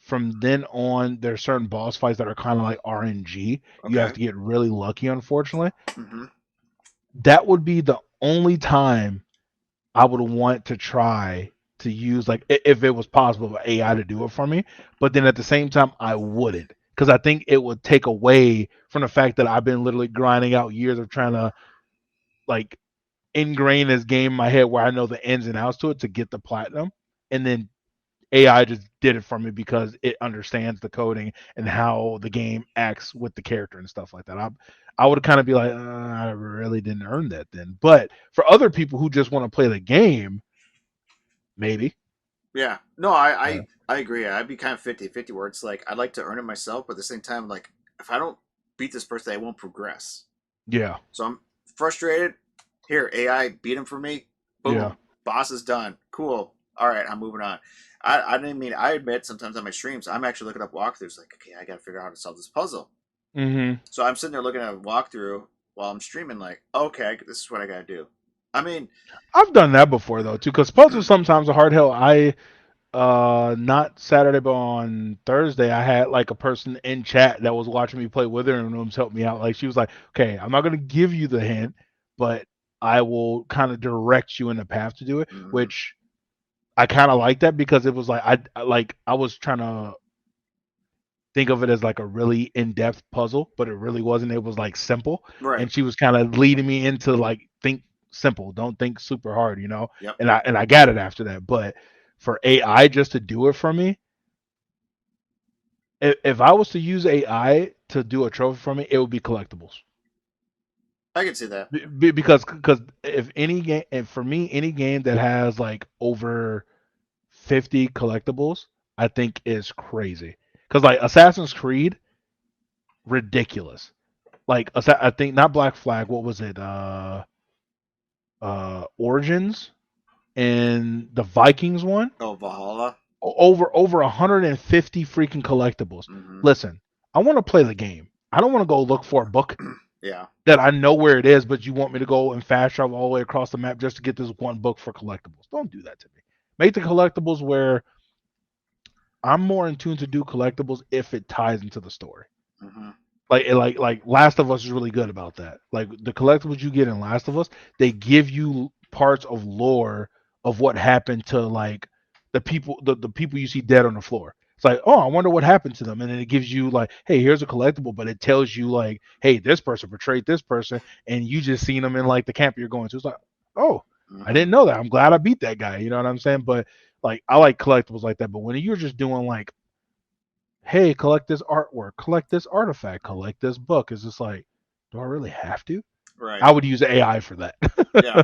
From then on, there's certain boss fights that are kind of like RNG. You have Okay. to get really lucky, unfortunately. Mm-hmm. That would be the only time I would want to try to use like if it was possible for AI to do it for me. But then at the same time, I wouldn't because I think it would take away from the fact that I've been literally grinding out years of trying to like ingrain this game in my head where I know the ins and outs to it to get the platinum, and then AI just did it for me because it understands the coding and how the game acts with the character and stuff like that. I would kind of be like, I really didn't earn that then. But for other people who just want to play the game, maybe. Yeah. No, Yeah. I agree. I'd be kind of 50-50 where it's like, I'd like to earn it myself, but at the same time, like, if I don't beat this person, I won't progress. Yeah. So I'm frustrated. Here, AI, beat him for me. Yeah. Boom. Boss is done. Cool. All right, I'm moving on. I didn't mean, I admit sometimes on my streams, I'm actually looking up walkthroughs like, okay, I got to figure out how to solve this puzzle. Hmm. So I'm sitting there looking at a walkthrough while I'm streaming, like, okay, this is what I got to do. I mean, I've done that before though too, because puzzles sometimes are hard hell. I not Saturday but on Thursday I had like a person in chat that was watching me play Withering Rooms help me out. Like she was like, okay, I'm not gonna give you the hint, but I will kind of direct you in the path to do it, mm-hmm, which I kind of like that because it was like I was trying to think of it as like a really in-depth puzzle, but it really wasn't. It was like simple, right. and she was kind of leading me into like think simple. Don't think super hard, you know. Yep. And I got it after that. But for AI just to do it for me, if I was to use AI to do a trophy for me, it would be collectibles. I can see that. Because if any game, and for me, any game that has like over 50 collectibles, I think is crazy. Because like Assassin's Creed, ridiculous. Like I think not Black Flag. What was it? Origins and the Vikings one. Oh, Valhalla. Over 150 freaking collectibles. Mm-hmm. Listen, I want to play the game. I don't want to go look for a book. Yeah. That I know where it is, but you want me to go and fast travel all the way across the map just to get this one book for collectibles. Don't do that to me. Make the collectibles where I'm more in tune to do collectibles if it ties into the story. Mm-hmm. Like Last of Us is really good about that. Like the collectibles you get in Last of Us, they give you parts of lore of what happened to like the people you see dead on the floor. It's like, oh, I wonder what happened to them, and then it gives you like, hey, here's a collectible, but it tells you like, hey, this person betrayed this person, and you just seen them in like the camp you're going to. It's like, oh, I didn't know that. I'm glad I beat that guy. You know what I'm saying? But like, I like collectibles like that. But when you're just doing like, hey, collect this artwork, collect this artifact, collect this book, it's just like, do I really have to? Right. I would use AI for that. Yeah.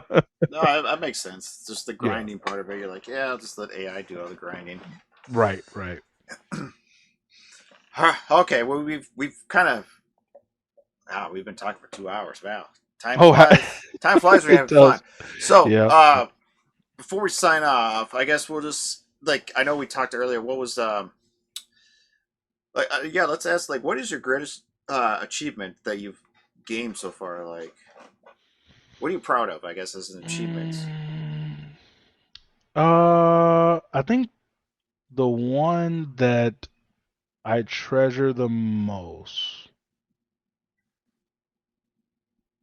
No, that makes sense. It's just the grinding part of it. You're like, yeah, I'll just let AI do all the grinding. Right. Okay, well we've kind of we've been talking for 2 hours. Wow, time flies when you're having fun. So before we sign off, I guess we'll just like I know we talked earlier. What was let's ask like what is your greatest achievement that you've gamed so far? Like, what are you proud of? I guess as an achievement. I think the one that I treasure the most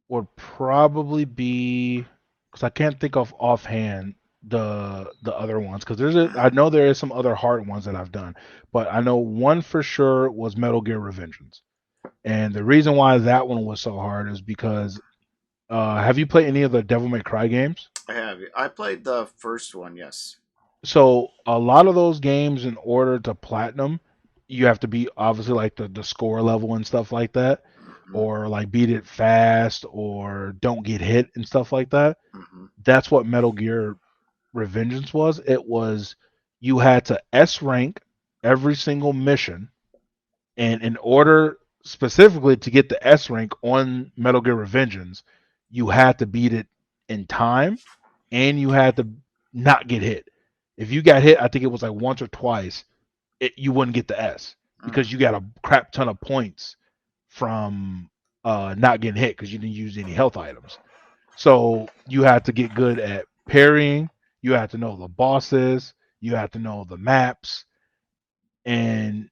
would probably be because I can't think of offhand the other ones because I know there is some other hard ones that I've done, but I know one for sure was Metal Gear Revengeance, and the reason why that one was so hard is because have you played any of the Devil May Cry games? I have. I played the first one. Yes. So a lot of those games, in order to platinum, you have to be obviously like the score level and stuff like that, or like beat it fast, or don't get hit and stuff like that. That's what Metal Gear Revengeance was. It was you had to S rank every single mission, and in order specifically to get the S rank on Metal Gear Revengeance, you had to beat it in time, and you had to not get hit. If you got hit, I think it was like once or twice, you wouldn't get the S because you got a crap ton of points from not getting hit because you didn't use any health items. So you had to get good at parrying. You had to know the bosses. You had to know the maps. And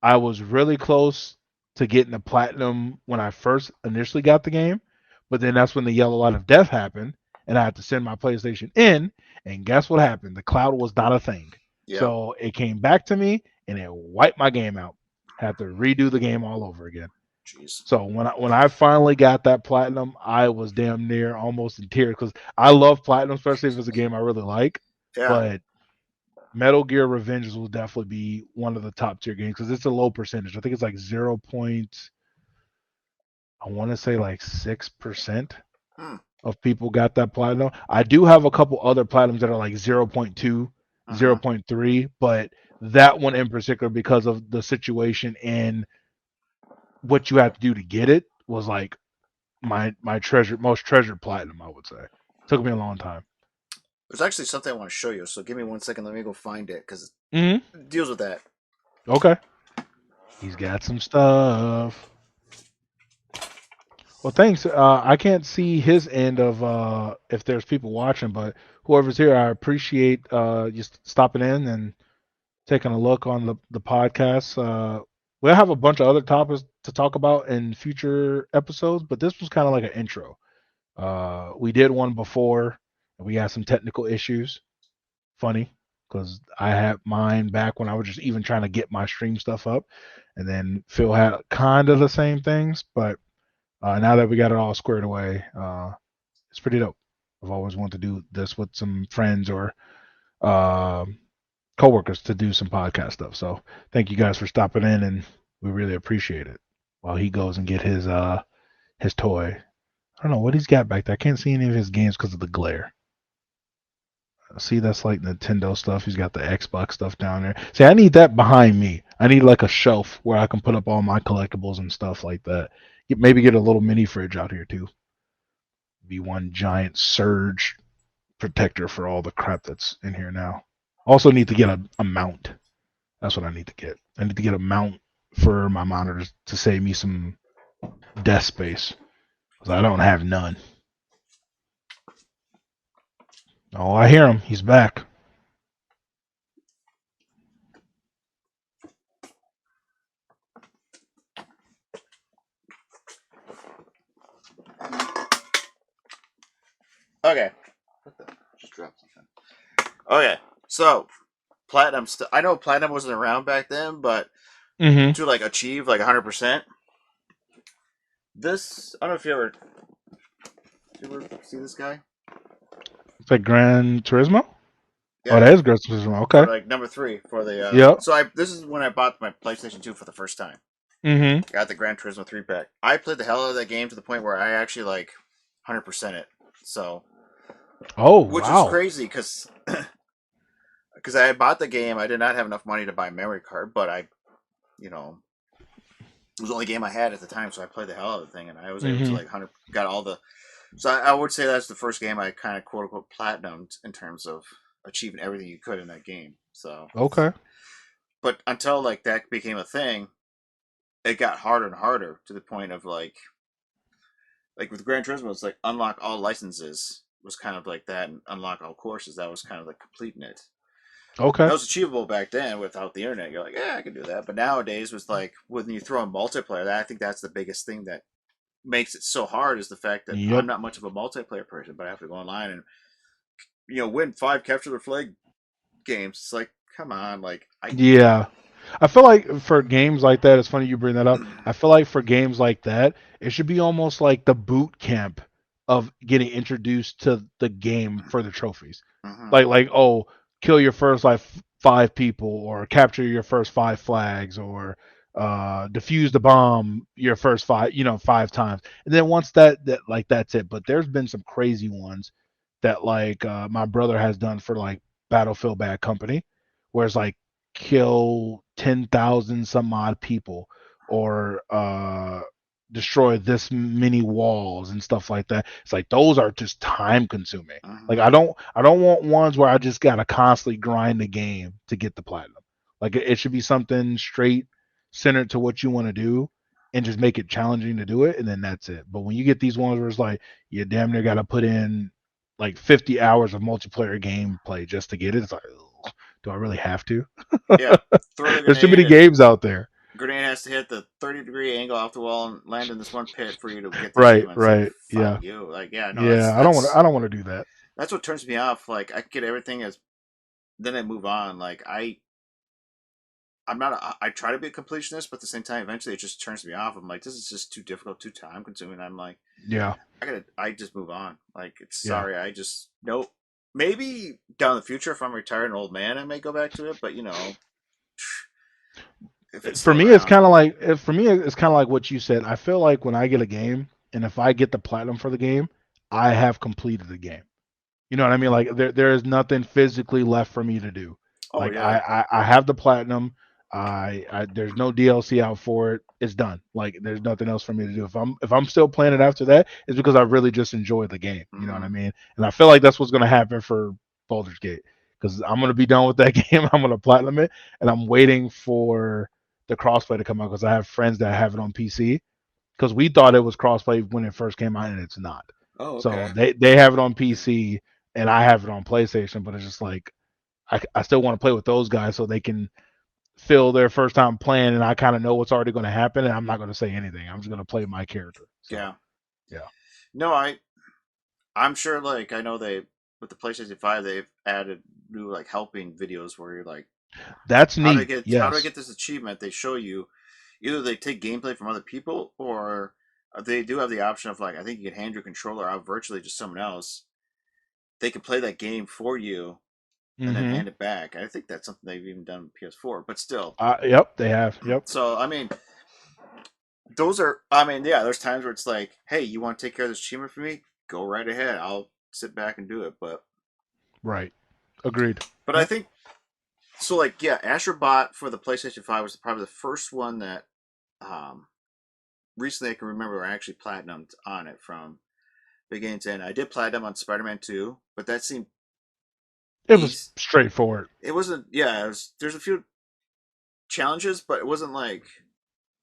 I was really close to getting the platinum when I first initially got the game. But then that's when the yellow light of death happened. And I had to send my PlayStation in. And guess what happened? The cloud was not a thing. Yep. So it came back to me and it wiped my game out. Had to redo the game all over again. Jeez. So when I finally got that platinum, I was damn near almost in tears because I love platinum, especially if it's a game I really like. Yeah. But Metal Gear Revengeance will definitely be one of the top tier games because it's a low percentage. I think it's like 0. I want to say like 6% of people got that platinum. I do have a couple other platinums that are like 0.2, 0.3, but that one in particular, because of the situation and what you have to do to get it, was like my most treasured platinum, I would say. Took me a long time. There's actually something I want to show you, so give me 1 second. Let me go find it because it deals with that. Okay. He's got some stuff. Well, thanks. I can't see his end of if there's people watching, but whoever's here, I appreciate you stopping in and taking a look on the podcast. We'll have a bunch of other topics to talk about in future episodes, but this was kind of like an intro. We did one before, and we had some technical issues. Funny, because I had mine back when I was just even trying to get my stream stuff up, and then Phil had kind of the same things, but now that we got it all squared away, it's pretty dope. I've always wanted to do this with some friends or um coworkers to do some podcast stuff. So thank you guys for stopping in, and we really appreciate it. While he goes and get his toy. I don't know what he's got back there. I can't see any of his games because of the glare. See, that's like Nintendo stuff. He's got the Xbox stuff down there. See, I need that behind me. I need like a shelf where I can put up all my collectibles and stuff like that. Maybe get a little mini fridge out here too. Be one giant surge protector for all the crap that's in here now. Also need to get a mount. That's what I need to get. I need to get a mount for my monitors to save me some desk space because I don't have none. Oh, I hear him. He's back. Okay. What the? Just dropped something. Okay, so platinum. I know platinum wasn't around back then, but to like achieve like 100%. This I don't know if you ever see this guy. It's like Gran Turismo. Yeah. Oh, that is Gran Turismo. Okay. For like number 3 for the. Yep. So this is when I bought my PlayStation 2 for the first time. Got the Gran Turismo 3 pack. I played the hell out of that game to the point where I actually like 100% it. So. Oh, which wow. was crazy because I had bought the game. I did not have enough money to buy a memory card, but it was the only game I had at the time, so I played the hell out of the thing, and I was able to like 100 got all the. So I would say that's the first game I kind of quote unquote platinumed in terms of achieving everything you could in that game. So okay. But until like that became a thing, it got harder and harder to the point of like with Gran Turismo, it's like unlock all licenses was kind of like that, and unlock all courses. That was kind of like completing it. Okay. That was achievable back then without the internet. You're like, yeah, I can do that. But nowadays, with like when you throw in multiplayer, I think that's the biggest thing that makes it so hard is the fact that I'm not much of a multiplayer person, but I have to go online and win 5 capture the flag games. It's like, come on, yeah. I feel like for games like that, it's funny you bring that up. I feel like for games like that, it should be almost like the boot camp of getting introduced to the game for the trophies. Like oh, kill your first like 5 people, or capture your first 5 flags, or defuse the bomb your first 5 times. And then once that like that's it. But there's been some crazy ones that like my brother has done for like Battlefield Bad Company, where it's like kill 10,000 some odd people, or destroy this many walls and stuff like that. It's like those are just time consuming. Like I don't want ones where I just gotta constantly grind the game to get the platinum. Like it should be something straight centered to what you want to do, and just make it challenging to do it, and then that's it. But when you get these ones where it's like you damn near gotta put in like 50 hours of multiplayer gameplay just to get it, it's like, do I really have to? Yeah. Throw the There's too many games out there. Grenade has to hit the 30-degree angle off the wall and land in this one pit for you to get the right, achievements. right. Like, fuck you. Like, yeah, no, yeah. I don't want to do that. That's what turns me off. Like, I get everything as, then I move on. Like, I'm not. I try to be a completionist, but at the same time, eventually it just turns me off. I'm like, this is just too difficult, too time consuming. I'm like, yeah, I just move on. Like, it's sorry. I just nope. Maybe down in the future, if I'm retired and old man, I may go back to it. But for me, it's kind of like what you said. I feel like when I get a game, and if I get the platinum for the game, I have completed the game. You know what I mean? Like there is nothing physically left for me to do. Oh, like yeah. I have the platinum. There's no DLC out for it. It's done. Like there's nothing else for me to do. If I'm still playing it after that, it's because I really just enjoy the game. You know what I mean? And I feel like that's what's gonna happen for Baldur's Gate, because I'm gonna be done with that game. I'm gonna platinum it, and I'm waiting for the crossplay to come out, because I have friends that have it on PC. Because we thought it was crossplay when it first came out, and it's not. Oh, okay. So they have it on PC, and I have it on PlayStation, but it's just like I still want to play with those guys so they can feel their first time playing, and I kind of know what's already going to happen, and I'm not going to say anything. I'm just going to play my character. So, yeah. No, I'm sure. Like I know with the PlayStation 5 they've added new like helping videos where you're like, that's neat. How do I get this achievement? They show you either they take gameplay from other people, or they do have the option of like I think you can hand your controller out virtually to someone else, they could play that game for you and then hand it back. I think that's something they've even done with PS4, but still. Yep, they have. Yep. So, I mean, there's times where it's like, hey, you want to take care of this achievement for me? Go right ahead. I'll sit back and do it. But right. Agreed. But I think, so like, yeah, Astrobot for the PlayStation 5 was probably the first one that recently I can remember I actually platinumed on it from beginning to end. I did platinum on Spider-Man 2, but that seemed it was straightforward. It wasn't, there's a few challenges, but it wasn't like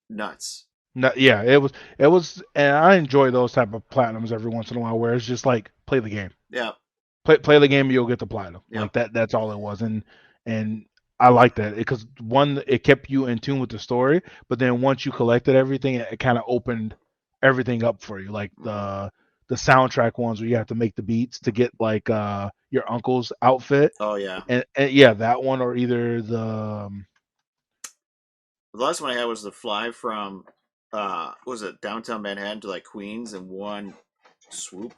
nuts. No, yeah, it was, and I enjoy those type of platinums every once in a while, where it's just like play the game. Yeah, play the game, and you'll get the platinum. Yep. Like that. That's all it was, and I like that because one, it kept you in tune with the story, but then once you collected everything, it kind of opened everything up for you, like the soundtrack ones where you have to make the beats to get like your uncle's outfit. Oh yeah, and yeah, that one, or either the last one I had was the fly from was it downtown Manhattan to like Queens in one swoop.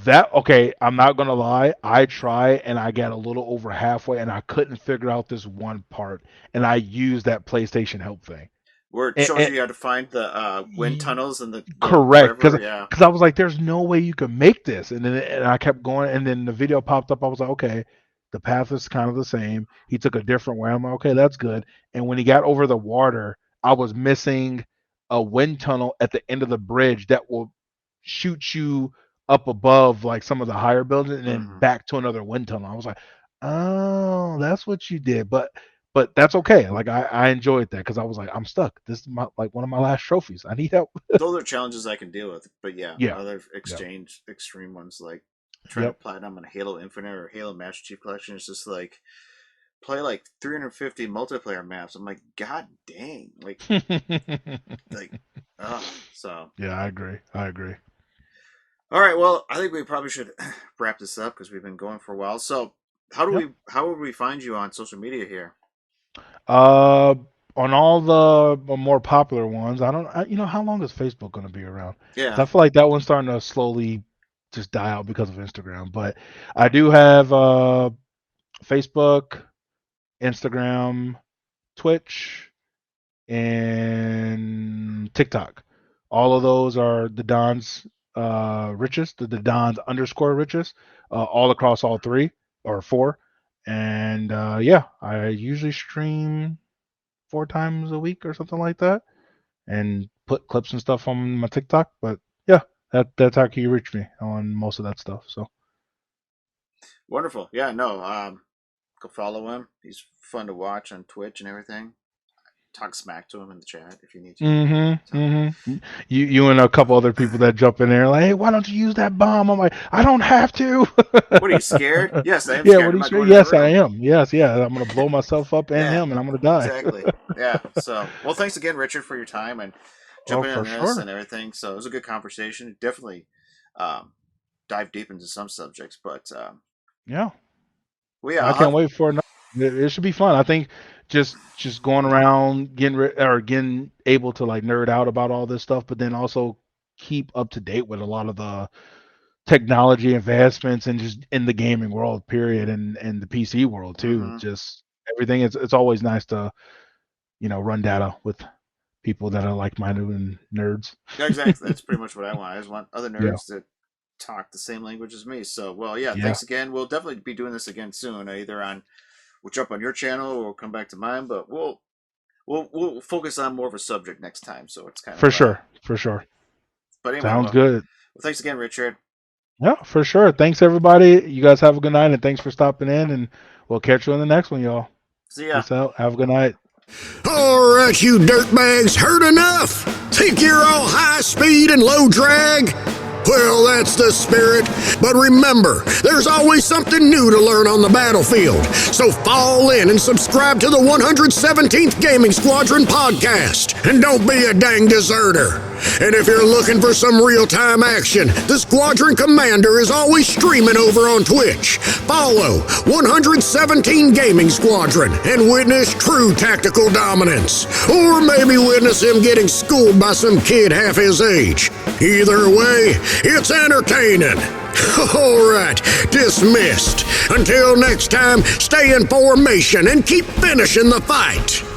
Okay, I'm not gonna lie, I tried and I got a little over halfway and I couldn't figure out this one part, and I used that PlayStation help thing where it shows you how to find the wind tunnels and the correct, because I was like, there's no way you can make this, and I kept going, and then the video popped up. I was like, okay, the path is kind of the same. He took a different way. I'm like, okay, that's good. And when he got over the water, I was missing a wind tunnel at the end of the bridge that will shoot you up above like some of the higher buildings and then back to another wind tunnel. I was like, oh, that's what you did. But that's okay. Like I enjoyed that because I was like, I'm stuck. This is one of my last trophies. I need help. Those are challenges I can deal with. But yeah. Other extreme ones like trying to platinum on Halo Infinite or Halo Master Chief Collection. It's just like play like 350 multiplayer maps. I'm like, god dang. Like so. Yeah, I agree. All right, well, I think we probably should wrap this up because we've been going for a while. So, how would we find you on social media here? On all the more popular ones, how long is Facebook going to be around? Yeah, I feel like that one's starting to slowly just die out because of Instagram. But I do have Facebook, Instagram, Twitch, and TikTok. All of those are the Don's richest, the Don's _ richest, all across all 3 or 4. And I usually stream 4 times a week or something like that, and put clips and stuff on my TikTok. But yeah, that's how you reach me on most of that stuff. So wonderful. Yeah, no, go follow him. He's fun to watch on Twitch and everything. Talk smack to him in the chat if you need to. You and a couple other people that jump in there like, hey, why don't you use that bomb? I'm like, I don't have to. What are you scared? Yes, I am scared. What are you scared? Yes, I am. Yes, I'm gonna blow myself up and him, and I'm gonna die. Exactly. Yeah. So, well, thanks again, Richard, for your time and jumping in on this and everything. So it was a good conversation. Definitely dive deep into some subjects, but yeah. Well, yeah, I can't wait for another. It should be fun. I think just going around getting able to like nerd out about all this stuff, but then also keep up to date with a lot of the technology advancements and just in the gaming world, period, and the PC world too. Just everything. It's always nice to run data with people that are like-minded and nerds. Yeah, exactly. That's pretty much what I want. I just want other nerds to talk the same language as me. So, well, thanks again. We'll definitely be doing this again soon, either we'll jump on your channel or we'll come back to mine, but we'll focus on more of a subject next time. So it's kind of for sure. But anyway, sounds good. Well, thanks again, Richard. Yeah, for sure. Thanks everybody. You guys have a good night, and thanks for stopping in. And we'll catch you on the next one, y'all. See ya. Peace out. Have a good night. All right, you dirtbags, heard enough? Think you're all high speed and low drag? Well, that's the spirit. But remember, there's always something new to learn on the battlefield. So fall in and subscribe to the 117th Gaming Squadron podcast. And don't be a dang deserter. And if you're looking for some real-time action, the Squadron Commander is always streaming over on Twitch. Follow 117 Gaming Squadron and witness true tactical dominance. Or maybe witness him getting schooled by some kid half his age. Either way, it's entertaining. All right, dismissed. Until next time, stay in formation and keep finishing the fight.